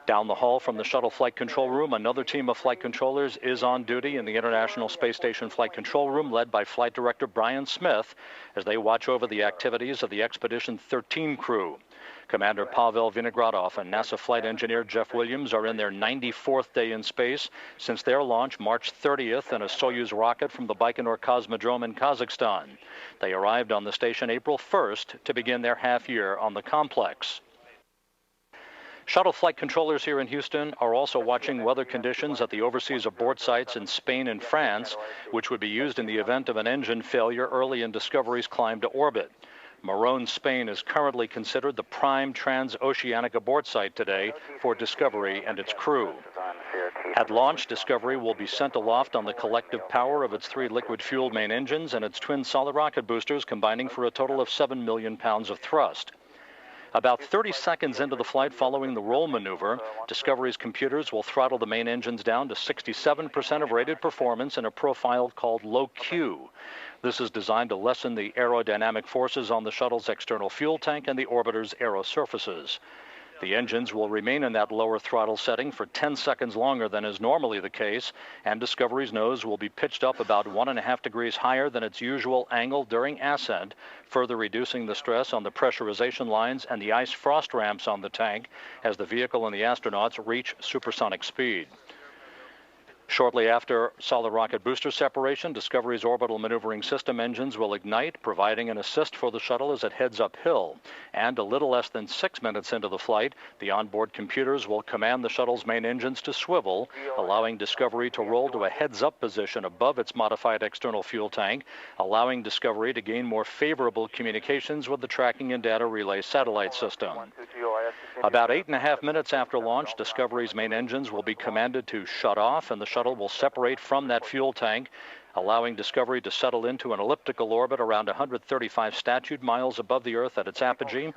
Down the hall from the shuttle flight control room, another team of flight controllers is on duty in the International Space Station flight control room, led by Flight Director Brian Smith, as they watch over the activities of the Expedition 13 crew. Commander Pavel Vinogradov and NASA flight engineer Jeff Williams are in their 94th day in space since their launch March 30th in a Soyuz rocket from the Baikonur Cosmodrome in Kazakhstan. They arrived on the station April 1st to begin their half year on the complex. Shuttle flight controllers here in Houston are also watching weather conditions at the overseas abort sites in Spain and France, which would be used in the event of an engine failure early in Discovery's climb to orbit. Morón, Spain is currently considered the prime transoceanic abort site today for Discovery and its crew. At launch, Discovery will be sent aloft on the collective power of its 3 liquid-fueled main engines and its twin solid rocket boosters, combining for a total of 7 million pounds of thrust. About 30 seconds into the flight following the roll maneuver, Discovery's computers will throttle the main engines down to 67% of rated performance in a profile called low Q. This is designed to lessen the aerodynamic forces on the shuttle's external fuel tank and the orbiter's aero surfaces. The engines will remain in that lower throttle setting for 10 seconds longer than is normally the case, and Discovery's nose will be pitched up about 1.5 degrees higher than its usual angle during ascent, further reducing the stress on the pressurization lines and the ice frost ramps on the tank as the vehicle and the astronauts reach supersonic speed. Shortly after solid rocket booster separation, Discovery's orbital maneuvering system engines will ignite, providing an assist for the shuttle as it heads uphill. And a little less than 6 minutes into the flight, the onboard computers will command the shuttle's main engines to swivel, allowing Discovery to roll to a heads-up position above its modified external fuel tank, allowing Discovery to gain more favorable communications with the tracking and data relay satellite system. About 8.5 minutes after launch, Discovery's main engines will be commanded to shut off, and the shuttle will separate from that fuel tank, allowing Discovery to settle into an elliptical orbit around 135 statute miles above the Earth at its apogee.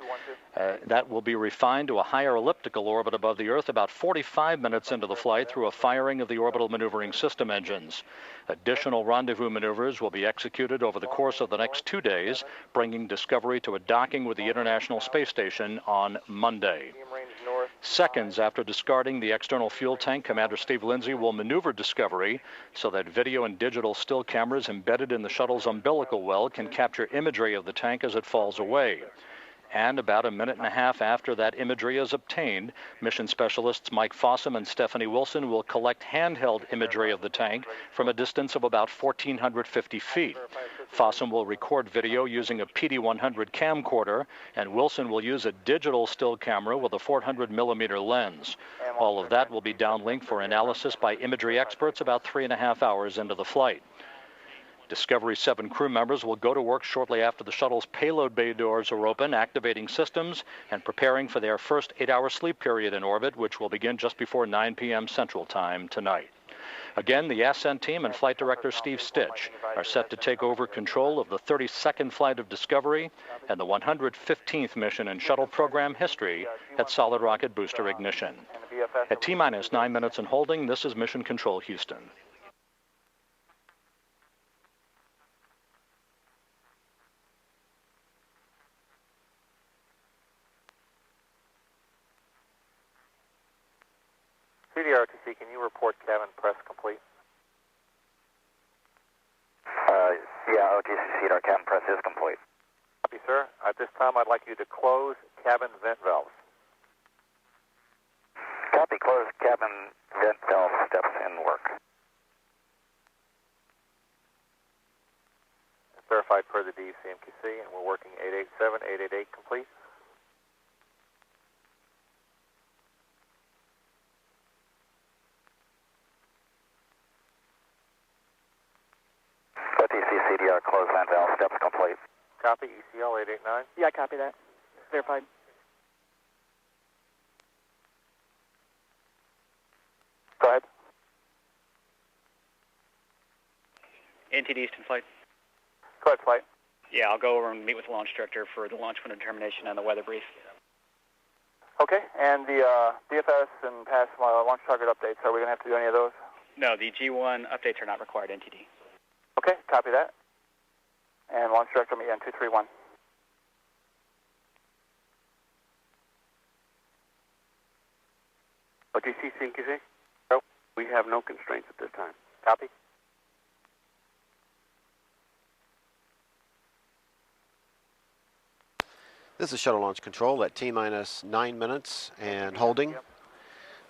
That will be refined to a higher elliptical orbit above the Earth about 45 minutes into the flight through a firing of the orbital maneuvering system engines. Additional rendezvous maneuvers will be executed over the course of the next 2 days, bringing Discovery to a docking with the International Space Station on Monday. Seconds after discarding the external fuel tank, Commander Steve Lindsey will maneuver Discovery so that video and digital still cameras embedded in the shuttle's umbilical well can capture imagery of the tank as it falls away. And about 1.5 minutes after that imagery is obtained, mission specialists Mike Fossum and Stephanie Wilson will collect handheld imagery of the tank from a distance of about 1,450 feet. Fossum will record video using a PD-100 camcorder, and Wilson will use a digital still camera with a 400-millimeter lens. All of that will be downlinked for analysis by imagery experts about 3.5 hours into the flight. Discovery 7 crew members will go to work shortly after the shuttle's payload bay doors are open, activating systems and preparing for their first 8-hour sleep period in orbit, which will begin just before 9 p.m. Central Time tonight. Again, the ascent team and Flight Director Steve Stitch are set to take over control of the 32nd flight of Discovery and the 115th mission in shuttle program history at solid rocket booster ignition. At T-minus 9 minutes and holding, this is Mission Control Houston. CDRTC, can you report cabin press complete? Yeah, OTC CDR cabin press is complete. Copy, sir. At this time, I'd like you to close cabin vent valves. Copy, close cabin vent valve steps in work. Verified per the DCMQC, and we're working 887, 888 complete. OTC CDR close vent valve steps complete. Copy, ECL 889. Yeah, I copy that. Verified. Go ahead. NTD Eastern Flight. Go ahead, Flight. Yeah, I'll go over and meet with the launch director for the launch window determination and the weather brief. Okay, and the DFS and past launch target updates, are we going to have to do any of those? No, the G1 updates are not required, NTD. Okay, copy that. And launch director, meet on 231. OTC CNQC? No, we have no constraints at this time. Copy. This is Shuttle Launch Control at T-minus 9 minutes and holding,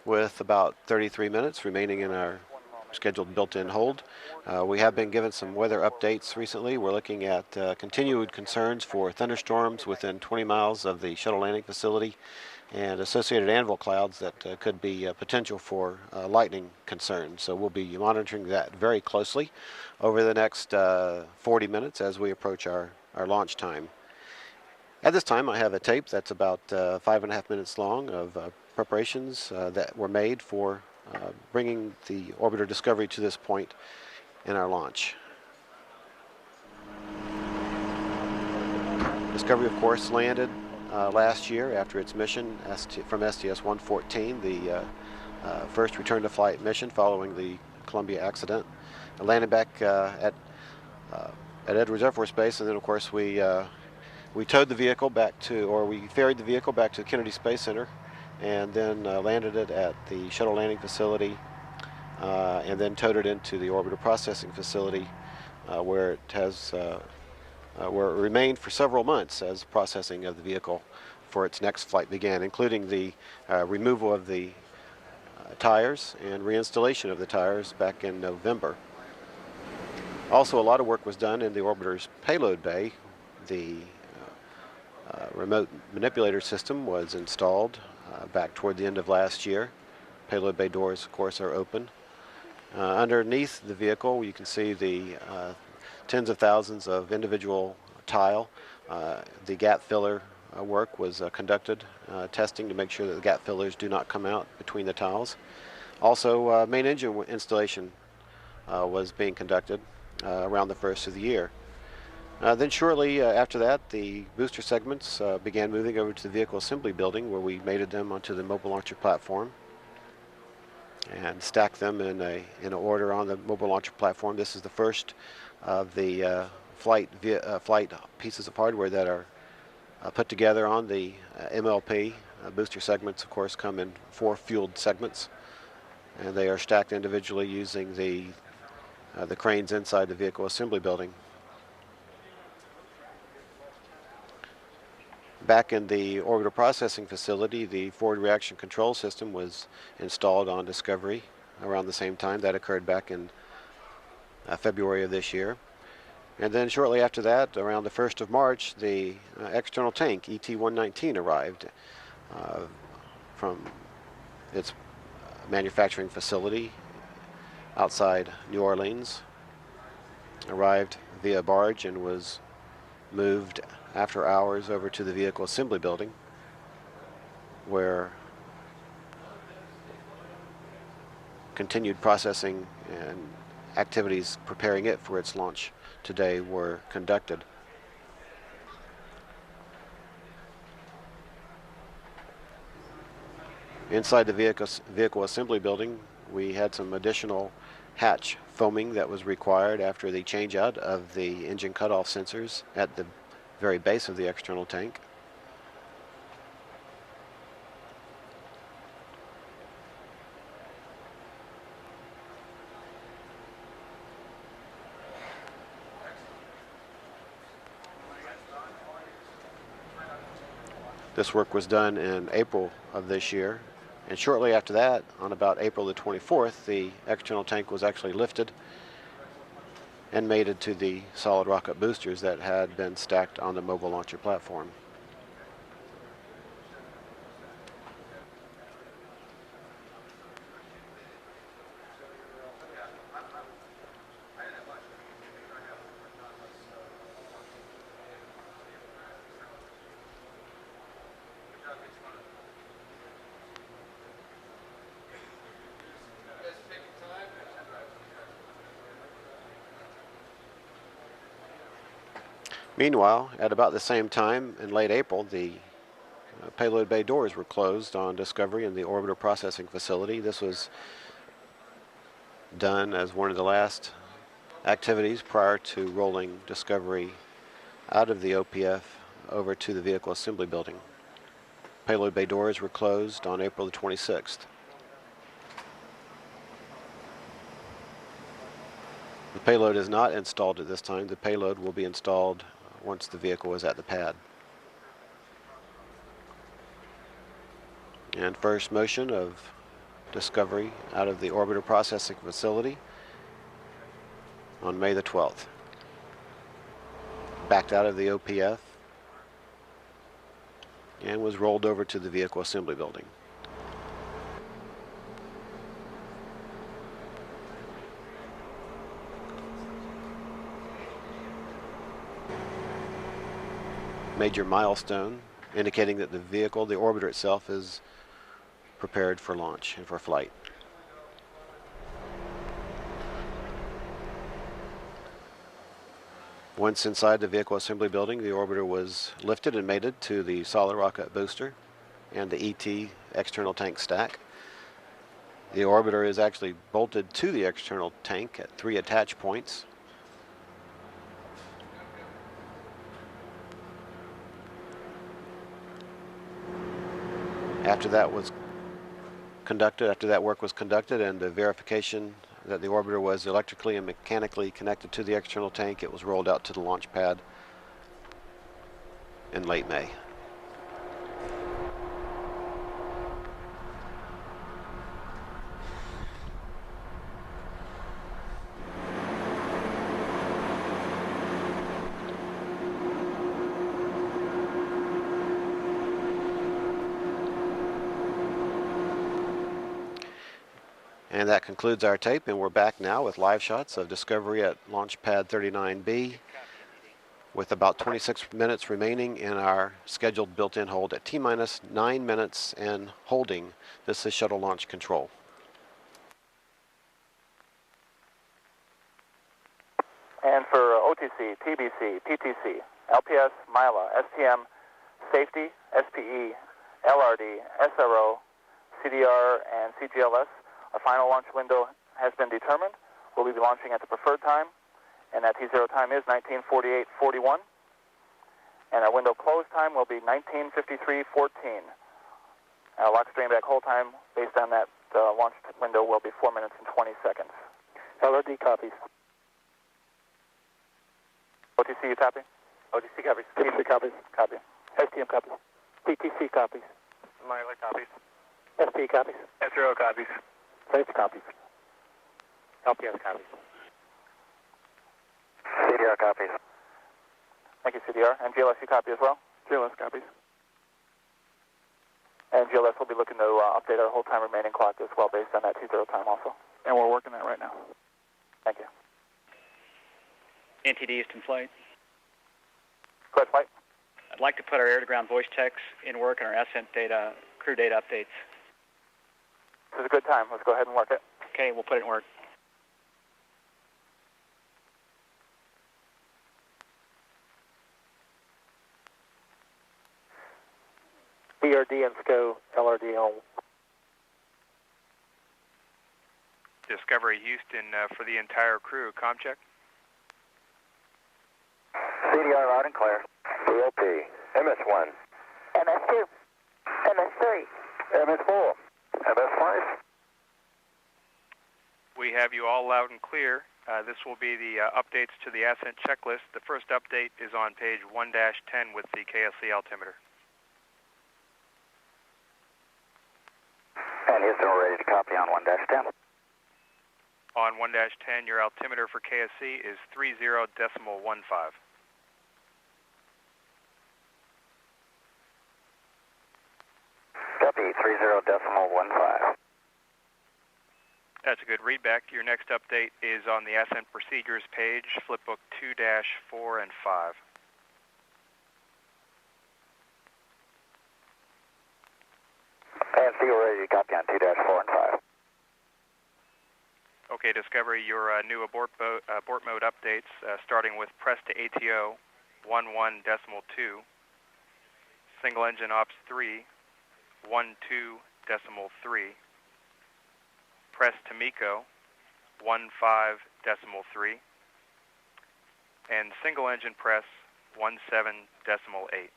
with about 33 minutes remaining in our scheduled built-in hold. We have been given some weather updates recently. We're looking at continued concerns for thunderstorms within 20 miles of the Shuttle Landing Facility and associated anvil clouds that could be potential for lightning concerns. So we'll be monitoring that very closely over the next 40 minutes as we approach our launch time. At this time, I have a tape that's about 5.5 minutes long of preparations that were made for bringing the orbiter Discovery to this point in our launch. Discovery, of course, landed last year after its mission from STS-114, the first return to flight mission following the Columbia accident. It landed back at Edwards Air Force Base, and then of course we towed the vehicle back to, or we ferried the vehicle back to the Kennedy Space Center, and then landed it at the Shuttle Landing Facility, and then towed it into the Orbiter Processing Facility, where it has where it remained for several months as processing of the vehicle for its next flight began, including the removal of the tires and reinstallation of the tires back in November. Also, a lot of work was done in the orbiter's payload bay. The remote manipulator system was installed back toward the end of last year. Payload bay doors, of course, are open. Underneath the vehicle, you can see the tens of thousands of individual tile. The gap filler work was conducted, testing to make sure that the gap fillers do not come out between the tiles. Also, main engine installation was being conducted around the first of the year. Then shortly after that, the booster segments began moving over to the vehicle assembly building, where we mated them onto the mobile launcher platform and stacked them in order on the mobile launcher platform. This is the first of the flight pieces of hardware that are put together on the MLP. Booster segments, of course, come in 4 fueled segments, and they are stacked individually using the cranes inside the vehicle assembly building. Back in the orbiter processing facility, the forward reaction control system was installed on Discovery around the same time. That occurred back in February of this year. And then shortly after that, around the 1st of March, the external tank, ET-119, arrived from its manufacturing facility outside New Orleans, arrived via barge and was moved after hours over to the vehicle assembly building, where continued processing and activities preparing it for its launch today were conducted. Inside the vehicle assembly building, we had some additional hatch foaming that was required after the change out of the engine cutoff sensors at the very base of the external tank. This work was done in April of this year, and shortly after that, on about April the 24th, the external tank was actually lifted and mated to the solid rocket boosters that had been stacked on the mobile launcher platform. Meanwhile, at about the same time in late April, the payload bay doors were closed on Discovery in the orbiter processing facility. This was done as one of the last activities prior to rolling Discovery out of the OPF over to the vehicle assembly building. Payload bay doors were closed on April the 26th. The payload is not installed at this time. The payload will be installed once the vehicle is at the pad. And first motion of Discovery out of the orbiter processing facility on May the 12th. Backed out of the OPF and was rolled over to the vehicle assembly building. Major milestone indicating that the vehicle, the orbiter itself, is prepared for launch and for flight. Once inside the vehicle assembly building, the orbiter was lifted and mated to the solid rocket booster and the ET external tank stack. The orbiter is actually bolted to the external tank at 3 attach points. After that work was conducted and the verification that the orbiter was electrically and mechanically connected to the external tank, it was rolled out to the launch pad in late May. And that concludes our tape, and we're back now with live shots of Discovery at Launch Pad 39B with about 26 minutes remaining in our scheduled built-in hold at T-minus 9 minutes and holding. This is Shuttle Launch Control. And for OTC, TBC, PTC, LPS, MILA, STM, Safety, SPE, LRD, SRO, CDR, and CGLS, our final launch window has been determined. We'll be launching at the preferred time, and that T0 time is 1948.41. And our window close time will be 1953.14. Our lock stream back hold time, based on that launch window, will be 4 minutes and 20 seconds. LRD copies. OTC, you copy? OTC copies. TC copies. Copy. STM copies. PTC copies. MILA copies. SP copies. SRO copies. Safety copies. LPS copies. CDR copies. Thank you, CDR. And GLS, you copy as well? GLS copies. And GLS will be looking to update our whole time remaining clock as well based on that T0 time also. And we're working that right now. Thank you. NTD Easton flight. Go ahead, flight. I'd like to put our air-to-ground voice techs in work and our ascent data, crew data updates. This is a good time. Let's go ahead and work it. Okay, we'll put it in work. BRD and SCO, LRD home. Discovery Houston for the entire crew. Com check. CDR loud and clear. COP. MS1. MS2. MS3. MS4. MS5. We have you all loud and clear. This will be the updates to the ascent checklist. The first update is on page 1-10 with the KSC altimeter. And Houston, we're ready to copy on 1-10. On 1-10, your altimeter for KSC is 30.15. Copy, 30.15. That's a good readback. Your next update is on the ascent procedures page, flipbook 2-4 and 5. And see, we're ready to copy on 2-4 and 5. Okay, Discovery, your new abort mode updates, starting with press to ATO 11.2, single engine ops 3, 12.3, press to MECO 15.3, and single engine press 17.8.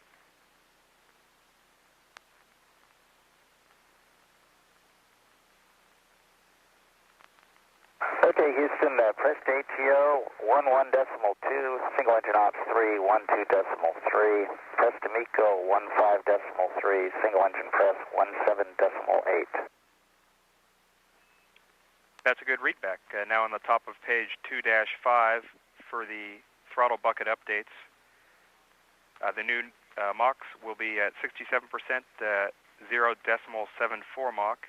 Okay, Houston, press to ATO 11.2, single engine ops 3, 12.3, press to MECO 15.3, single engine press 17.8. That's a good readback. Now on the top of page 2-5 for the throttle bucket updates. The new Machs will be at 67%, 0.74 Mach,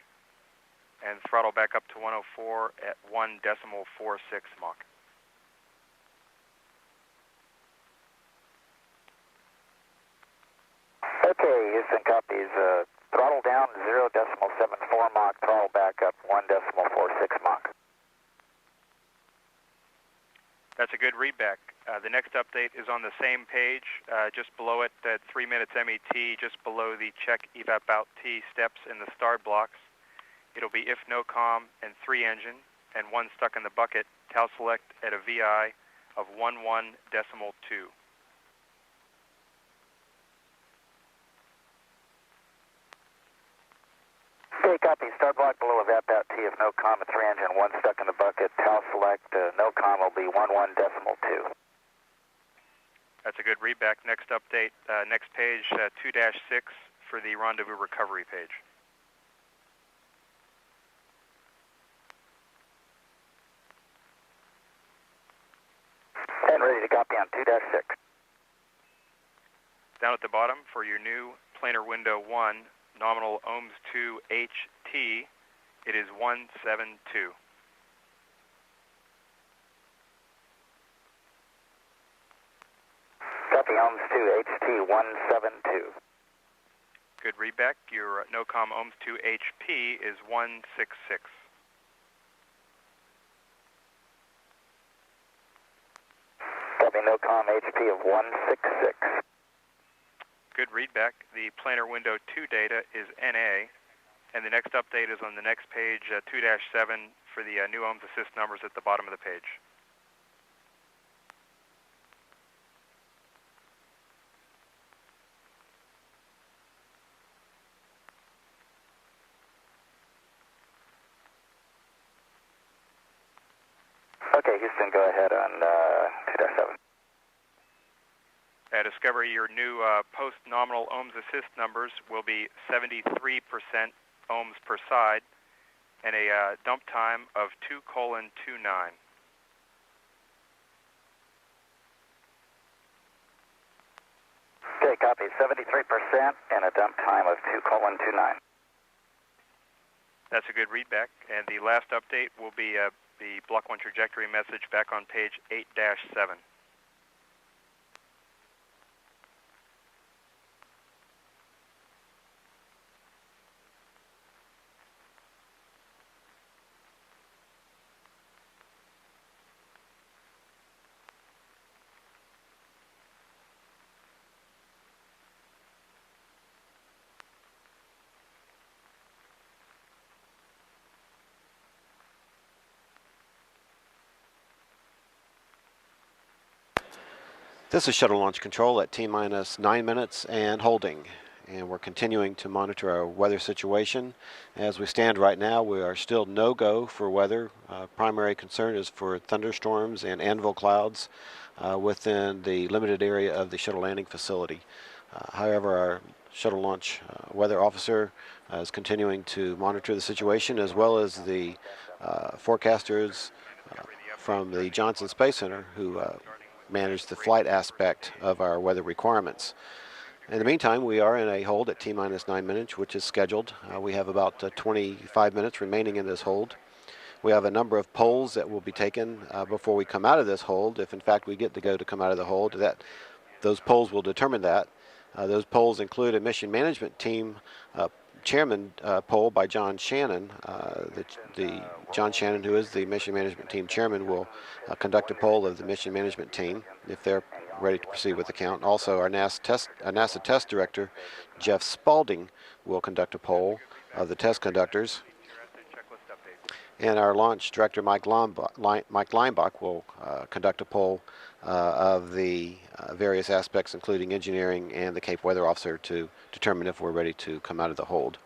and throttle back up to 104 at 1.46 Mach. Okay, Houston copies. Throttle throttle down 0.74 Mach, throttle back up 1.46 Mach. That's a good readback. The next update is on the same page, just below it at 3 minutes MET, just below the check evap out T steps in the start blocks. It'll be if no com and 3 engine and 1 stuck in the bucket, TAL select at a VI of 11.2. Okay, copy. Start block below evap out T if no com and 3 engine, 1 stuck in the bucket. TAL select no com will be 11.2. That's a good readback. Next update, next page, 2-6 for the rendezvous recovery page. And ready to copy on 2-6. Down at the bottom for your new planar window 1, nominal ohms 2 HT, it is 172. Copy, ohms 2 HT 172. Good readback. Your NOCOM ohms 2 HP is 166. Copy, NOCOM HP of 166. Good readback. The planar window 2 data is NA, and the next update is on the next page, 2-7 for the new ohms assist numbers at the bottom of the page. Okay, Houston, go ahead on 2-7. At Discovery, your new post-nominal ohms assist numbers will be 73% ohms per side and a dump time of 2:29. Okay, copy, 73% and a dump time of 2:29. That's a good readback. And the last update will be the Block 1 trajectory message back on page 8-7. This is Shuttle Launch Control at T-minus 9 minutes and holding. And we're continuing to monitor our weather situation. As we stand right now, we are still no-go for weather. Primary concern is for thunderstorms and anvil clouds within the limited area of the Shuttle Landing Facility. However, our shuttle launch weather officer is continuing to monitor the situation, as well as the forecasters from the Johnson Space Center who manage the flight aspect of our weather requirements. In the meantime, we are in a hold at T-minus 9 minutes, which is scheduled. We have about 25 minutes remaining in this hold. We have a number of polls that will be taken before we come out of this hold. If in fact we get to go to come out of the hold, those polls will determine that. Those polls include a mission management team chairman poll by John Shannon. John Shannon, who is the mission management team chairman, will conduct a poll of the mission management team if they're ready to proceed with the count. Also, our NASA test director, Jeff Spalding, will conduct a poll of the test conductors. And our launch director, Mike Leinbach, will conduct a poll of the various aspects, including engineering and the Cape Weather Officer, to determine if we're ready to come out of the hold.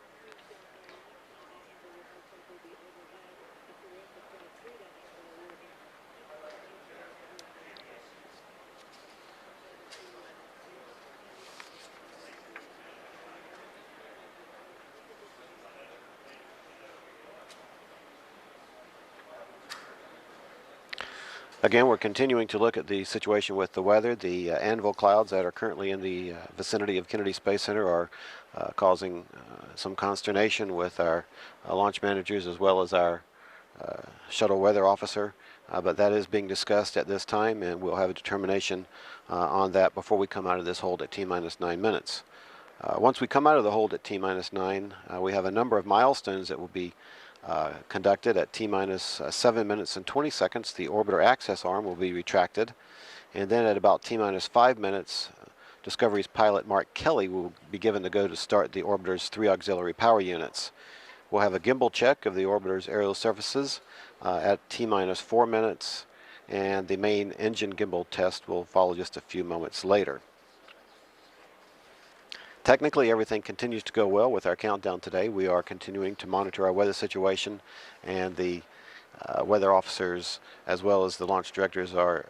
Again, we're continuing to look at the situation with the weather. The anvil clouds that are currently in the vicinity of Kennedy Space Center are causing some consternation with our launch managers as well as our shuttle weather officer. But that is being discussed at this time, and we'll have a determination on that before we come out of this hold at T-minus 9 minutes. Once we come out of the hold at T-9, we have a number of milestones that will be conducted. At T-minus 7 minutes and 20 seconds, the orbiter access arm will be retracted. And then at about T-minus 5 minutes, Discovery's pilot Mark Kelly will be given the go to start the orbiter's 3 auxiliary power units. We'll have a gimbal check of the orbiter's aerial surfaces at T-minus 4 minutes, and the main engine gimbal test will follow just a few moments later. Technically, everything continues to go well with our countdown today. We are continuing to monitor our weather situation, and the weather officers as well as the launch directors are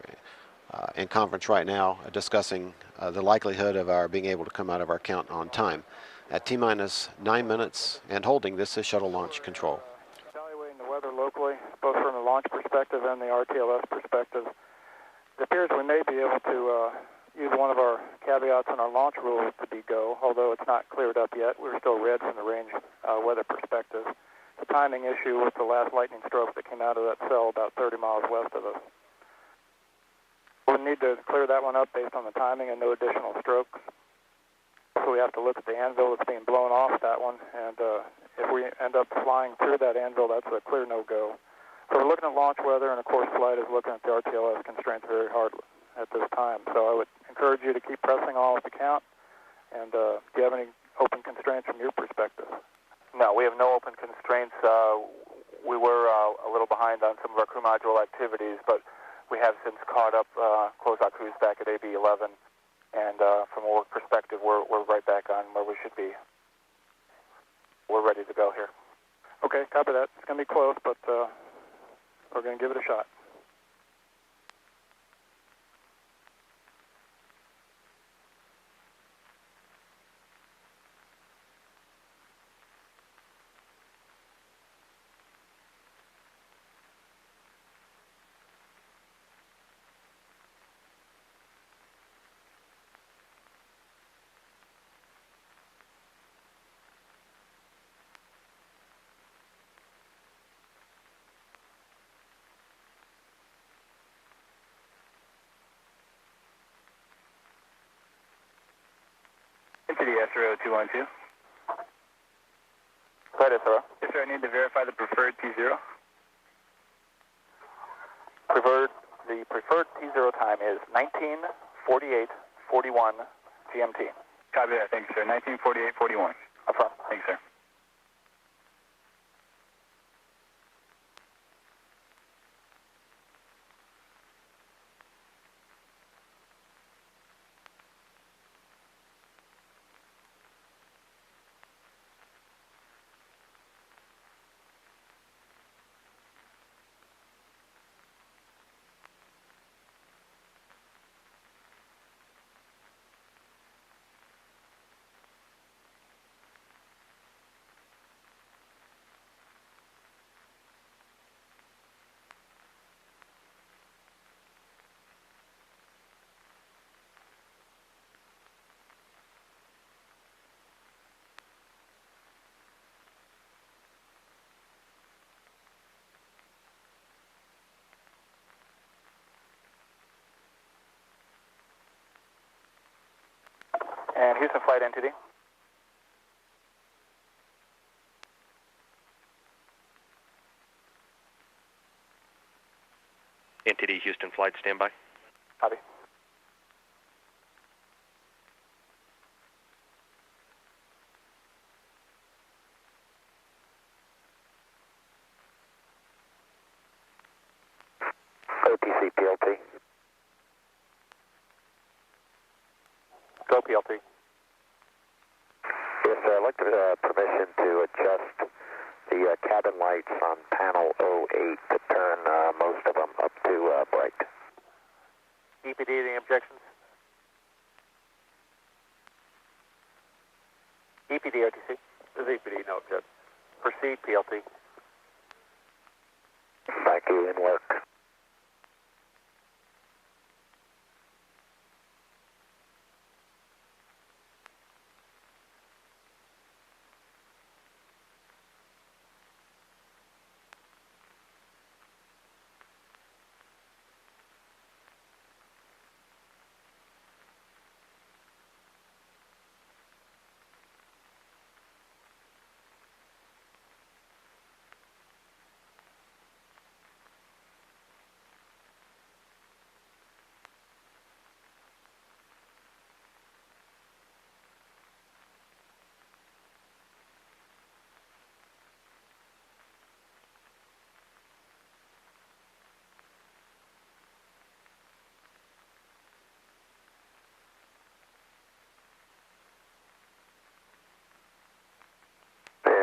in conference right now discussing the likelihood of our being able to come out of our count on time. At T-minus 9 minutes and holding, this is shuttle launch control. Evaluating the weather locally, both from the launch perspective and the RTLS perspective, it appears we may be able to use one of our caveats in our launch rules to be go, although it's not cleared up yet. We're still red from the range weather perspective. The timing issue with the last lightning stroke that came out of that cell about 30 miles west of us. We'll need to clear that one up based on the timing and no additional strokes. So we have to look at the anvil that's being blown off that one, and if we end up flying through that anvil, that's a clear no-go. So we're looking at launch weather, and of course flight is looking at the RTLS constraints very hard at this time. So I would encourage you to keep pressing all at the count. And do you have any open constraints from your perspective? No, we have no open constraints. We were a little behind on some of our crew module activities, but we have since caught up, closed our cruise back at AB11, and from a work perspective, we're right back on where we should be. We're ready to go here. Okay, copy that. It's going to be close, but we're going to give it a shot. Entity SRO-212. Right, SRO. Yes, sir, I need to verify the preferred T0. The preferred T0 time is 19:48:41 GMT. Copy that, thank you, sir. 19:48:41. Affirm. Thanks, sir. And Houston Flight Entity. Entity Houston Flight, standby. Copy. OTC PLT. Go PLT. Yes, sir. I'd like permission to adjust the cabin lights on panel 08 to turn most of them up to bright. EPD, any objections? EPD, OTC. There's EPD, no objection. Proceed, PLT. Thank you, in work.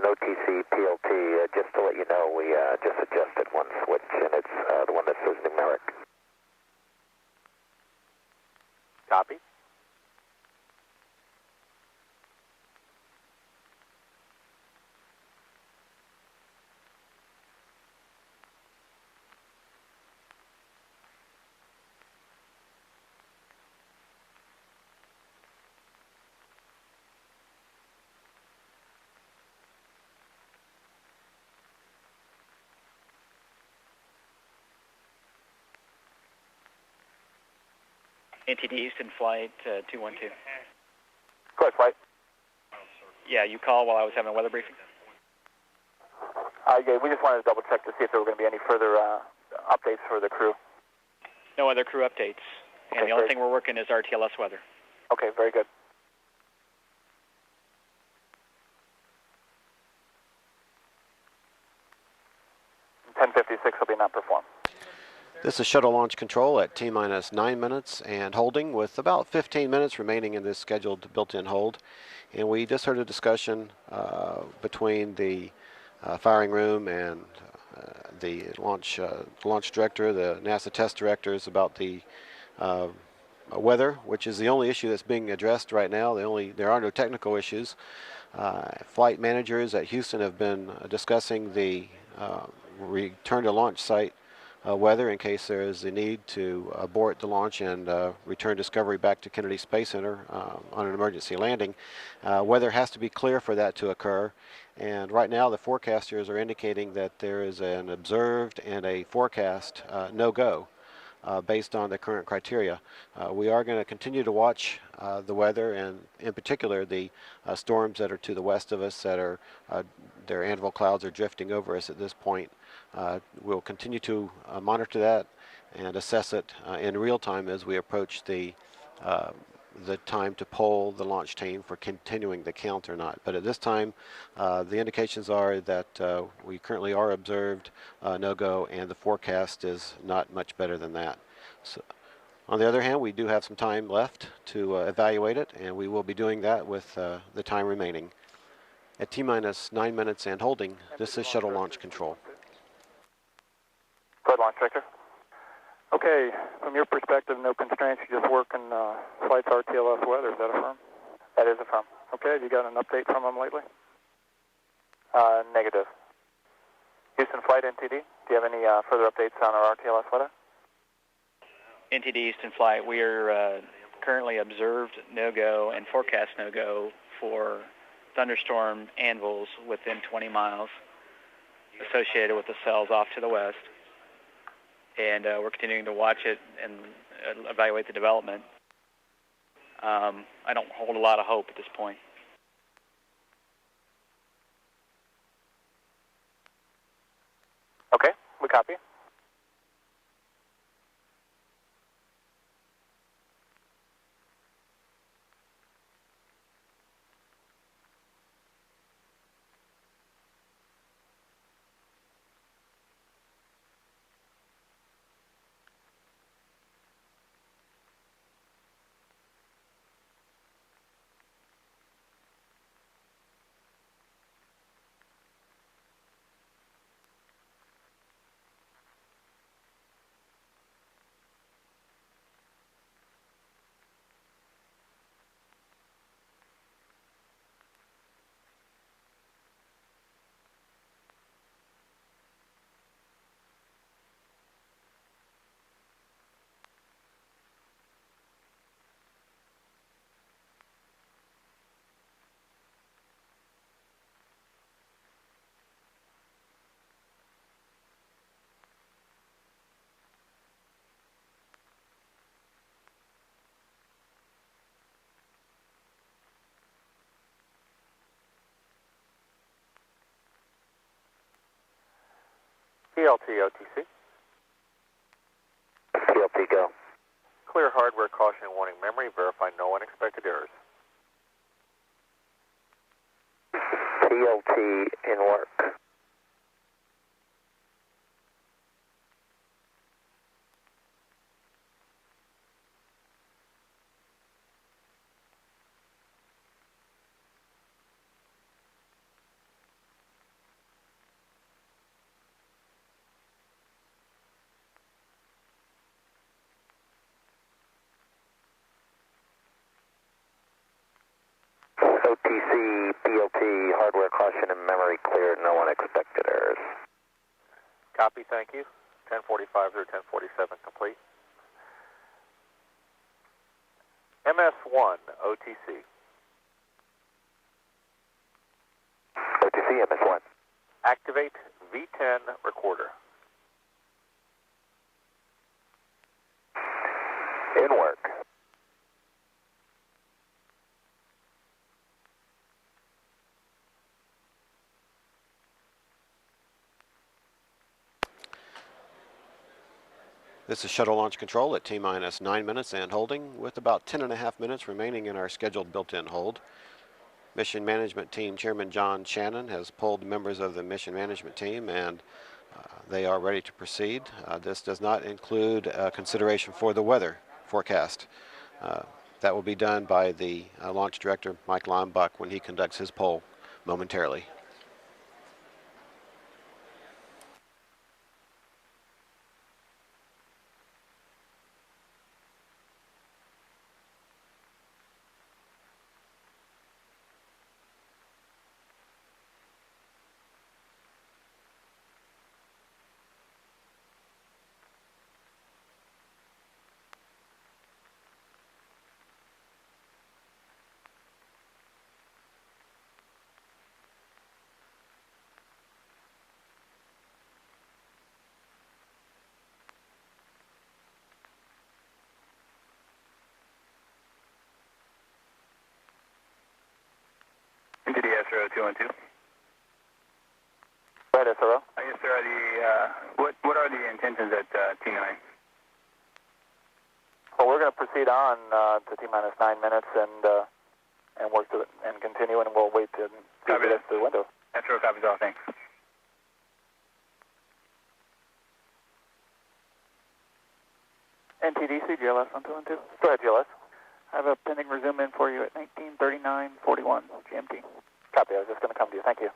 OTC PLT, just to let you know, we just adjusted one switch, and it's the one that says numeric. Copy. NTD Houston Flight 212. Go ahead, Flight. Yeah, you called while I was having a weather briefing? Yeah, we just wanted to double check to see if there were going to be any further updates for the crew. No other crew updates. And the only thing we're working is RTLS weather. Okay, very good. $10:56 will be not performed. This is shuttle launch control at T-minus 9 minutes and holding with about 15 minutes remaining in this scheduled built-in hold. And we just heard a discussion between the firing room and the launch director, the NASA test directors about the weather, which is the only issue that's being addressed right now. There are no technical issues. Flight managers at Houston have been discussing the return to launch site weather in case there is the need to abort the launch and return Discovery back to Kennedy Space Center on an emergency landing. Weather has to be clear for that to occur, and right now the forecasters are indicating that there is an observed and a forecast no-go based on the current criteria. We are going to continue to watch the weather, and in particular the storms that are to the west of us that are their anvil clouds are drifting over us at this point. We'll continue to monitor that and assess it in real time as we approach the time to poll the launch team for continuing the count or not. But at this time, the indications are that we currently are observed no-go, and the forecast is not much better than that. So, on the other hand, we do have some time left to evaluate it, and we will be doing that with the time remaining. At T-minus 9 minutes and holding, this is shuttle launch control. Go ahead, launch director. Okay, from your perspective, no constraints, you just work in flight's RTLS weather, is that affirm? That is affirm. Okay, have you got an update from them lately? Negative. Houston Flight, NTD, do you have any further updates on our RTLS weather? NTD Houston Flight, we are currently observed no-go and forecast no-go for thunderstorm anvils within 20 miles associated with the cells off to the west. And we're continuing to watch it and evaluate the development. I don't hold a lot of hope at this point. Okay, we copy. PLT OTC. PLT go. Clear hardware caution and warning memory. Verify no unexpected errors. PLT in work. OTC, BLT, hardware caution and memory cleared, no unexpected errors. Copy, thank you. 1045 through 1047 complete. MS1, OTC. OTC, MS1. Activate V10 recorder. In work. This is Shuttle Launch Control at T-minus 9 minutes and holding, with about 10.5 minutes remaining in our scheduled built-in hold. Mission Management Team Chairman John Shannon has pulled members of the Mission Management Team, and they are ready to proceed. This does not include consideration for the weather forecast. That will be done by the Launch Director, Mike Lombach, when he conducts his poll momentarily. Into the SRO 212. Right, SRO. Yes, sir. What are the intentions at T9? Well, we're going to proceed on to T-minus 9 minutes and work to it and continue, and we'll wait to see the rest of the window. SRO copies all, thanks. NTDC, GLS on 212. Go ahead, GLS. I have a pending resume in for you at 1939:41 GMT. Copy, I was just going to come to you. Thank you.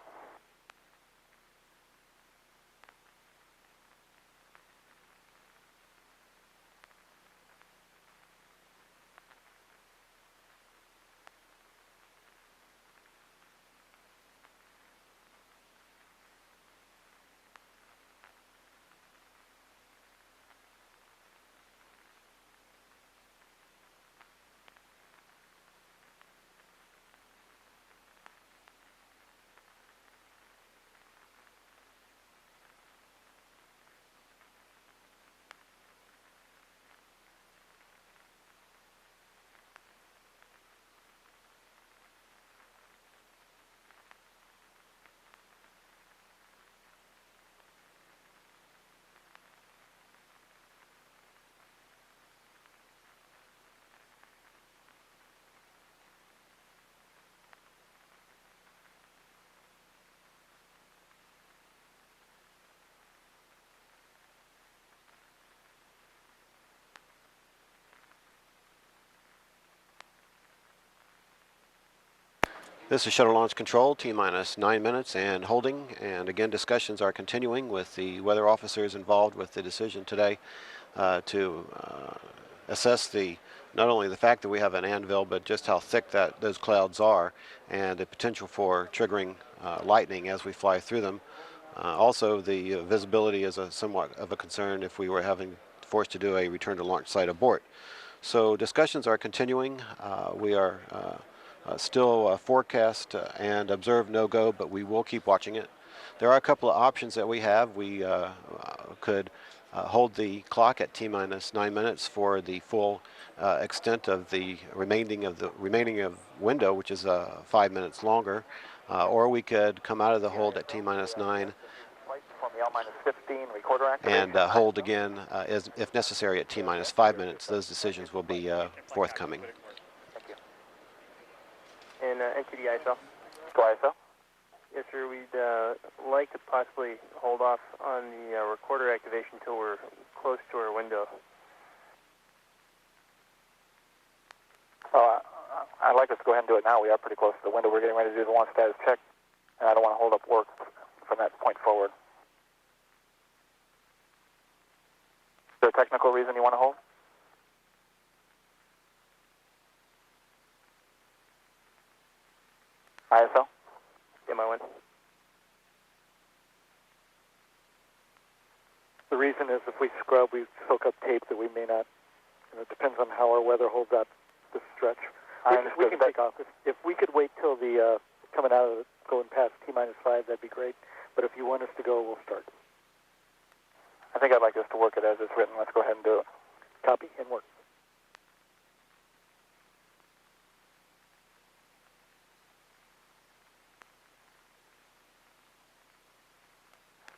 This is Shuttle Launch Control, T-minus 9 minutes and holding. And again, discussions are continuing with the weather officers involved with the decision today to assess not only the fact that we have an anvil, but just how thick those clouds are and the potential for triggering lightning as we fly through them. Also, the visibility is somewhat of a concern if we were forced to do a return to launch site abort. So discussions are continuing. We are still forecast and observe no-go, but we will keep watching it. There are a couple of options that we have. We could hold the clock at T-minus 9 minutes for the full extent of the remaining of window, which is 5 minutes longer, or we could come out of the hold at T-minus 9 and hold again if necessary at T-minus 5 minutes. Those decisions will be forthcoming. And NTD ISO. Go ISO. Yes, sir. We'd like to possibly hold off on the recorder activation until we're close to our window. I'd like us to go ahead and do it now. We are pretty close to the window. We're getting ready to do the launch status check, and I don't want to hold up work from that point forward. Is there a technical reason you want to hold? The reason is if we scrub, we soak up tape that we may not. It depends on how our weather holds up this stretch. We can take off. If we could wait till the coming out of it, going past T-5, that'd be great. But if you want us to go, we'll start. I think I'd like us to work it as it's written. Let's go ahead and do it. Copy and work.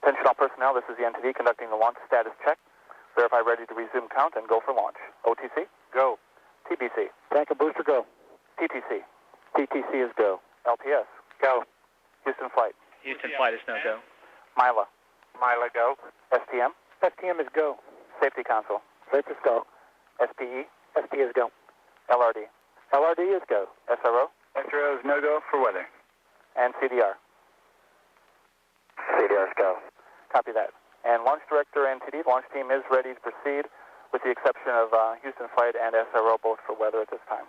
Attention all personnel, this is the NTD conducting the launch status check. Verify ready to resume count and go for launch. OTC? Go. TBC? Tank and booster, go. TTC? TTC is go. LTS? Go. Houston flight? Houston flight is no go. Mila? Mila, go. STM? STM is go. Safety console? Safe is go. SPE? SPE is go. LRD? LRD is go. SRO? SRO is no go for weather. And CDR? CDR is go. Copy that. And launch director NTD, launch team is ready to proceed with the exception of Houston flight and SRO, both for weather at this time.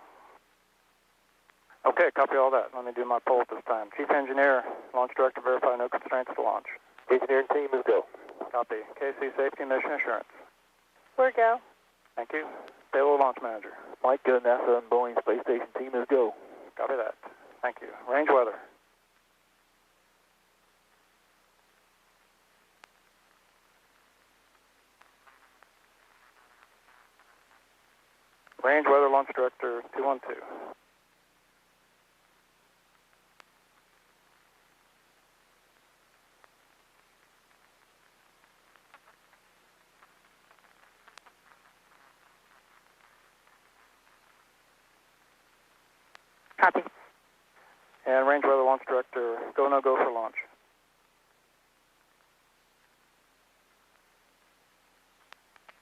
Okay, copy all that. Let me do my poll at this time. Chief Engineer, Launch Director, verify no constraints to launch. Engineering team is go. Copy. KC Safety Mission Assurance. We're go. Thank you. Payload Launch Manager. Mike, NASA and Boeing Space Station team is go. Copy that. Thank you. Range weather. Range weather Launch Director 212. Copy. And range weather Launch Director, go, no go for launch.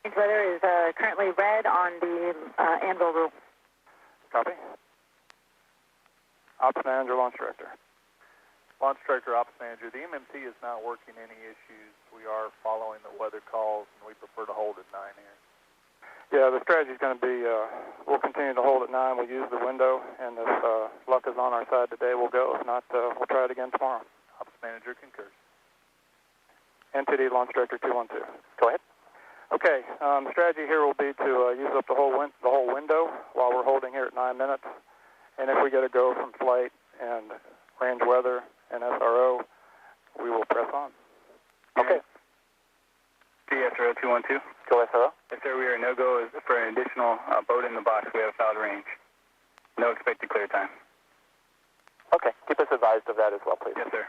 Range weather is currently red on the anvil rule. Copy. Ops Manager, Launch Director. Launch Director, Ops Manager, the MMT is not working any issues. We are following the weather calls, and we prefer to hold at 9 here. Yeah, the strategy is going to be we'll continue to hold at 9. We'll use the window, and if luck is on our side today, we'll go. If not, we'll try it again tomorrow. Ops Manager concurs. NTD Launch Director 212. Go ahead. Okay, the strategy here will be to use up the whole window while we're holding here at 9 minutes. And if we get a go from flight and range weather and SRO, we will press on. Okay. SRO 212. Go SRO. SRO, we are no-go for an additional boat in the box. We have fouled range. No expected clear time. Okay, keep us advised of that as well, please. Yes, sir.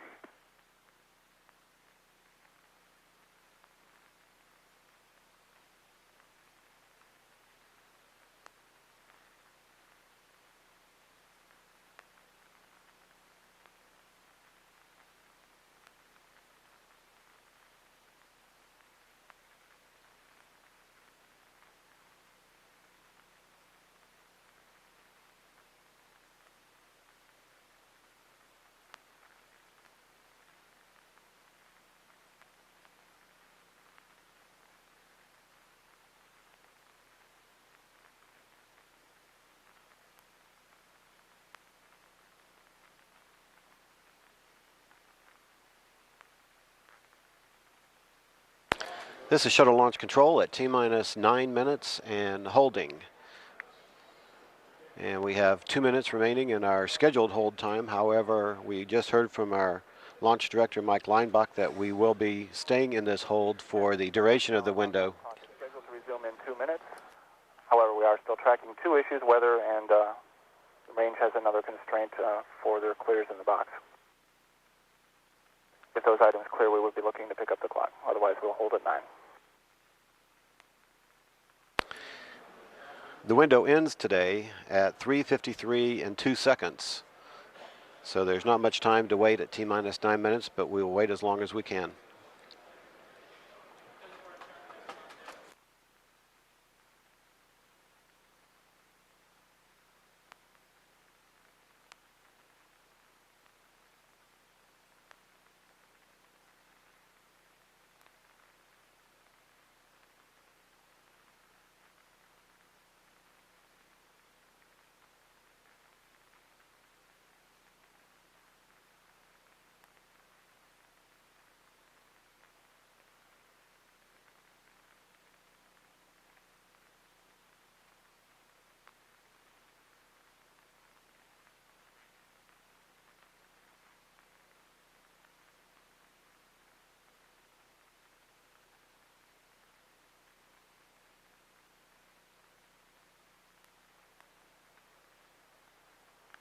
This is Shuttle Launch Control at T-minus 9 minutes and holding. And we have 2 minutes remaining in our scheduled hold time. However, we just heard from our Launch Director, Mike Leinbach, that we will be staying in this hold for the duration of the window. Scheduled to resume in 2 minutes. However, we are still tracking 2 issues, weather and range has another constraint for their clears in the box. If those items clear, we would be looking to pick up the clock. Otherwise, we'll hold at 9. The window ends today at 3:53 and 2 seconds. So there's not much time to wait at T-minus 9 minutes, but we will wait as long as we can.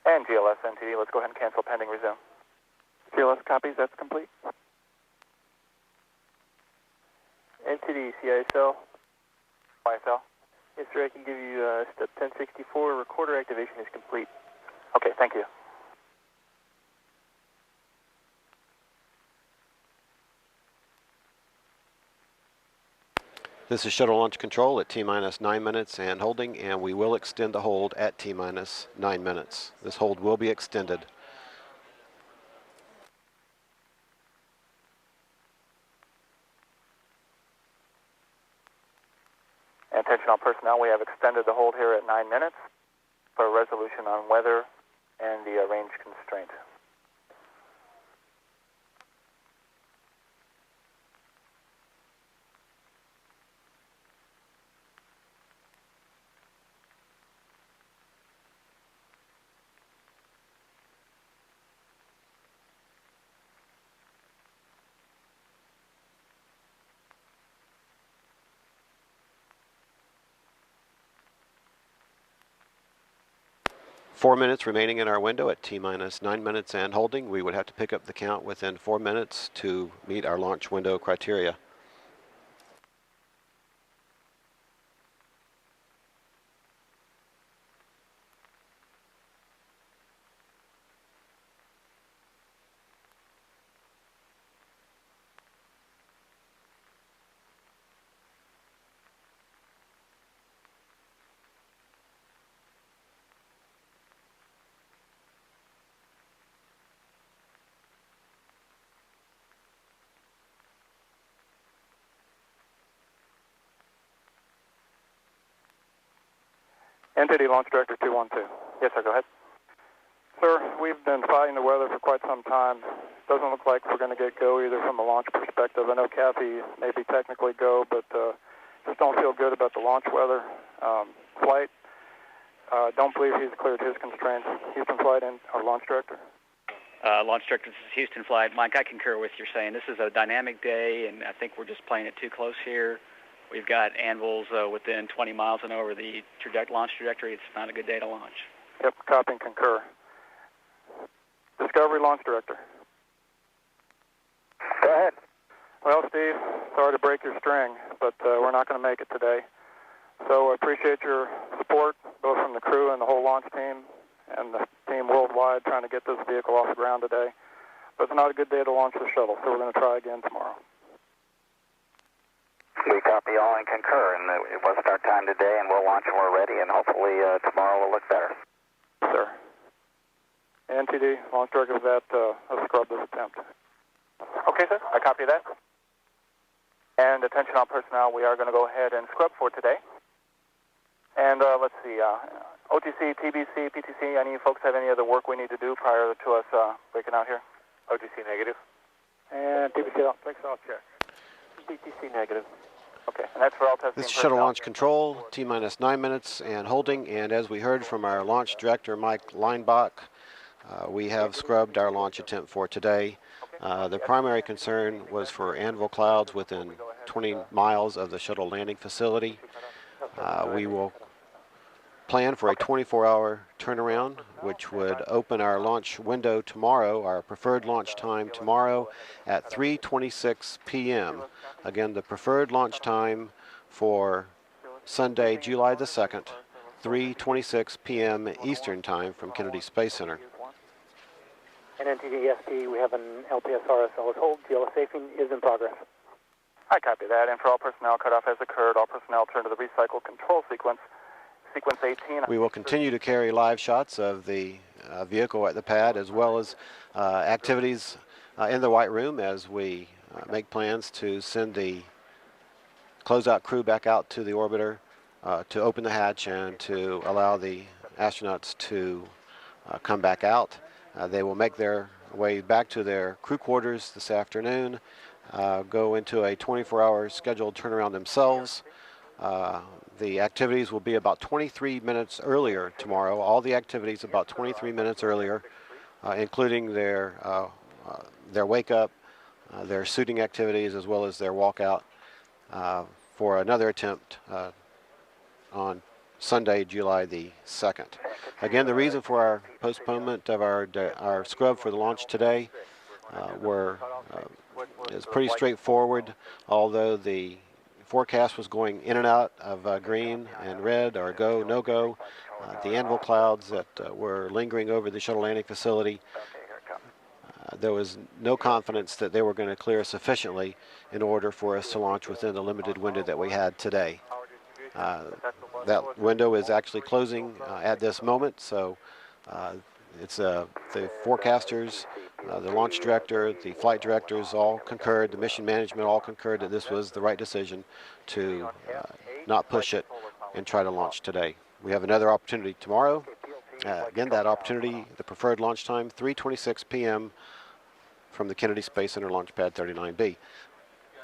And GLS NTD, let's go ahead and cancel pending resume. GLS copies, that's complete. NTD, CISL. YSL. Yes, sir, I can give you step 1064. Recorder activation is complete. Okay, thank you. This is Shuttle Launch Control at T-minus 9 minutes and holding, and we will extend the hold at T-minus 9 minutes. This hold will be extended. Attention all personnel, we have extended the hold here at 9 minutes for a resolution on weather and the range constraint. Four minutes remaining in our window at T-minus 9 minutes and holding. We would have to pick up the count within 4 minutes to meet our launch window criteria. NTD Launch Director 212. Yes, sir, go ahead. Sir, we've been fighting the weather for quite some time. Doesn't look like we're going to get go either from a launch perspective. I know Kathy may be technically go, but just don't feel good about the launch weather. Flight, don't believe he's cleared his constraints. Houston Flight and our Launch Director. Launch Director, this is Houston Flight. Mike, I concur with you saying this is a dynamic day, and I think we're just playing it too close here. We've got anvils within 20 miles and over the launch trajectory. It's not a good day to launch. Yep, copy and concur. Discovery Launch Director. Go ahead. Well, Steve, sorry to break your string, but we're not going to make it today. So I appreciate your support, both from the crew and the whole launch team and the team worldwide trying to get this vehicle off the ground today. But it's not a good day to launch the shuttle, so we're going to try again tomorrow. We copy all and concur, and it wasn't our time today, and we'll launch when we're ready, and hopefully tomorrow will look better. Sir. NTD, Launch Director, that a scrub this attempt. Okay, sir, I copy that. And attention all personnel, we are going to go ahead and scrub for today. And let's see, OTC, TBC, PTC, any folks have any other work we need to do prior to us breaking out here? OTC negative. And TBC fix off check. PTC negative. Okay, and that's for all testing. This is Shuttle Launch Control, T-minus 9 minutes and holding, and as we heard from our Launch Director, Mike Leinbach, we have scrubbed our launch attempt for today. The primary concern was for anvil clouds within 20 miles of the Shuttle Landing Facility. We will plan for a 24-hour turnaround, which would open our launch window tomorrow, our preferred launch time tomorrow at 3:26 p.m. Again, the preferred launch time for Sunday, July the 2nd, 3:26 p.m. Eastern Time from Kennedy Space Center. And NTD SP, we have an LPSRS hold. GLS safing is in progress. I copy that, and for all personnel, cutoff has occurred. All personnel turn to the recycle control sequence. Sequence 18. We will continue to carry live shots of the vehicle at the pad, as well as activities in the White Room as we make plans to send the closeout crew back out to the orbiter to open the hatch and to allow the astronauts to come back out. They will make their way back to their crew quarters this afternoon, go into a 24-hour scheduled turnaround themselves. The activities will be about 23 minutes earlier tomorrow. All the activities about 23 minutes earlier, including their wake up, their suiting activities, as well as their walkout for another attempt on Sunday, July the 2nd. Again, the reason for our postponement of our scrub for the launch today is pretty straightforward. Although the forecast was going in and out of green and red, or go, no go, the anvil clouds that were lingering over the shuttle landing facility, there was no confidence that they were going to clear sufficiently in order for us to launch within the limited window that we had today. That window is actually closing at this moment, so it's the forecasters, the launch director, the flight directors all concurred, the mission management all concurred that this was the right decision to not push it and try to launch today. We have another opportunity tomorrow. Again, that opportunity, the preferred launch time, 3:26 p.m. from the Kennedy Space Center Launch Pad 39B.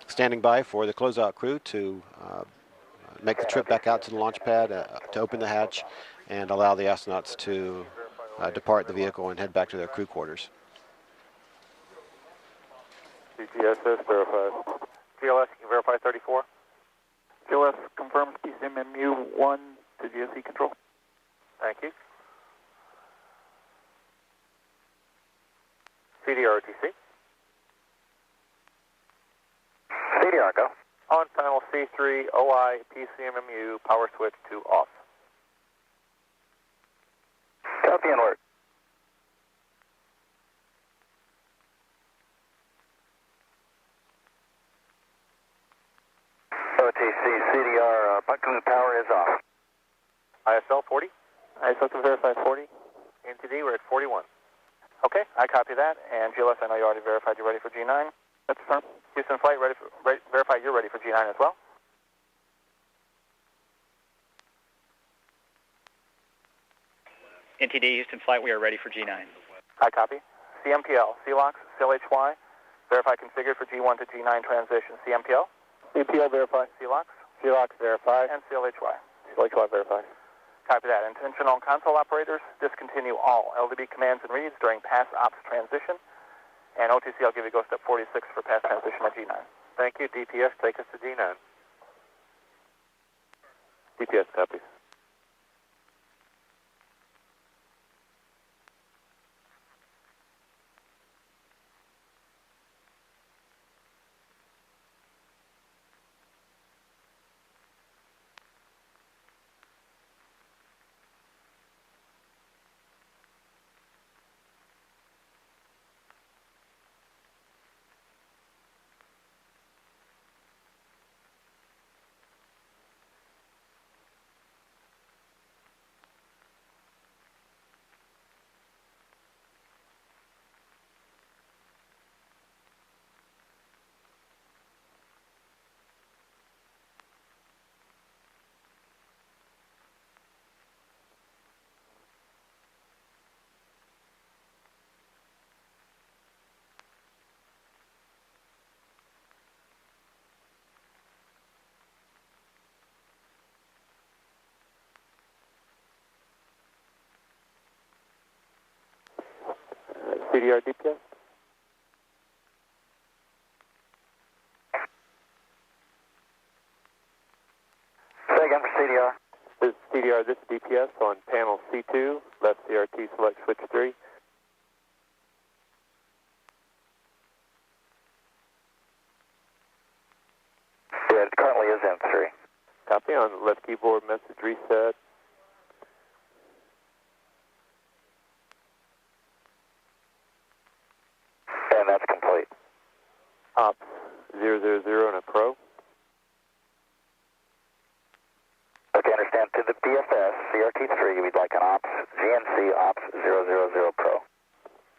Standing by for the closeout crew to make the trip back out to the launch pad to open the hatch and allow the astronauts to depart the vehicle and head back to their crew quarters. GTSS verified. GLS, you can verify 34. GLS confirms PCMMU 1 to GSE control. Thank you. CDR OTC. CDR, go. On panel C3, OI, PCMMU, power switch to off. Copy and alert. OTC, CDR, buckling power is off. ISL 40. ISL can verify 40. NTD, we're at 41. Okay, I copy that. And GLS, I know you already verified you're ready for G9. That's firm. Houston Flight, verify you're ready for G9 as well. NTD, Houston Flight, we are ready for G9. I copy. CMPL, CLOX, CLHY, verify configured for G1 to G9 transition. CMPL? CMPL verify. CLOX? CLOX verify. And CLHY? CLHY verify. Copy that. Attention all console operators, discontinue all LDB commands and reads during pass ops transition. And OTC, I'll give you go step 46 for pass transition at G9. Thank you. DPS, take us to G9. DPS copies. CDR DPS. Say again for CDR. This is CDR, this is DPS on panel C2, left CRT select switch 3. Yeah, it currently is M3. Copy on left keyboard message reset. And that's complete. Ops 000 and a pro. Okay, understand. To the PFS, CRT3, we'd like an ops, GNC ops 000 pro.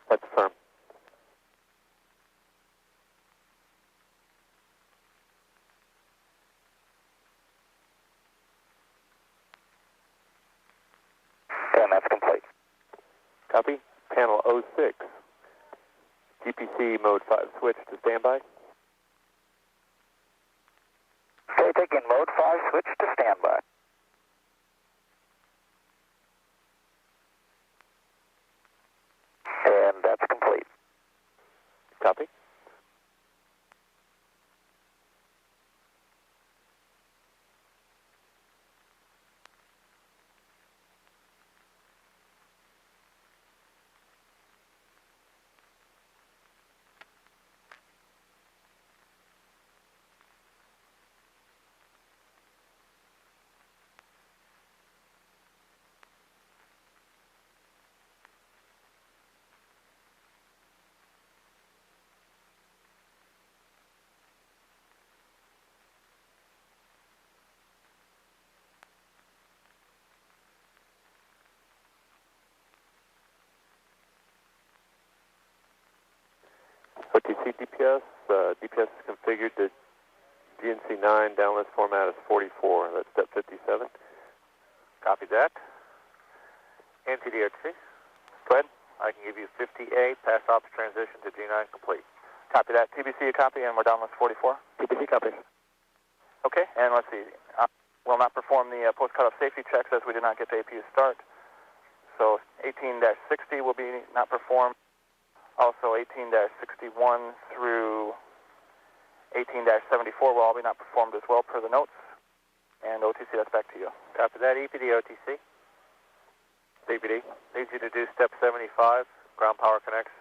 That's firm. And that's complete. Copy. Panel 06. GPC mode 5 switch to standby. Okay, taking mode 5 switch to standby. And that's complete. Copy. OTC DPS. DPS is configured to GNC9, downlist format is 44. That's step 57. Copy that. NTDHC. Go ahead. I can give you 50A, pass ops transition to G9 complete. Copy that. TBC, a copy, and we're downlist 44. TBC, copy. Okay, and let's see. We'll not perform the post-cutoff safety checks as we did not get the APU start. So 18-60 will be not performed. Also 18-61 through 18-74 will all be not performed as well per the notes. And OTC, that's back to you. Copy that. EPD, OTC. EPD. Needs you to do step 75, ground power connects.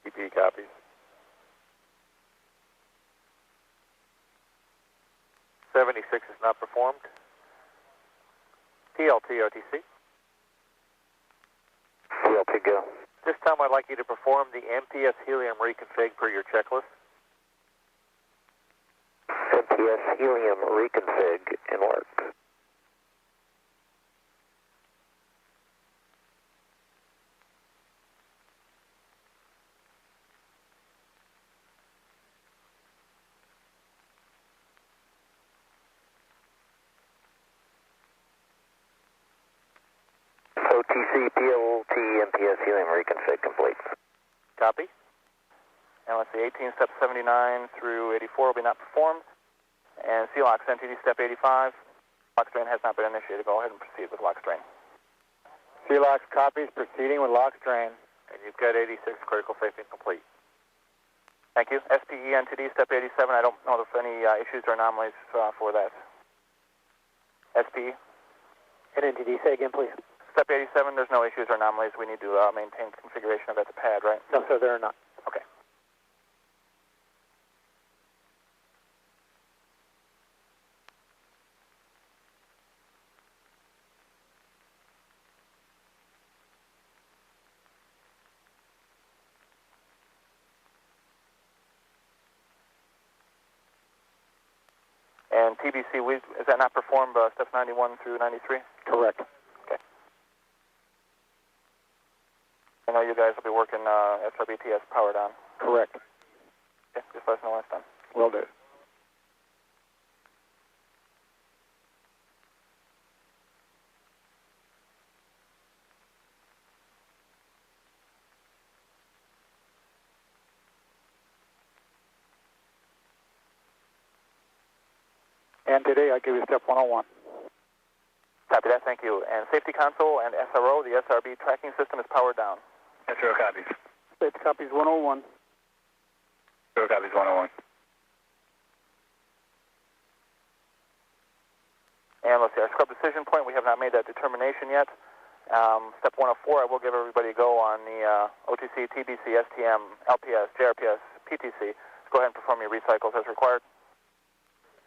EPD copies. 76 is not performed. TLT, OTC. TLT, go. This time I'd like you to perform the MPS helium reconfig per your checklist. MPS helium reconfig in work. OTC, PLT, MPS helium reconfig complete. Copy. And let's see, 18 step 79 through 84 will be not performed. And CLOX NTD step 85. Lock strain has not been initiated. Go ahead and proceed with lock strain. CLOX copies, proceeding with lock strain. And you've got 86 critical safety complete. Thank you. SPE NTD step 87. I don't know if any issues or anomalies for that. SPE. And NTD, say again, please. Step 87, there's no issues or anomalies. We need to maintain configuration of that pad, right? No, sir, there are not. Okay. And TBC, is that not performed steps 91 through 93? Correct. Okay. I know you guys will be working SRBTS powered on. Correct. Okay, just let us know when it's done. Will do. And today I give you step 101. Copy that, thank you. And safety console and SRO, the SRB tracking system is powered down. SRO copies. Safety copies 101. SRO copies 101. And let's see, our scrub decision point, we have not made that determination yet. Step 104, I will give everybody a go on the OTC, TBC, STM, LPS, JRPS, PTC. Let's go ahead and perform your recycles as required.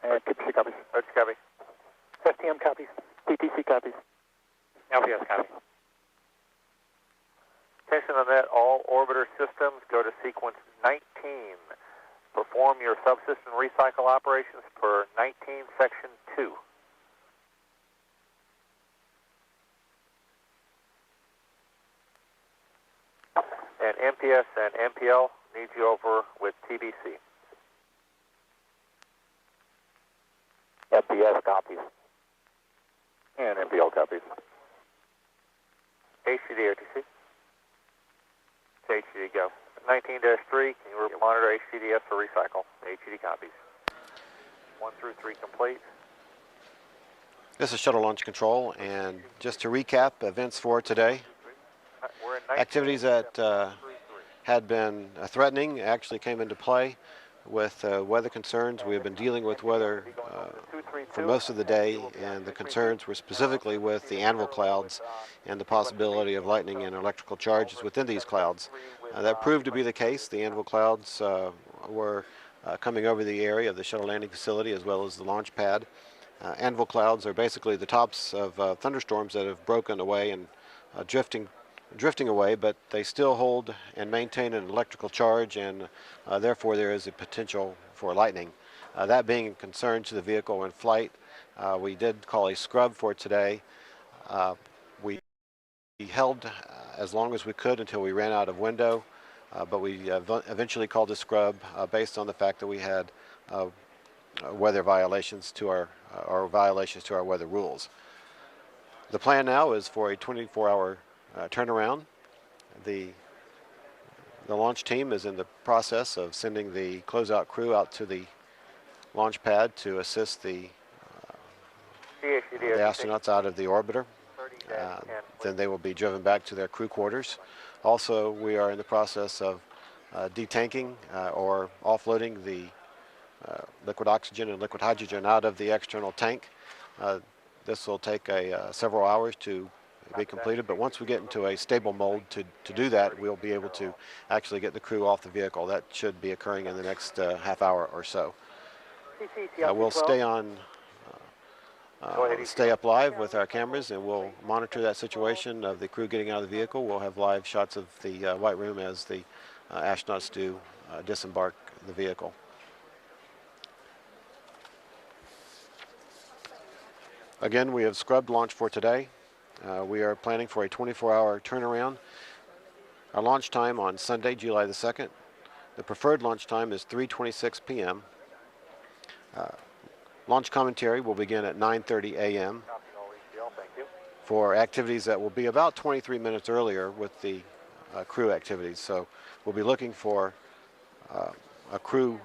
And TBC copies. OTC copy. STM copies. PTC copies. LPS copy. Attention on that, all orbiter systems go to sequence 19. Perform your subsystem recycle operations per 19 section 2. And MPS and MPL need you over with TBC. MPS copies. And MPL copies. HCD, OTC. HCD, go. 19-3, can you monitor HCDS for recycle? HCD copies. 1 through 3 complete. This is Shuttle Launch Control, and just to recap events for today, activities that had been threatening actually came into play with weather concerns. We have been dealing with weather for most of the day, and the concerns were specifically with the anvil clouds and the possibility of lightning and electrical charges within these clouds. That proved to be the case. The anvil clouds were coming over the area of the Shuttle Landing Facility as well as the launch pad. Anvil clouds are basically the tops of thunderstorms that have broken away and drifting away, but they still hold and maintain an electrical charge, and therefore there is a potential for lightning. That being a concern to the vehicle in flight, we did call a scrub for today. We held as long as we could until we ran out of window, but we eventually called a scrub based on the fact that we had weather violations to our or violations to our weather rules. The plan now is for a 24-hour turnaround. The launch team is in the process of sending the closeout crew out to the launch pad to assist the astronauts out of the orbiter. Then they will be driven back to their crew quarters. Also, we are in the process of detanking or offloading the liquid oxygen and liquid hydrogen out of the external tank. This will take several hours to be completed, but once we get into a stable mode to do that, we'll be able to actually get the crew off the vehicle. That should be occurring in the next half hour or so. We'll stay on, stay up live with our cameras, and we'll monitor that situation of the crew getting out of the vehicle. We'll have live shots of the white room as the astronauts do disembark the vehicle. Again, we have scrubbed launch for today. We are planning for a 24-hour turnaround. Our launch time on Sunday, July the 2nd. The preferred launch time is 3:26 p.m. Launch commentary will begin at 9:30 a.m. for activities that will be about 23 minutes earlier with the crew activities. So we'll be looking for a crew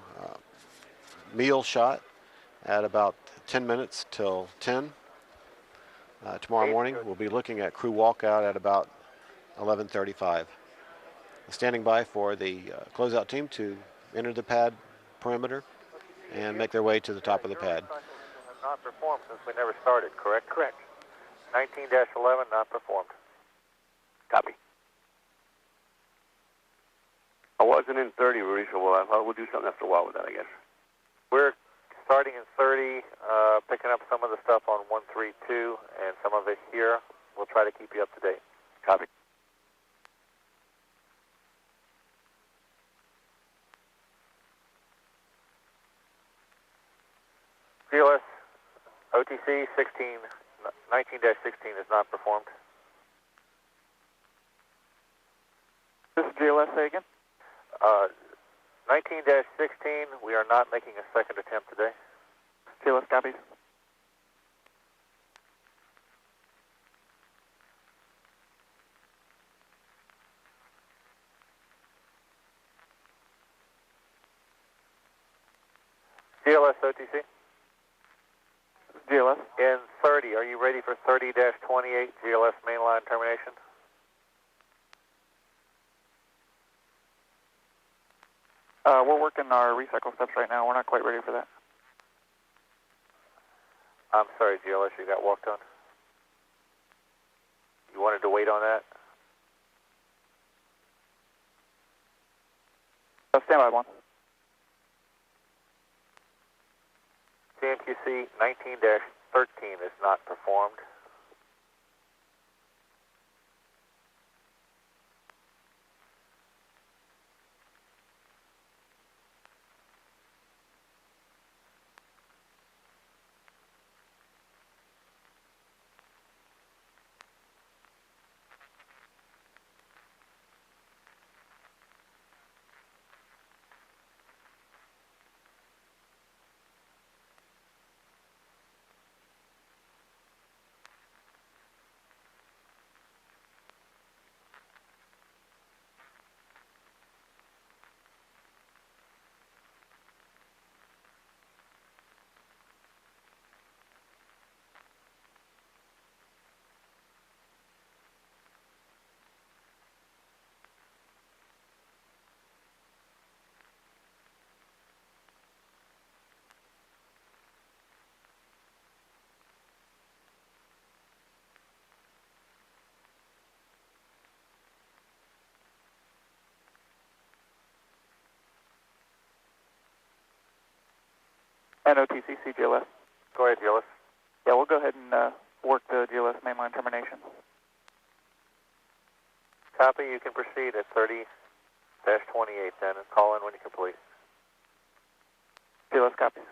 meal shot at about 10 minutes till 10. Tomorrow morning, we'll be looking at crew walkout at about 11:35. Standing by for the closeout team to enter the pad perimeter and make their way to the top of the pad. Not performed since we never started, correct? Correct. 19-11 not performed. Copy. I wasn't in 30 really, so we'll do something after a while with that, I guess. We're starting in 30, picking up some of the stuff on 132 and some of it here. We'll try to keep you up to date. Copy. GLS OTC 19-16 is not performed. This is GLS, say again? 19-16, we are not making a second attempt today. GLS copies. GLS OTC? GLS. In 30, are you ready for 30-28 GLS mainline termination? We're working our recycle steps right now. We're not quite ready for that. I'm sorry, GLS, you got walked on. You wanted to wait on that? Stand by one. CMQC 19-13 is not performed. NOTC CGLS. Go ahead, GLS. Yeah, we'll go ahead and work the GLS mainline termination. Copy, you can proceed at 30-28 then and call in when you complete. GLS copies.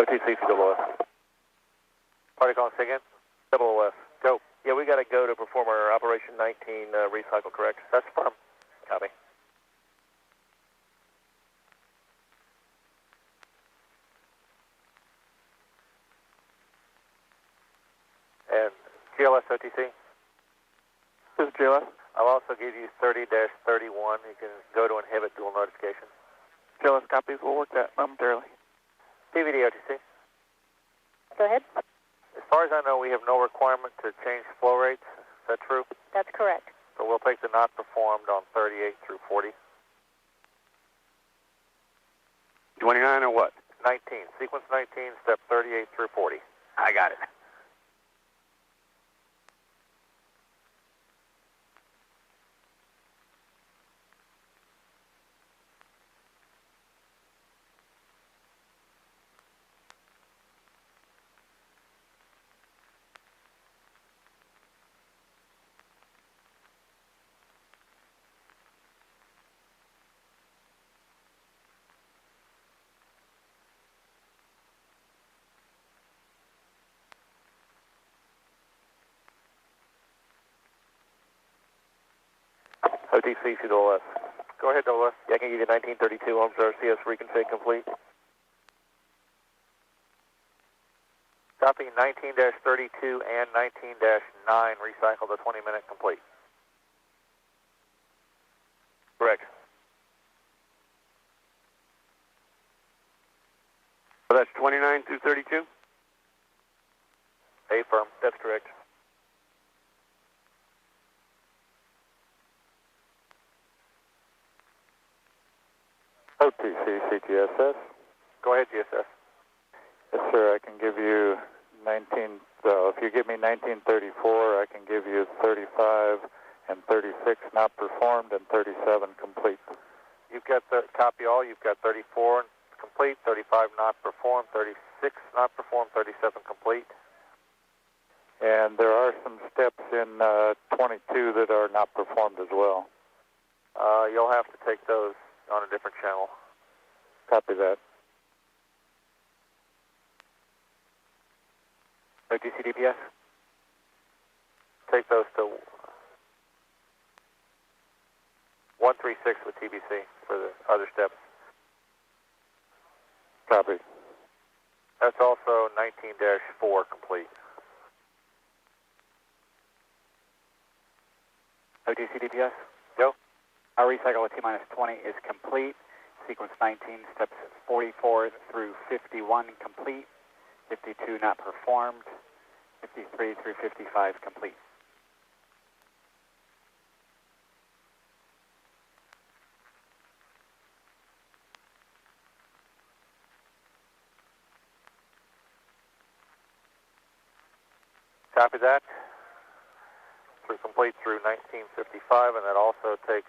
OTC double S. Party calling say again? Double OS. Go. Yeah, we got to go to perform our Operation 19 recycle, correct? That's firm. Copy. And GLS OTC? This is GLS. I'll also give you 30-31. You can go to inhibit dual notification. GLS copies. We'll work that momentarily. DVD OTC. Go ahead. As far as I know, we have no requirement to change flow rates. Is that true? That's correct. So we'll take the not performed on 38 through 40. 29 or what? 19. Sequence 19, step 38 through 40. I got it. OTC to double S. Go ahead, double S. Yeah, I can give you 1932 ohms RCS reconfig complete. Copy 19-32 and 19-9 recycle to 20-minute complete. Correct. So that's 29 through 32? A firm, that's correct. OTC CTSS. Go ahead, GSS. Yes, sir. I can give you 19. So if you give me 1934, I can give you 35 and 36 not performed and 37 complete. You've got the copy all. You've got 34 complete, 35 not performed, 36 not performed, 37 complete. And there are some steps in 22 that are not performed as well. You'll have to take those on a different channel. Copy that. OTC DPS? Take those to 136 with TBC for the other steps. Copy. That's also 19-4 complete. OTC DPS? Go. Our recycle with T-minus 20 is complete. Sequence 19, steps 44 through 51 complete. 52 not performed. 53 through 55 complete. Copy that. Through complete through 1955, and that also takes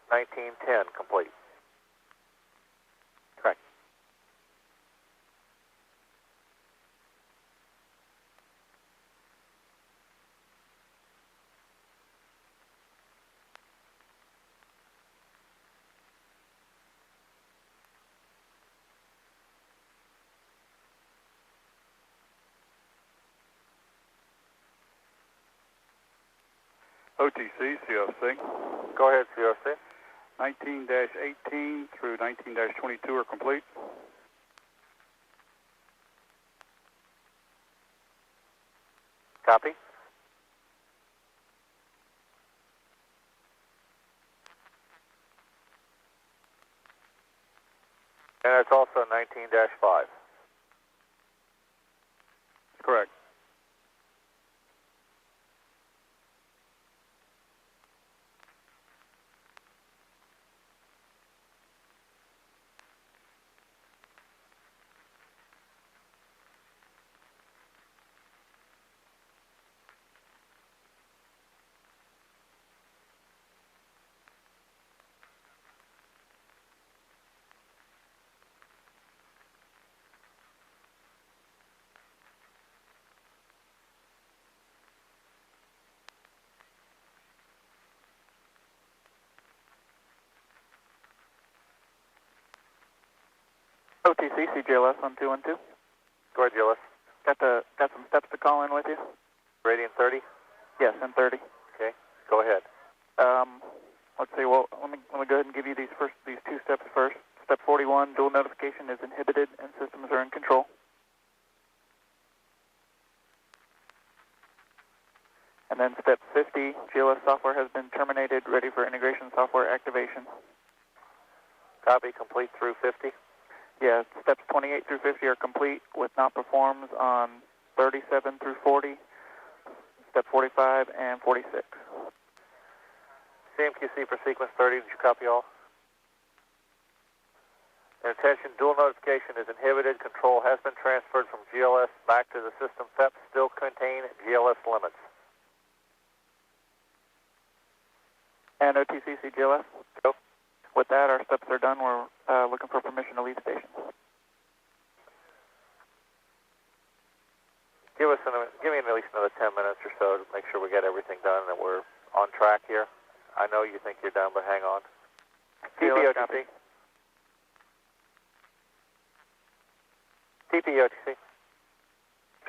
1910 complete. Correct. OTC, COC. Go ahead, COC. 19-18 through 19-22 are complete. Copy. And that's also 19-5. Correct. OTC, CGLS on 212. Go ahead, GLS. Got some steps to call in with you? Gradient 30? Yes, and 30. Okay, go ahead. Let's see. Well, let me go ahead and give you these two steps first. Step 41, dual notification is inhibited and systems are in control. And then step 50, GLS software has been terminated, ready for integration software activation. Copy, complete through 50. Yeah, steps 28 through 50 are complete with not performs on 37 through 40, step 45, and 46. CMQC for sequence 30, did you copy all? And attention, dual notification is inhibited. Control has been transferred from GLS back to the system. FEPs still contain GLS limits. And OTC CGLS? Go. With that, our steps are done. We're looking for permission to leave station. Give me at least another 10 minutes or so to make sure we get everything done and that we're on track here. I know you think you're done, but hang on. TPOTC. TPOTC.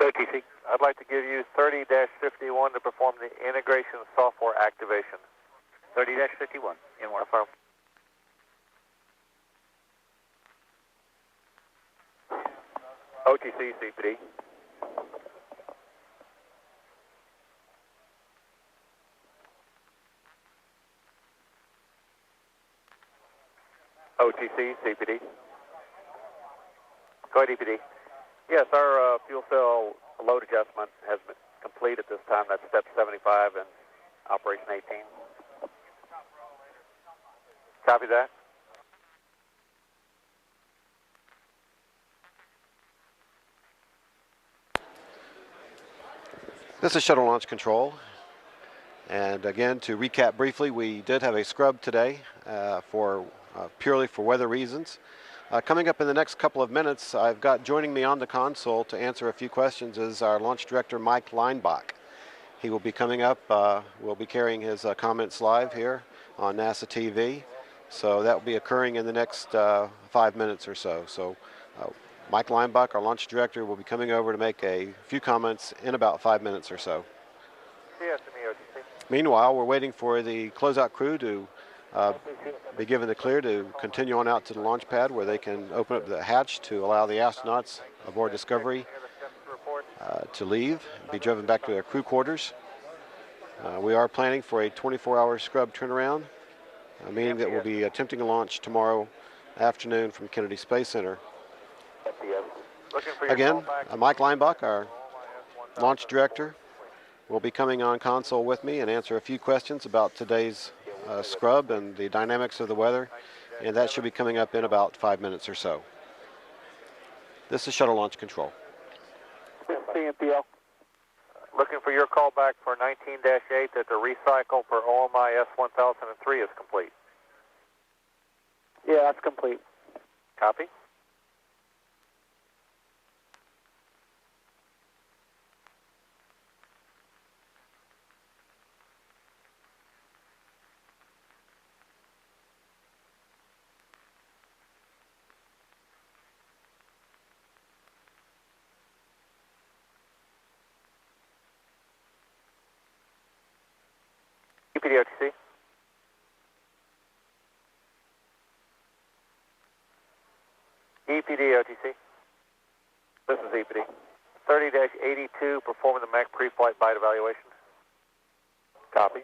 OTC. I'd like to give you 30-51 to perform the integration software activation. 30-51. In one firm. OTC, CPD. OTC, CPD. Go ahead, EPD. Yes, our fuel cell load adjustment has been complete at this time. That's step 75 and operation 18. Copy that. This is Shuttle Launch Control. And again, to recap briefly, we did have a scrub today purely for weather reasons. Coming up in the next couple of minutes, I've got joining me on the console to answer a few questions is our launch director, Mike Leinbach. He will be coming up. We'll be carrying his comments live here on NASA TV. So that will be occurring in the next 5 minutes or so. So Mike Leinbach, our launch director, will be coming over to make a few comments in about 5 minutes or so. Yes, Meanwhile, we're waiting for the closeout crew to be given the clear to continue on out to the launch pad where they can open up the hatch to allow the astronauts aboard Discovery to leave, be driven back to their crew quarters. We are planning for a 24-hour scrub turnaround, meaning that we'll be attempting a launch tomorrow afternoon from Kennedy Space Center. Again, Mike Leinbach, our launch director, will be coming on console with me and answer a few questions about today's scrub and the dynamics of the weather, and that should be coming up in about 5 minutes or so. This is Shuttle Launch Control. CMPL. Looking for your call back for 19-8 that the recycle for OMI S1003 is complete. Yeah, that's complete. Copy. EPD OTC. EPD OTC. This is EPD. 30-82, performing the Mach pre-flight bite evaluation. Copy.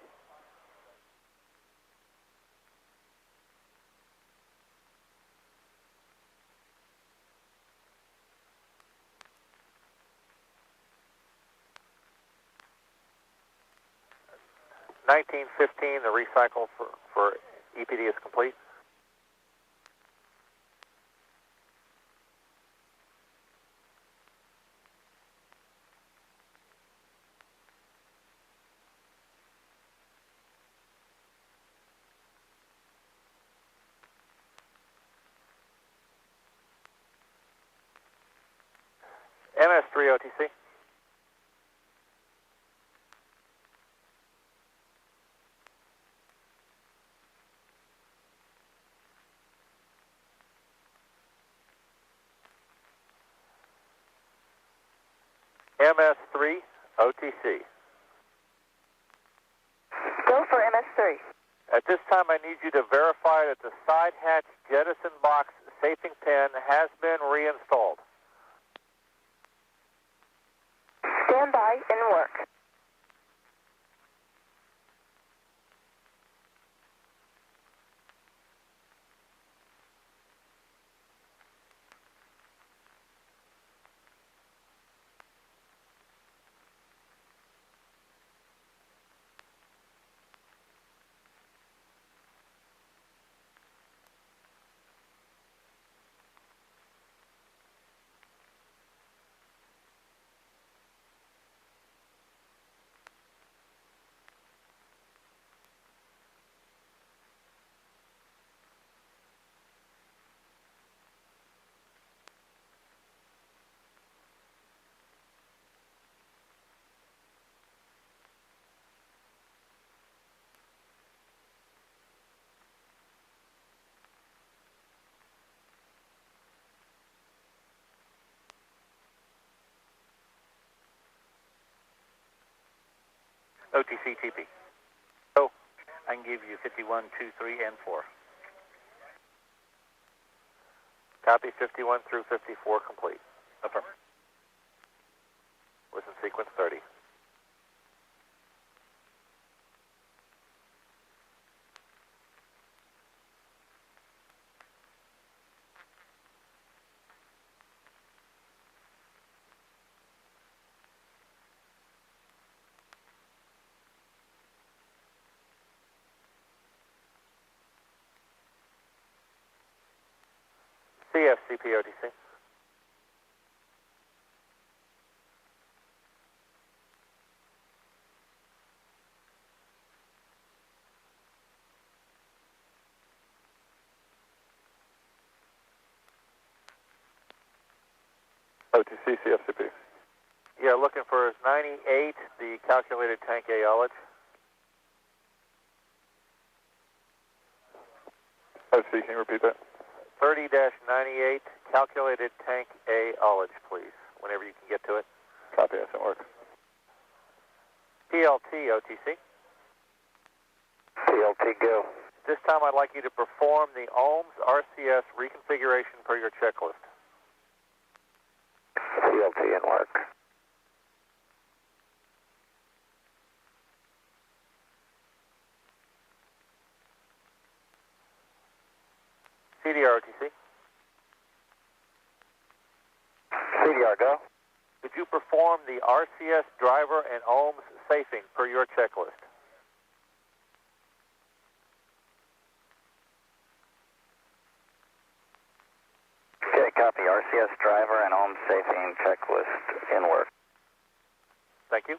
(1915), the recycle for EPD is complete. MS3 OTC. MS3, OTC. Go for MS3. At this time, I need you to verify that the side hatch jettison box safing pin has been reinstalled. Stand by and work. OTC TP. So I can give you 51, 2, 3, and 4. Copy 51 through 54 complete. Affirm. Listen sequence 30. CFCP OTC. OTC, CFCP. Yeah, looking for 98, the calculated tank A-ullage. OTC, can you repeat that? 30-98, calculated tank A-ullage, please, whenever you can get to it. Copy, that doesn't work. PLT OTC. PLT, go. This time I'd like you to perform the OHMS RCS reconfiguration per your checklist. PLT in work. CDR OTC. CDR, go. Could you perform the RCS driver and OHMS safing per your checklist? Okay, copy. RCS driver and OHMS safing checklist in work. Thank you.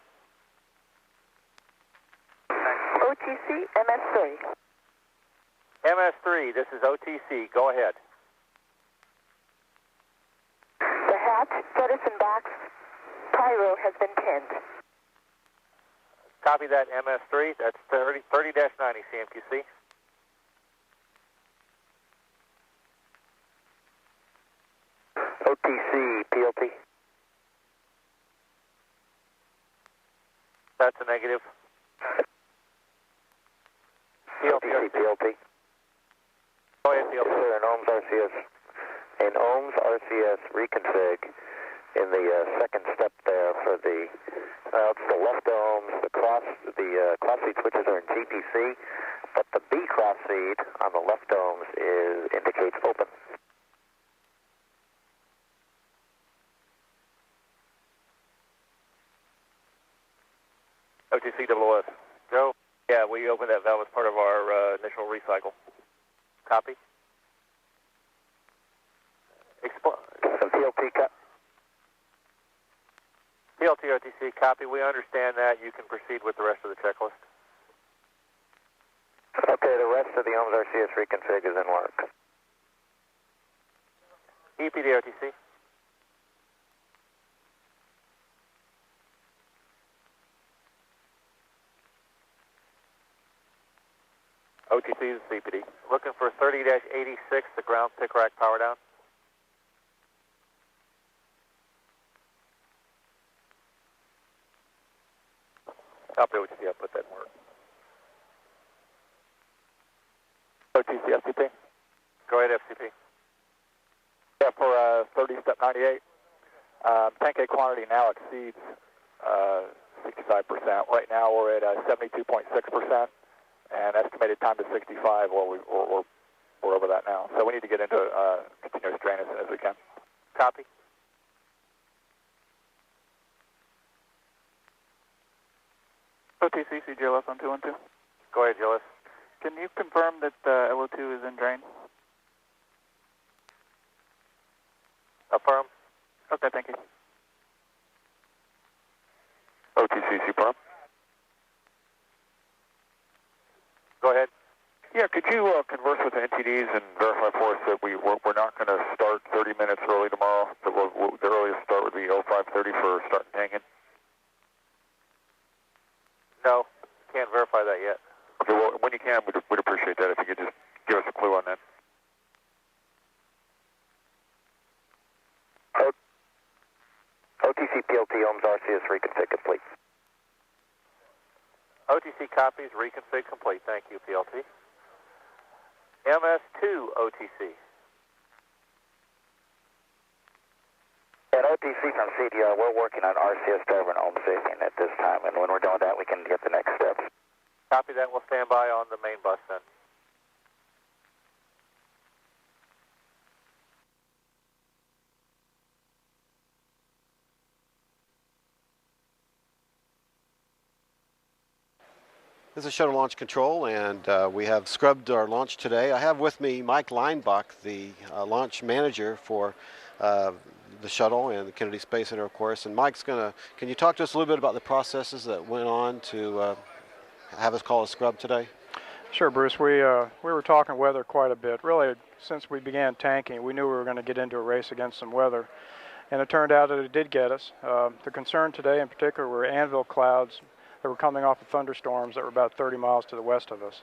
OTC, MS3. MS3, this is OTC. Go ahead. The hatch jettison box pyro has been pinned. Copy that, MS3. That's 30-90 CMQC. OTC, PLT. That's a negative. OTC, PLT. Go ahead, PLT. Yes, sir, an OHMS RCS reconfig in the second step there for the, it's the left OHMS, the cross feed switches are in GPC, but the B cross feed on the left OHMS indicates open. OTC WS. Joe? Yeah, we opened that valve as part of our initial recycle. Copy. PLT, PLT OTC, copy. We understand that. You can proceed with the rest of the checklist. Okay, the rest of the OHMS RCS reconfig is in work. EPD OTC. OTC is CPD. Looking for 30-86, the ground pick rack power down. Copy OTC, I'll put that in work. OTC, FCP. Go ahead, FCP. Yeah, for 30 step 98. Tank A quantity now exceeds 65%. Right now we're at 72.6%, and estimated time to 65. Well, we're over that now. So we need to get into continuous drain as soon as we can. Copy. OTC, CGLS on 212. Go ahead, Gillis. Can you confirm that LO2 is in drain? Affirm. Okay, thank you. OTC, CPROM. Go ahead. Yeah, could you converse with the NTDs and verify for us that we're not going to start 30 minutes early tomorrow? The earliest start would be 05:30 for starting hanging. No, can't verify that yet. Okay, well, when you can, we'd appreciate that if you could just give us a clue on that. OTC PLT Ohms RCS reconfig complete. OTC copies, reconfig complete. Thank you, PLT. MS2 OTC. At OTC from CDR, we're working on RCS driver and Ohm safety at this time, and when we're done with that, we can get the next steps. Copy that. We'll stand by on the main bus then. This is Shuttle Launch Control, and we have scrubbed our launch today. I have with me Mike Leinbach, the launch manager for the shuttle and the Kennedy Space Center, of course. And Mike's can you talk to us a little bit about the processes that went on to have us call a scrub today? Sure, Bruce. We were talking weather quite a bit. Really, since we began tanking, we knew we were going to get into a race against some weather. And it turned out that it did get us. The concern today in particular were anvil clouds that were coming off of thunderstorms that were about 30 miles to the west of us.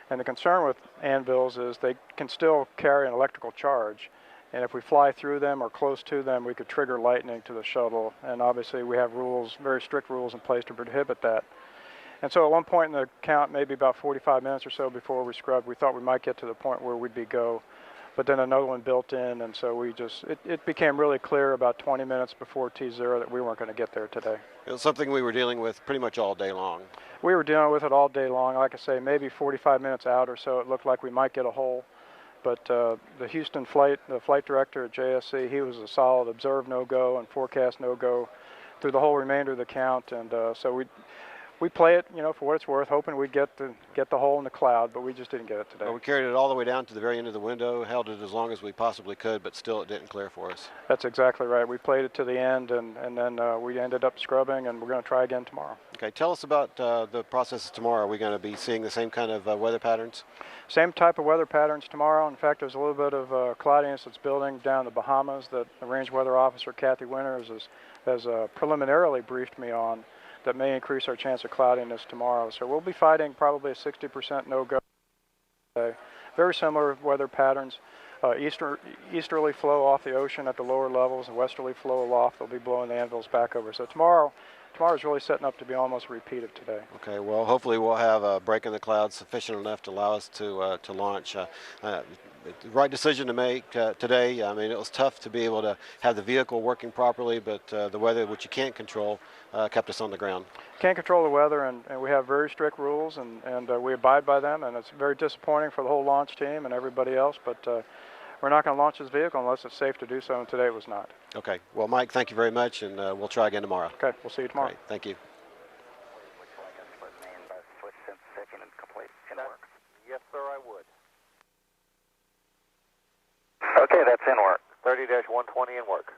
And the concern with anvils is they can still carry an electrical charge. And if we fly through them or close to them, we could trigger lightning to the shuttle. And obviously we have rules, very strict rules in place to prohibit that. And so at one point in the count, maybe about 45 minutes or so before we scrubbed, we thought we might get to the point where we'd be go. But then another one built in, and so it became really clear about 20 minutes before T0 that we weren't going to get there today. It was something we were dealing with pretty much all day long. We were dealing with it all day long. Like I say, maybe 45 minutes out or so, it looked like we might get a hole. But the Houston flight, the flight director at JSC, he was a solid observe no-go and forecast no-go through the whole remainder of the count. And so we play it, for what it's worth, hoping we'd get the hole in the cloud, but we just didn't get it today. Well, we carried it all the way down to the very end of the window, held it as long as we possibly could, but still it didn't clear for us. That's exactly right. We played it to the end, and then we ended up scrubbing, and we're going to try again tomorrow. Okay, tell us about the processes tomorrow. Are we going to be seeing the same kind of weather patterns? Same type of weather patterns tomorrow. In fact, there's a little bit of cloudiness that's building down in the Bahamas that the range weather officer, Kathy Winters, has preliminarily briefed me on. That may increase our chance of cloudiness tomorrow. So we'll be fighting probably a 60% no-go today. Very similar weather patterns. Easterly flow off the ocean at the lower levels, and westerly flow aloft. They'll be blowing the anvils back over. So tomorrow's really setting up to be almost a repeat of today. Okay, well, hopefully we'll have a break in the clouds sufficient enough to allow us to launch. The right decision to make today. I mean, it was tough to be able to have the vehicle working properly, but the weather, which you can't control, kept us on the ground. Can't control the weather, and we have very strict rules, and we abide by them, and it's very disappointing for the whole launch team and everybody else, but we're not going to launch this vehicle unless it's safe to do so, and today it was not. Okay. Well, Mike, thank you very much, and we'll try again tomorrow. Okay. We'll see you tomorrow. Great. Thank you. Yes, sir, I would. Okay, that's in work. 30-120 in work.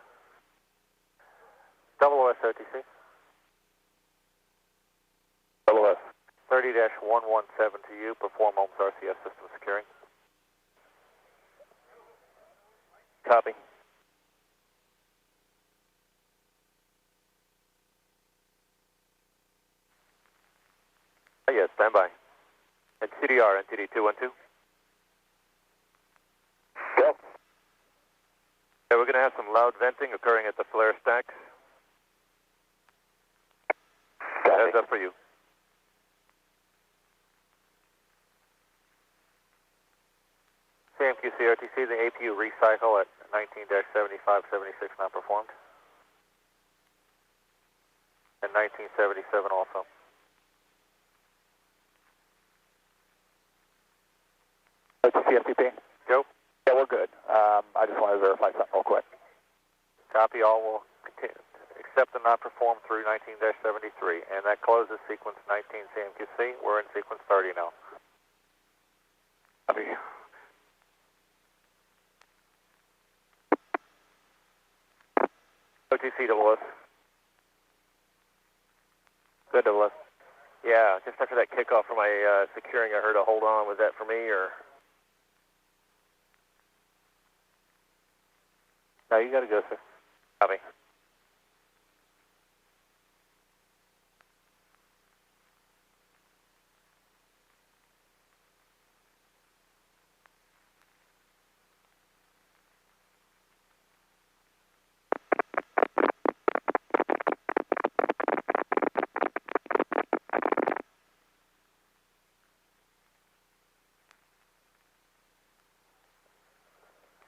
OS OTC. LOS. 30-117 to you. Perform Ohms RCS system securing. Copy. Yes, stand by. And CDR, NTD 212. Yep. Yeah, we're going to have some loud venting occurring at the flare stacks. Heads up for you. cycle at 19-7576 not performed. And 1977 also. CFTP? Joe? Yeah, we're good. I just want to verify something real quick. Copy. All will continue, accept and not perform through 19-73. And that closes sequence 19 CMQC. We're in sequence 30 now. Copy. OTC WS. Good WS. Yeah, just after that kickoff for my securing, I heard a hold on. Was that for me or? No, you got to go, sir. Copy.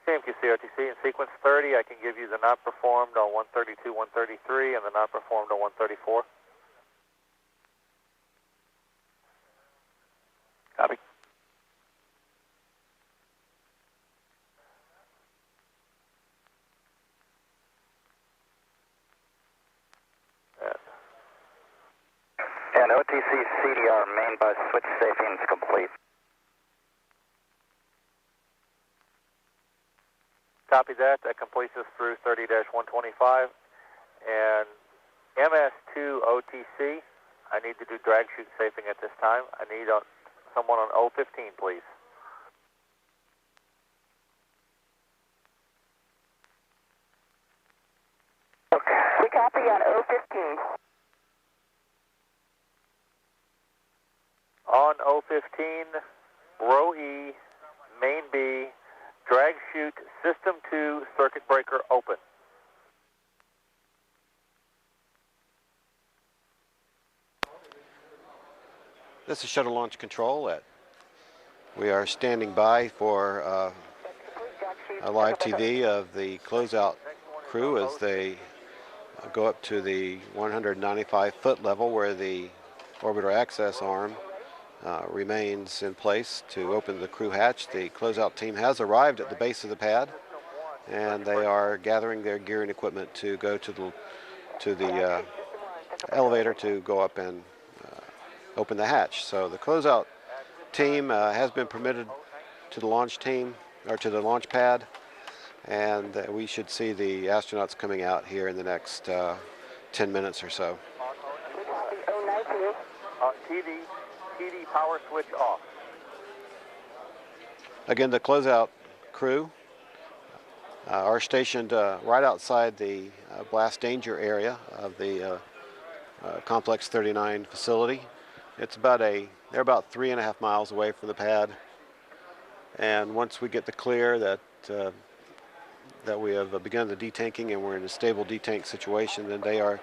CMQC OTC in sequence 30, I can give you the not performed on 132, 133, and the not performed on 134. Copy. And OTC CDR main bus switch safing is complete. Copy that. That completes us through 30-125. And MS2 OTC, I need to do drag chute safing at this time. I need someone on 015, please. We copy on 015. On 015, row E, main B, drag chute, system 2, circuit breaker open. This is Shuttle Launch Control. We are standing by for a live TV of the closeout crew as they go up to the 195-foot level where the orbiter access arm remains in place to open the crew hatch. The closeout team has arrived at the base of the pad, and they are gathering their gear and equipment to go to the elevator to go up and open the hatch. So the closeout team has been permitted to the launch team, or to the launch pad, and we should see the astronauts coming out here in the next 10 minutes or so. TD power switch off. Again, the closeout crew are stationed right outside the blast danger area of the Complex 39 facility. It's they're about 3.5 miles away from the pad. And once we get the clear that we have begun the detanking and we're in a stable detank situation, then they are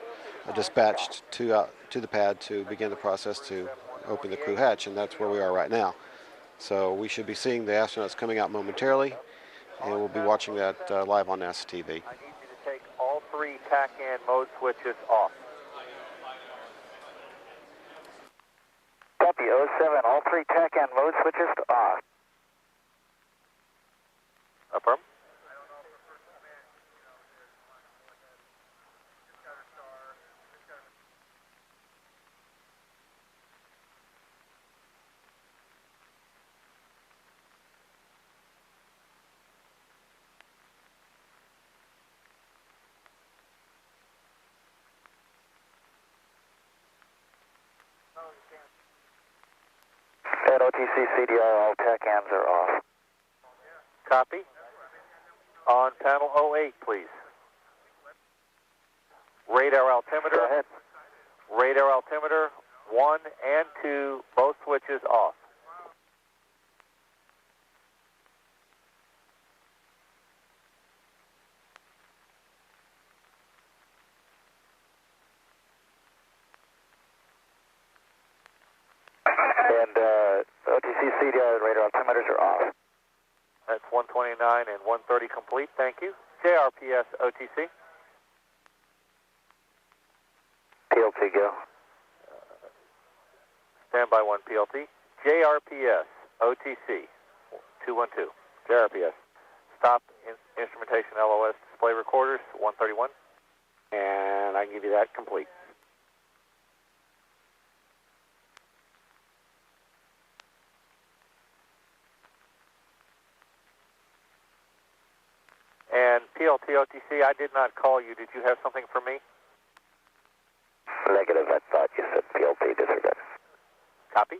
dispatched to the pad to begin the process to open the crew hatch, and that's where we are right now. So we should be seeing the astronauts coming out momentarily, and we'll be watching that live on NASA TV. I need you to take all 3 TACAN mode switches off. Copy 07, all 3 TACAN mode switches off. Affirm. At OTC CDR, all TACANs are off. Copy. On panel 08, please. Radar altimeter. Go ahead. Radar altimeter 1 and 2, both switches off. And OTC CDR and radar altimeters are off. minutes 129 and 130 complete. Thank you. JRPS OTC. PLT go. Standby 1 PLT. JRPS OTC 212. JRPS. Stop instrumentation LOS display recorders 131. And I can give you that complete. And PLT OTC, I did not call you. Did you have something for me? Negative, I thought you said PLT disregard. Copy.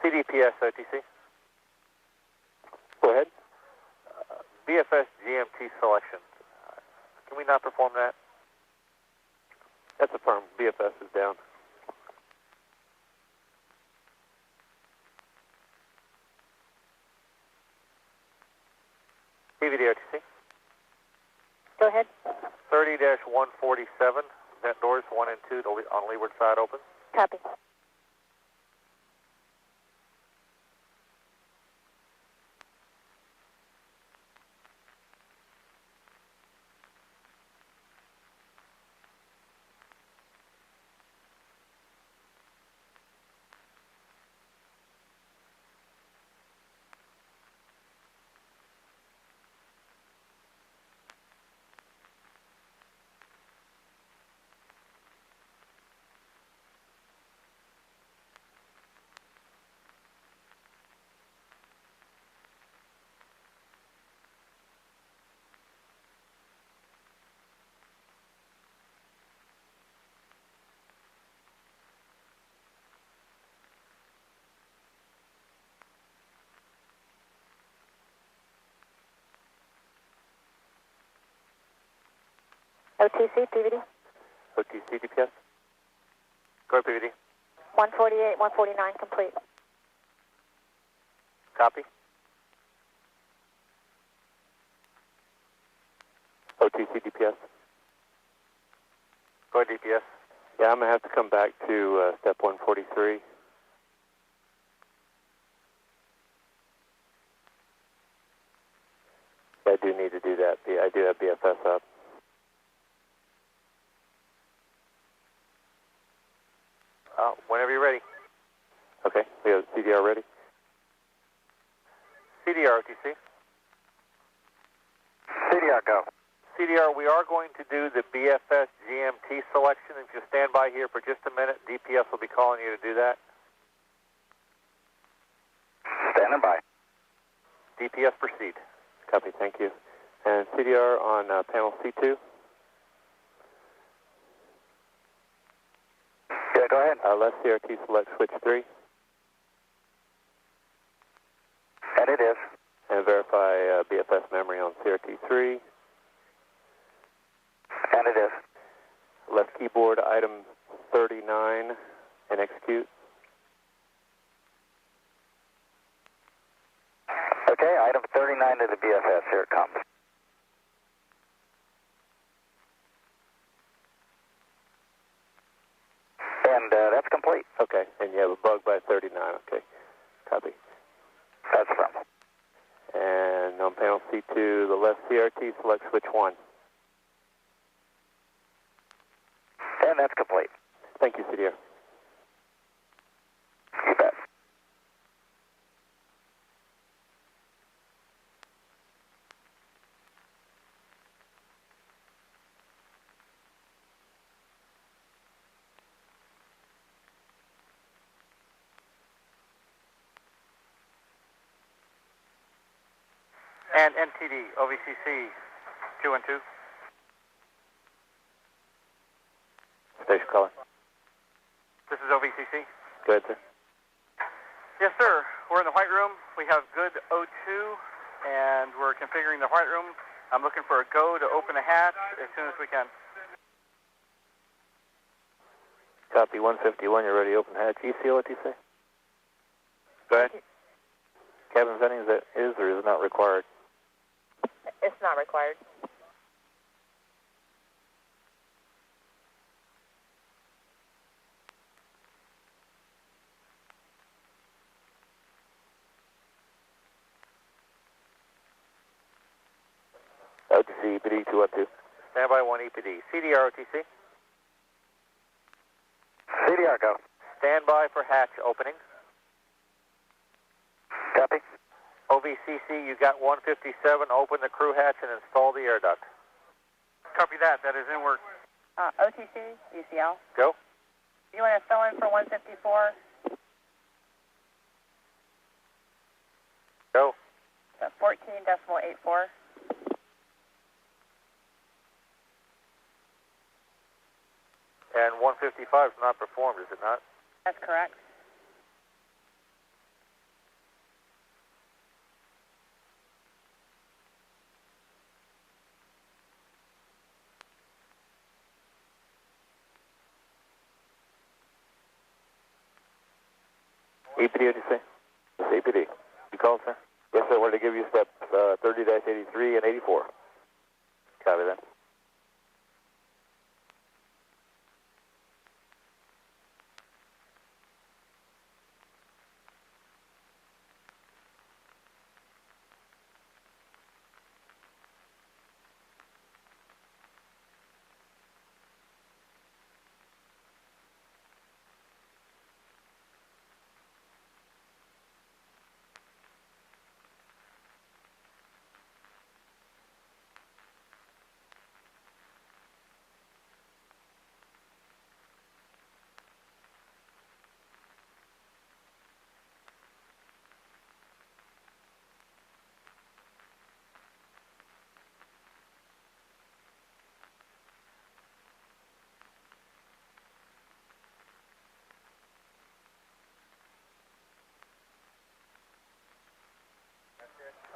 CDPS OTC. Go ahead. BFS GMT selection. Can we not perform that? That's a firm. BFS is down. DVD OTC. Go ahead. 30-147. Vent doors 1 and 2 on leeward side open. Copy. OTC, PVD. OTC DPS. Go ahead, PVD. 148, 149, complete. Copy. OTC DPS. Go ahead, DPS. Yeah, I'm going to have to come back to step 143. I do need to do that. I do have BFS up. Whenever you're ready. Okay, we have CDR ready. CDR OTC. CDR go. CDR, we are going to do the BFS GMT selection. If you stand by here for just a minute, DPS will be calling you to do that. Standing by. DPS, proceed. Copy, thank you. And CDR on panel C2. Yeah, go ahead. Left CRT select switch 3. And it is. And verify BFS memory on CRT 3. And it is. Left keyboard item 39 and execute. Okay, item 39 to the BFS. Here it comes. And that's complete. Okay, and you have a bug by 39. Okay, copy. That's from. And on panel C2, the left CRT, select switch 1. And that's complete. Thank you, CDR. You bet. And NTD, OVCC 212. Station caller. This is OVCC. Go ahead, sir. Yes, sir. We're in the White Room. We have good O2. and we're configuring the flight room. I'm looking for a go to open a hatch as soon as we can. Copy 151, you're ready to open hatch. ECO, what do you say? Go ahead. Cabin venting, that is or is not required? It's not required. OTC, EPD 212. Standby 1 EPD. CDR OTC. CDR, go. Standby for hatch opening. Copy. OVCC, you got 157. Open the crew hatch and install the air duct. Copy that. That is in work. OTC, UCL. Go. You want to fill in for 154? Go. 14.84. And 155 is not performed, is it not? That's correct. EPD, what do you say? It's EPD. You call, sir? Yes, sir. Wanted to give you steps 30-83 and 84. Copy that.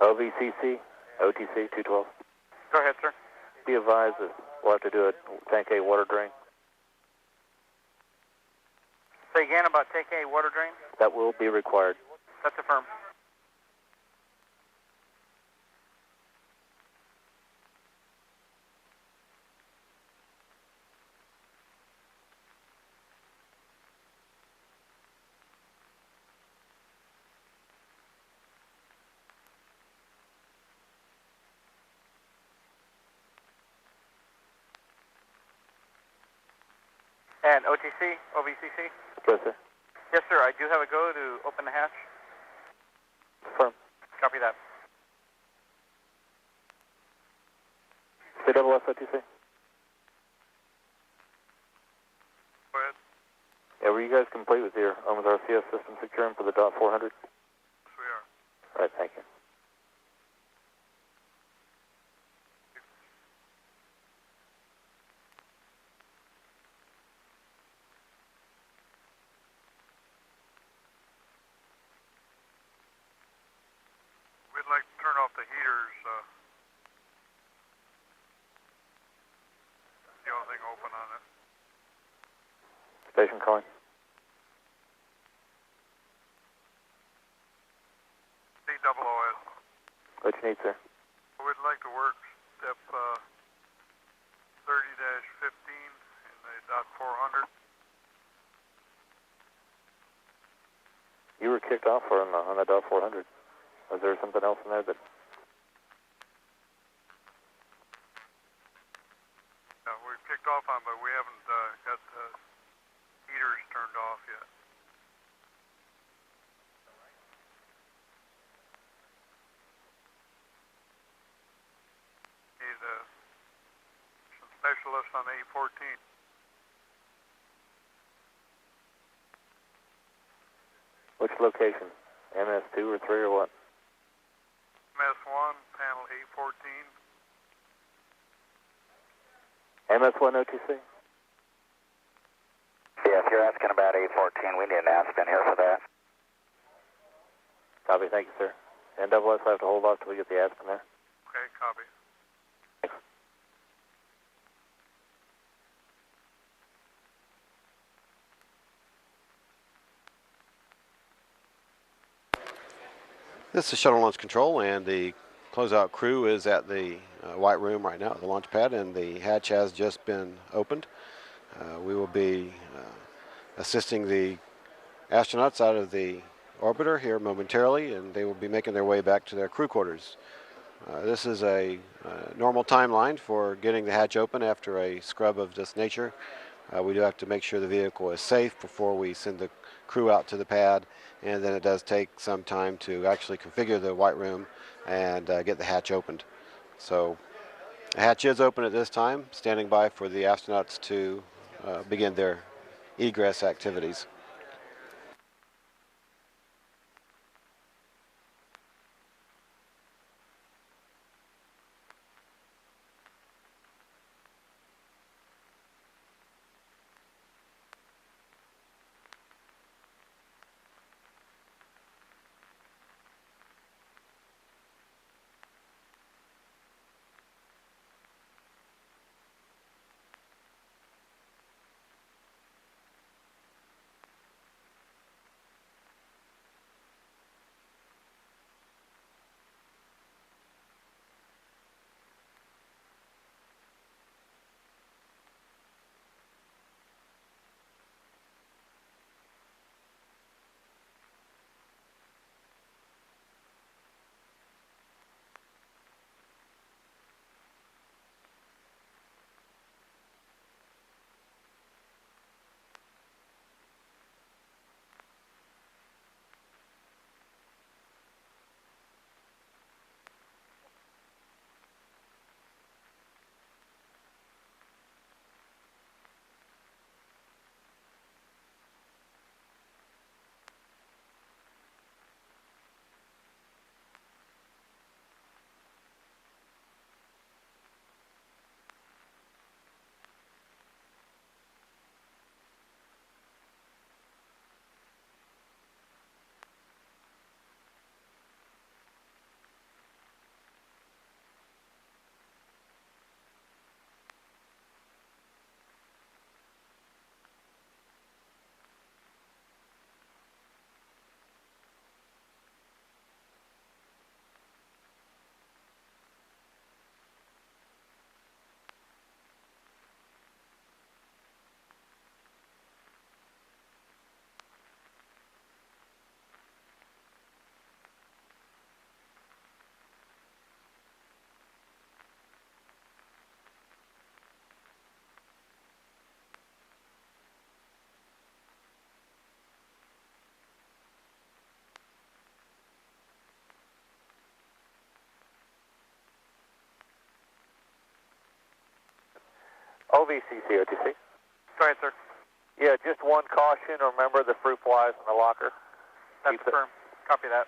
OVCC, OTC 212. Go ahead, sir. Be advised that we'll have to do a tank A water drain. Say again about tank A water drain? That will be required. That's affirmed. And OTC, OVCC? Yes, sir. Yes, sir. I do have a go to open the hatch. Firm. Copy that. Say double F, OTC. Go ahead. Yeah, were you guys complete with your RCS system securing for the DOT 400? Yes, we are. All right, thank you. We'd like to turn off the heaters. The only thing open on it. Station calling. COOS. What you need, sir? We'd like to work step 30-15 in the DOT 400. You were kicked off on the DOT 400. Was there something else in there that... Yeah, we've kicked off on, but we haven't got the heaters turned off yet. Need some specialists on A14. Which location? MS2 or 3 or what? MS1, panel A14. MS1 OTC? Yeah, if you're asking about A14, we need an Aspen here for that. Copy, thank you, sir. And double S will have to hold off till we get the Aspen there. Okay, copy. This is Shuttle Launch Control, and the closeout crew is at the white room right now at the launch pad, and the hatch has just been opened. We will be assisting the astronauts out of the orbiter here momentarily, and they will be making their way back to their crew quarters. This is a normal timeline for getting the hatch open after a scrub of this nature. We do have to make sure the vehicle is safe before we send the crew out to the pad, and then it does take some time to actually configure the white room and get the hatch opened. So the hatch is open at this time, standing by for the astronauts to begin their egress activities. OVCC, OTC. Go ahead, sir. Yeah, just one caution. Remember the fruit flies in the locker. That's firm. Copy that.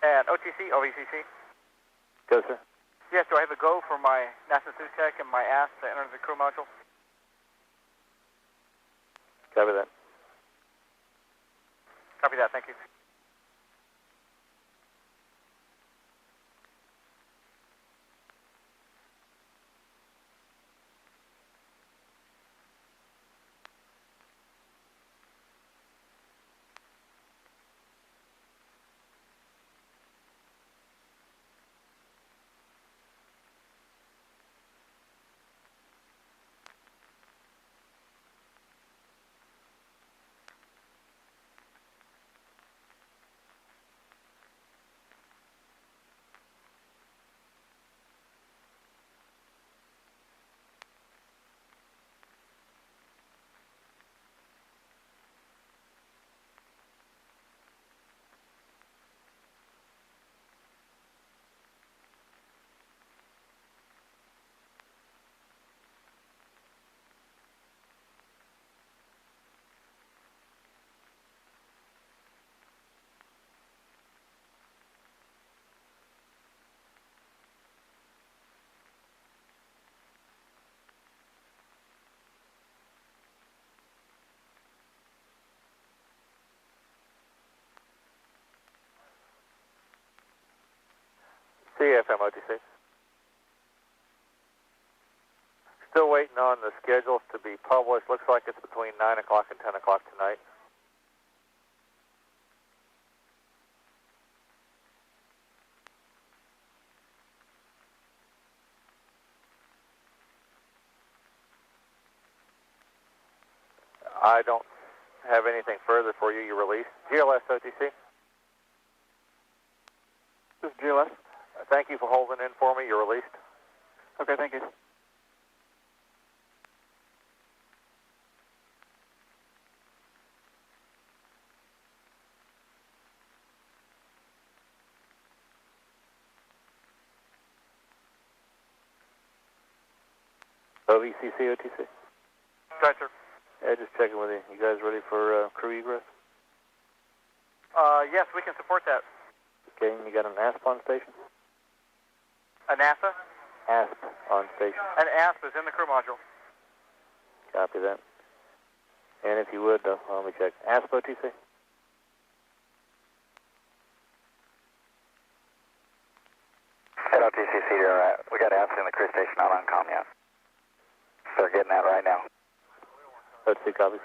And OTC, OVCC. Go, sir. Yes, do I have a go for my NASA suit tech and my ass to enter the crew module? Copy that. Copy that, thank you. CFM OTC. Still waiting on the schedules to be published. Looks like it's between 9 o'clock and 10 o'clock tonight. I don't have anything further for you. You released. GLS OTC. This is GLS. Thank you for holding in for me. You're released. Okay, thank you. OVCC OTC. Right, sir. Yeah, just checking with you. You guys ready for crew egress? Yes, we can support that. Okay, you got an ASP on station? A NASA? ASP on station. An ASP is in the crew module. Copy that. And if you would, let me check. ASP OTC? Hello, TCC. We got ASP in the crew station, not on comm yet. They're getting that right now. Let's see, copies.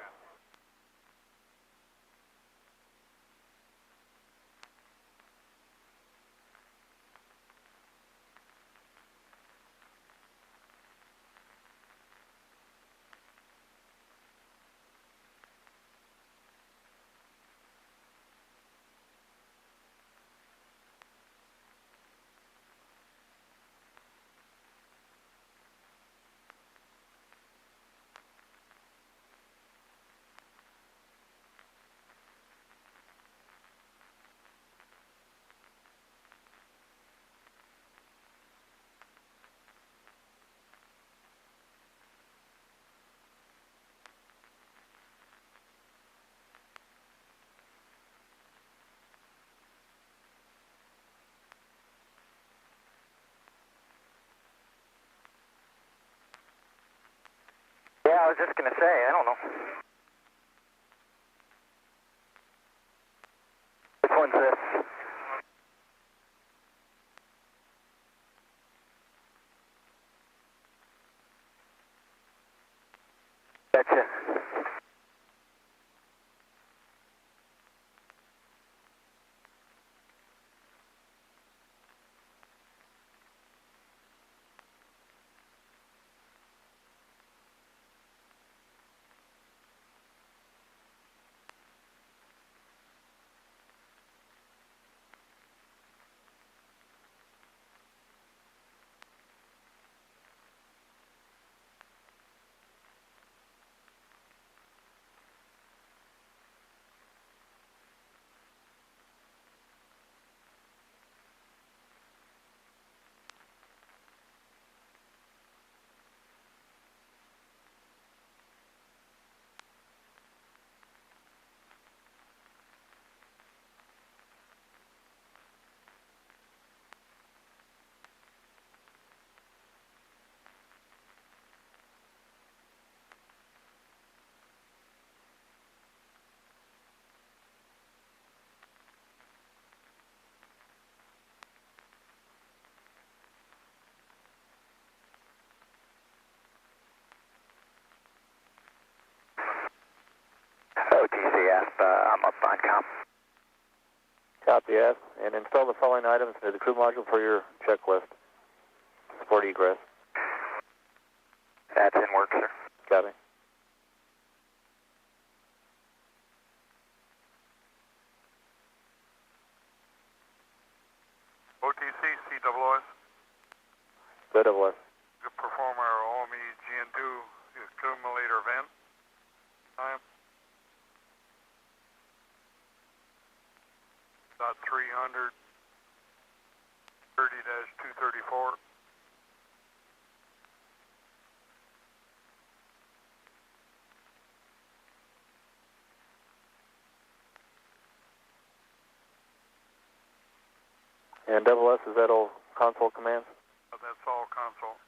Yeah, I was just going to say, I don't know. Which one's this? Gotcha. OTC ASP, I'm up on comm. Copy ASP. And install the following items into the crew module for your checklist. Support egress. That's in work, sir. Copy. OTC, CWS. CWS. To perform our OME GN2 accumulator event. Time. About 300. 30-234. And double S, is that all console commands? That's all console.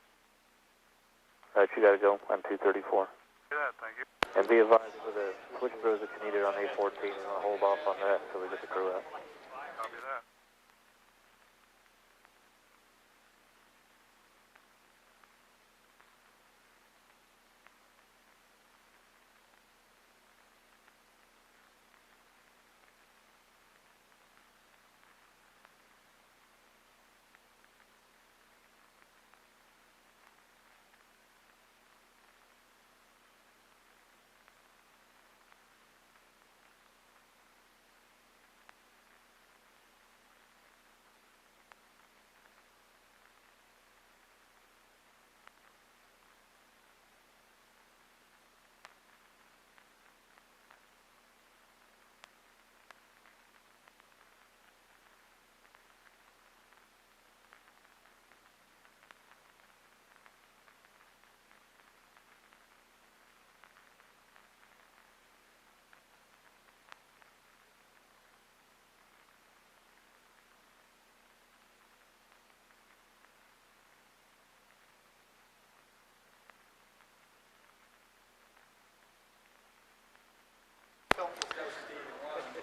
All right, you got to go on 234. Yeah, thank you. And be advised for the switch throws that you needed on A14, you want to hold off on that until we get the crew out. Copy that.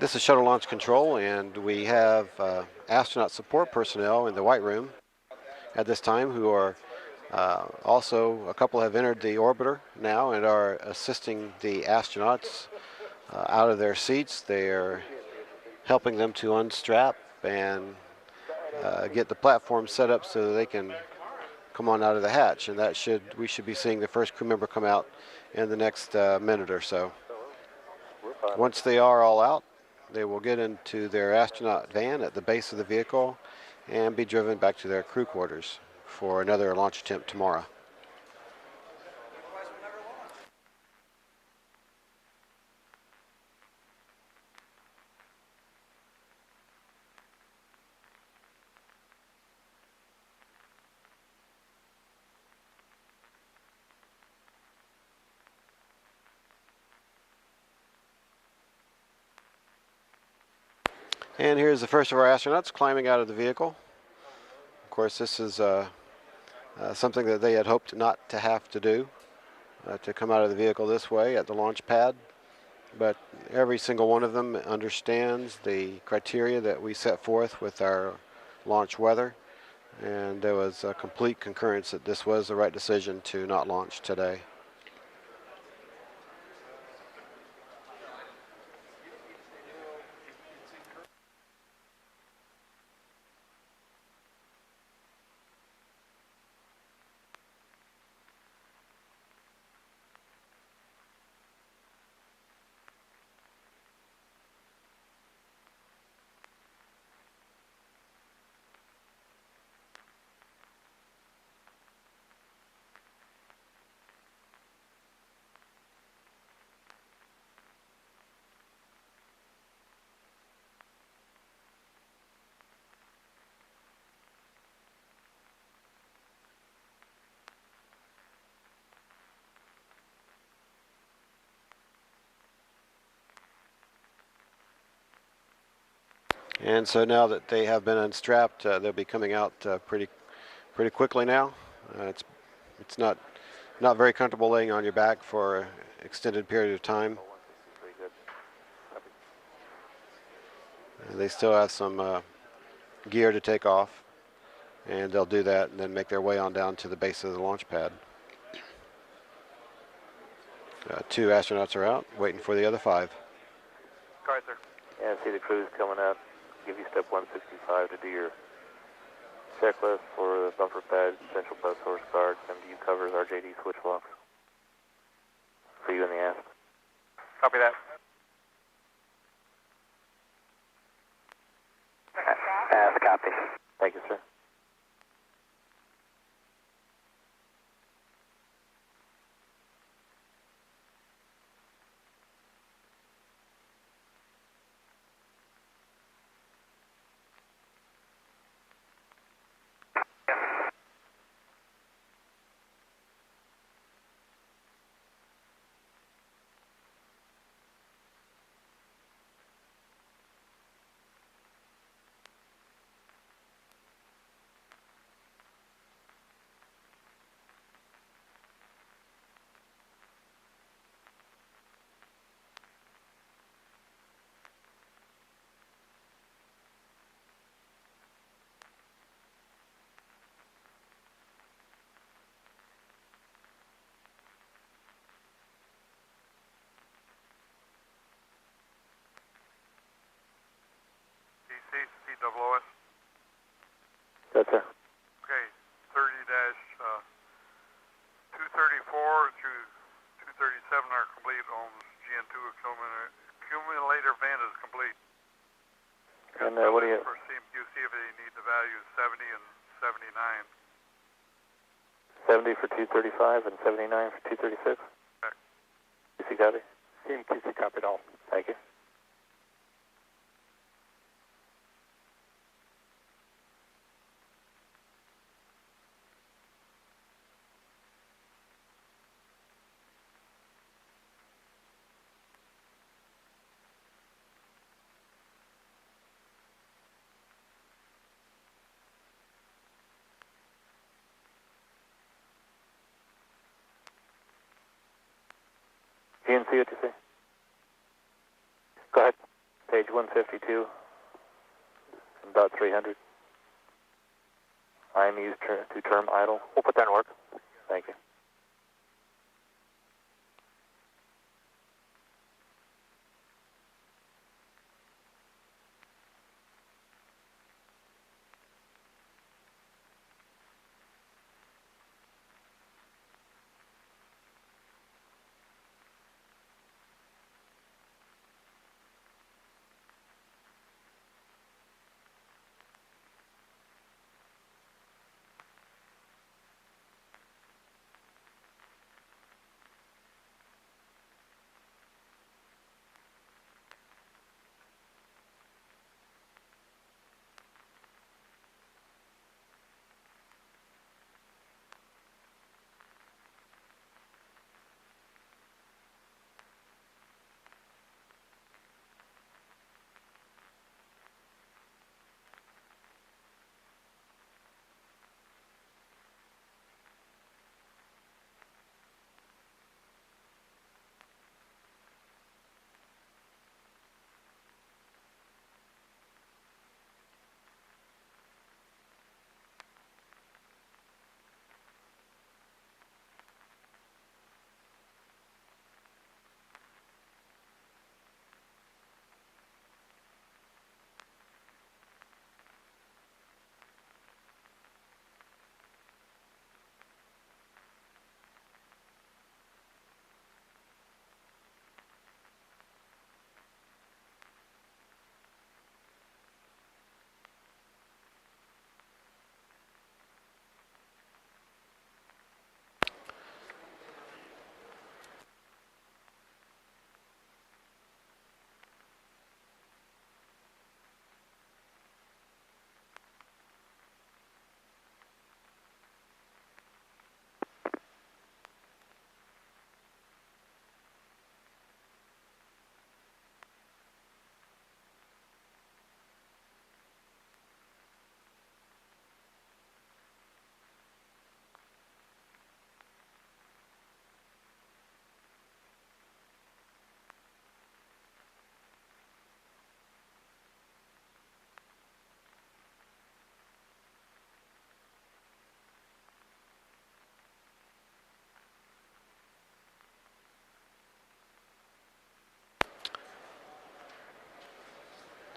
This is Shuttle Launch Control, and we have astronaut support personnel in the White Room at this time who are also, a couple have entered the orbiter now and are assisting the astronauts out of their seats. They are helping them to unstrap and get the platform set up so that they can come on out of the hatch, and we should be seeing the first crew member come out in the next minute or so. Once they are all out, they will get into their astronaut van at the base of the vehicle and be driven back to their crew quarters for another launch attempt tomorrow. And here's the first of our astronauts climbing out of the vehicle. Of course, this is something that they had hoped not to have to do, to come out of the vehicle this way at the launch pad. But every single one of them understands the criteria that we set forth with our launch weather. And there was a complete concurrence that this was the right decision to not launch today. And so now that they have been unstrapped, they'll be coming out pretty quickly now. It's not very comfortable laying on your back for an extended period of time. They still have some gear to take off, and they'll do that and then make their way on down to the base of the launch pad. 2 astronauts are out, waiting for the other 5. Go ahead, sir. Yeah, I see the crew's coming out. Give you step 165 to do your checklist for the bumper pad, central bus source guards, MDU covers, RJD switch locks. For you in the aft. Copy that. Aft, copy. Thank you, sir. COOS. Yes, sir. Okay, 30-234 through 237 are complete on GN2 accumulator van is complete. And what do you... For CMQC if they need the values 70 and 79. 70 for 235 and 79 for 236? Okay. QC copy? CMQC copied all. Thank you. GNC, what you say? Go ahead. page 152, about 300. IMUs to term idle. We'll put that in work. Thank you.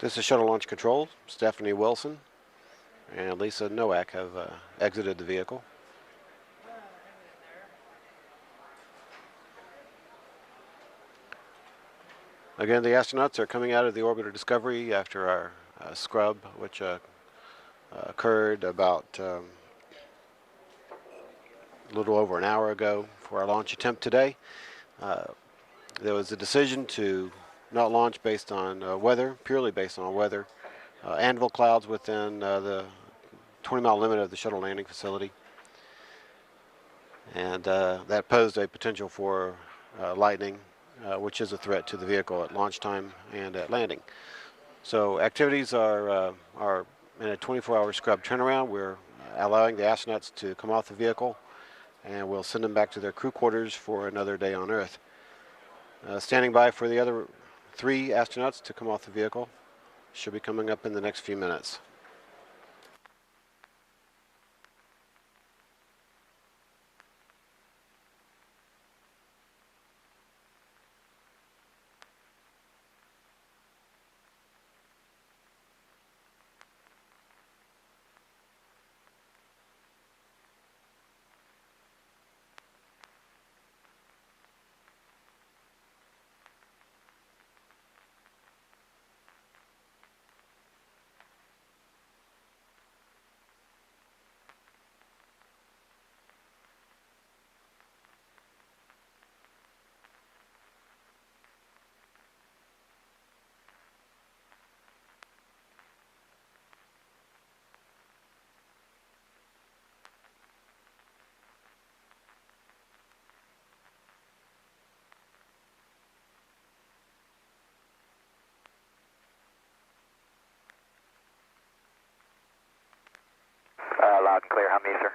This is Shuttle Launch Control. Stephanie Wilson and Lisa Nowak have exited the vehicle. Again, the astronauts are coming out of the orbiter Discovery after our scrub, which occurred about a little over an hour ago for our launch attempt today. There was a decision to not launch based on weather, purely based on weather. Anvil clouds within the 20-mile limit of the Shuttle Landing Facility. And that posed a potential for lightning, which is a threat to the vehicle at launch time and at landing. So activities are in a 24-hour scrub turnaround. We're allowing the astronauts to come off the vehicle, and we'll send them back to their crew quarters for another day on Earth. Standing by for the other 3 astronauts to come off the vehicle. Should be coming up in the next few minutes. Loud and clear, how many, sir?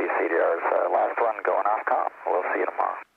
CDR's last one going off com. We'll see you tomorrow.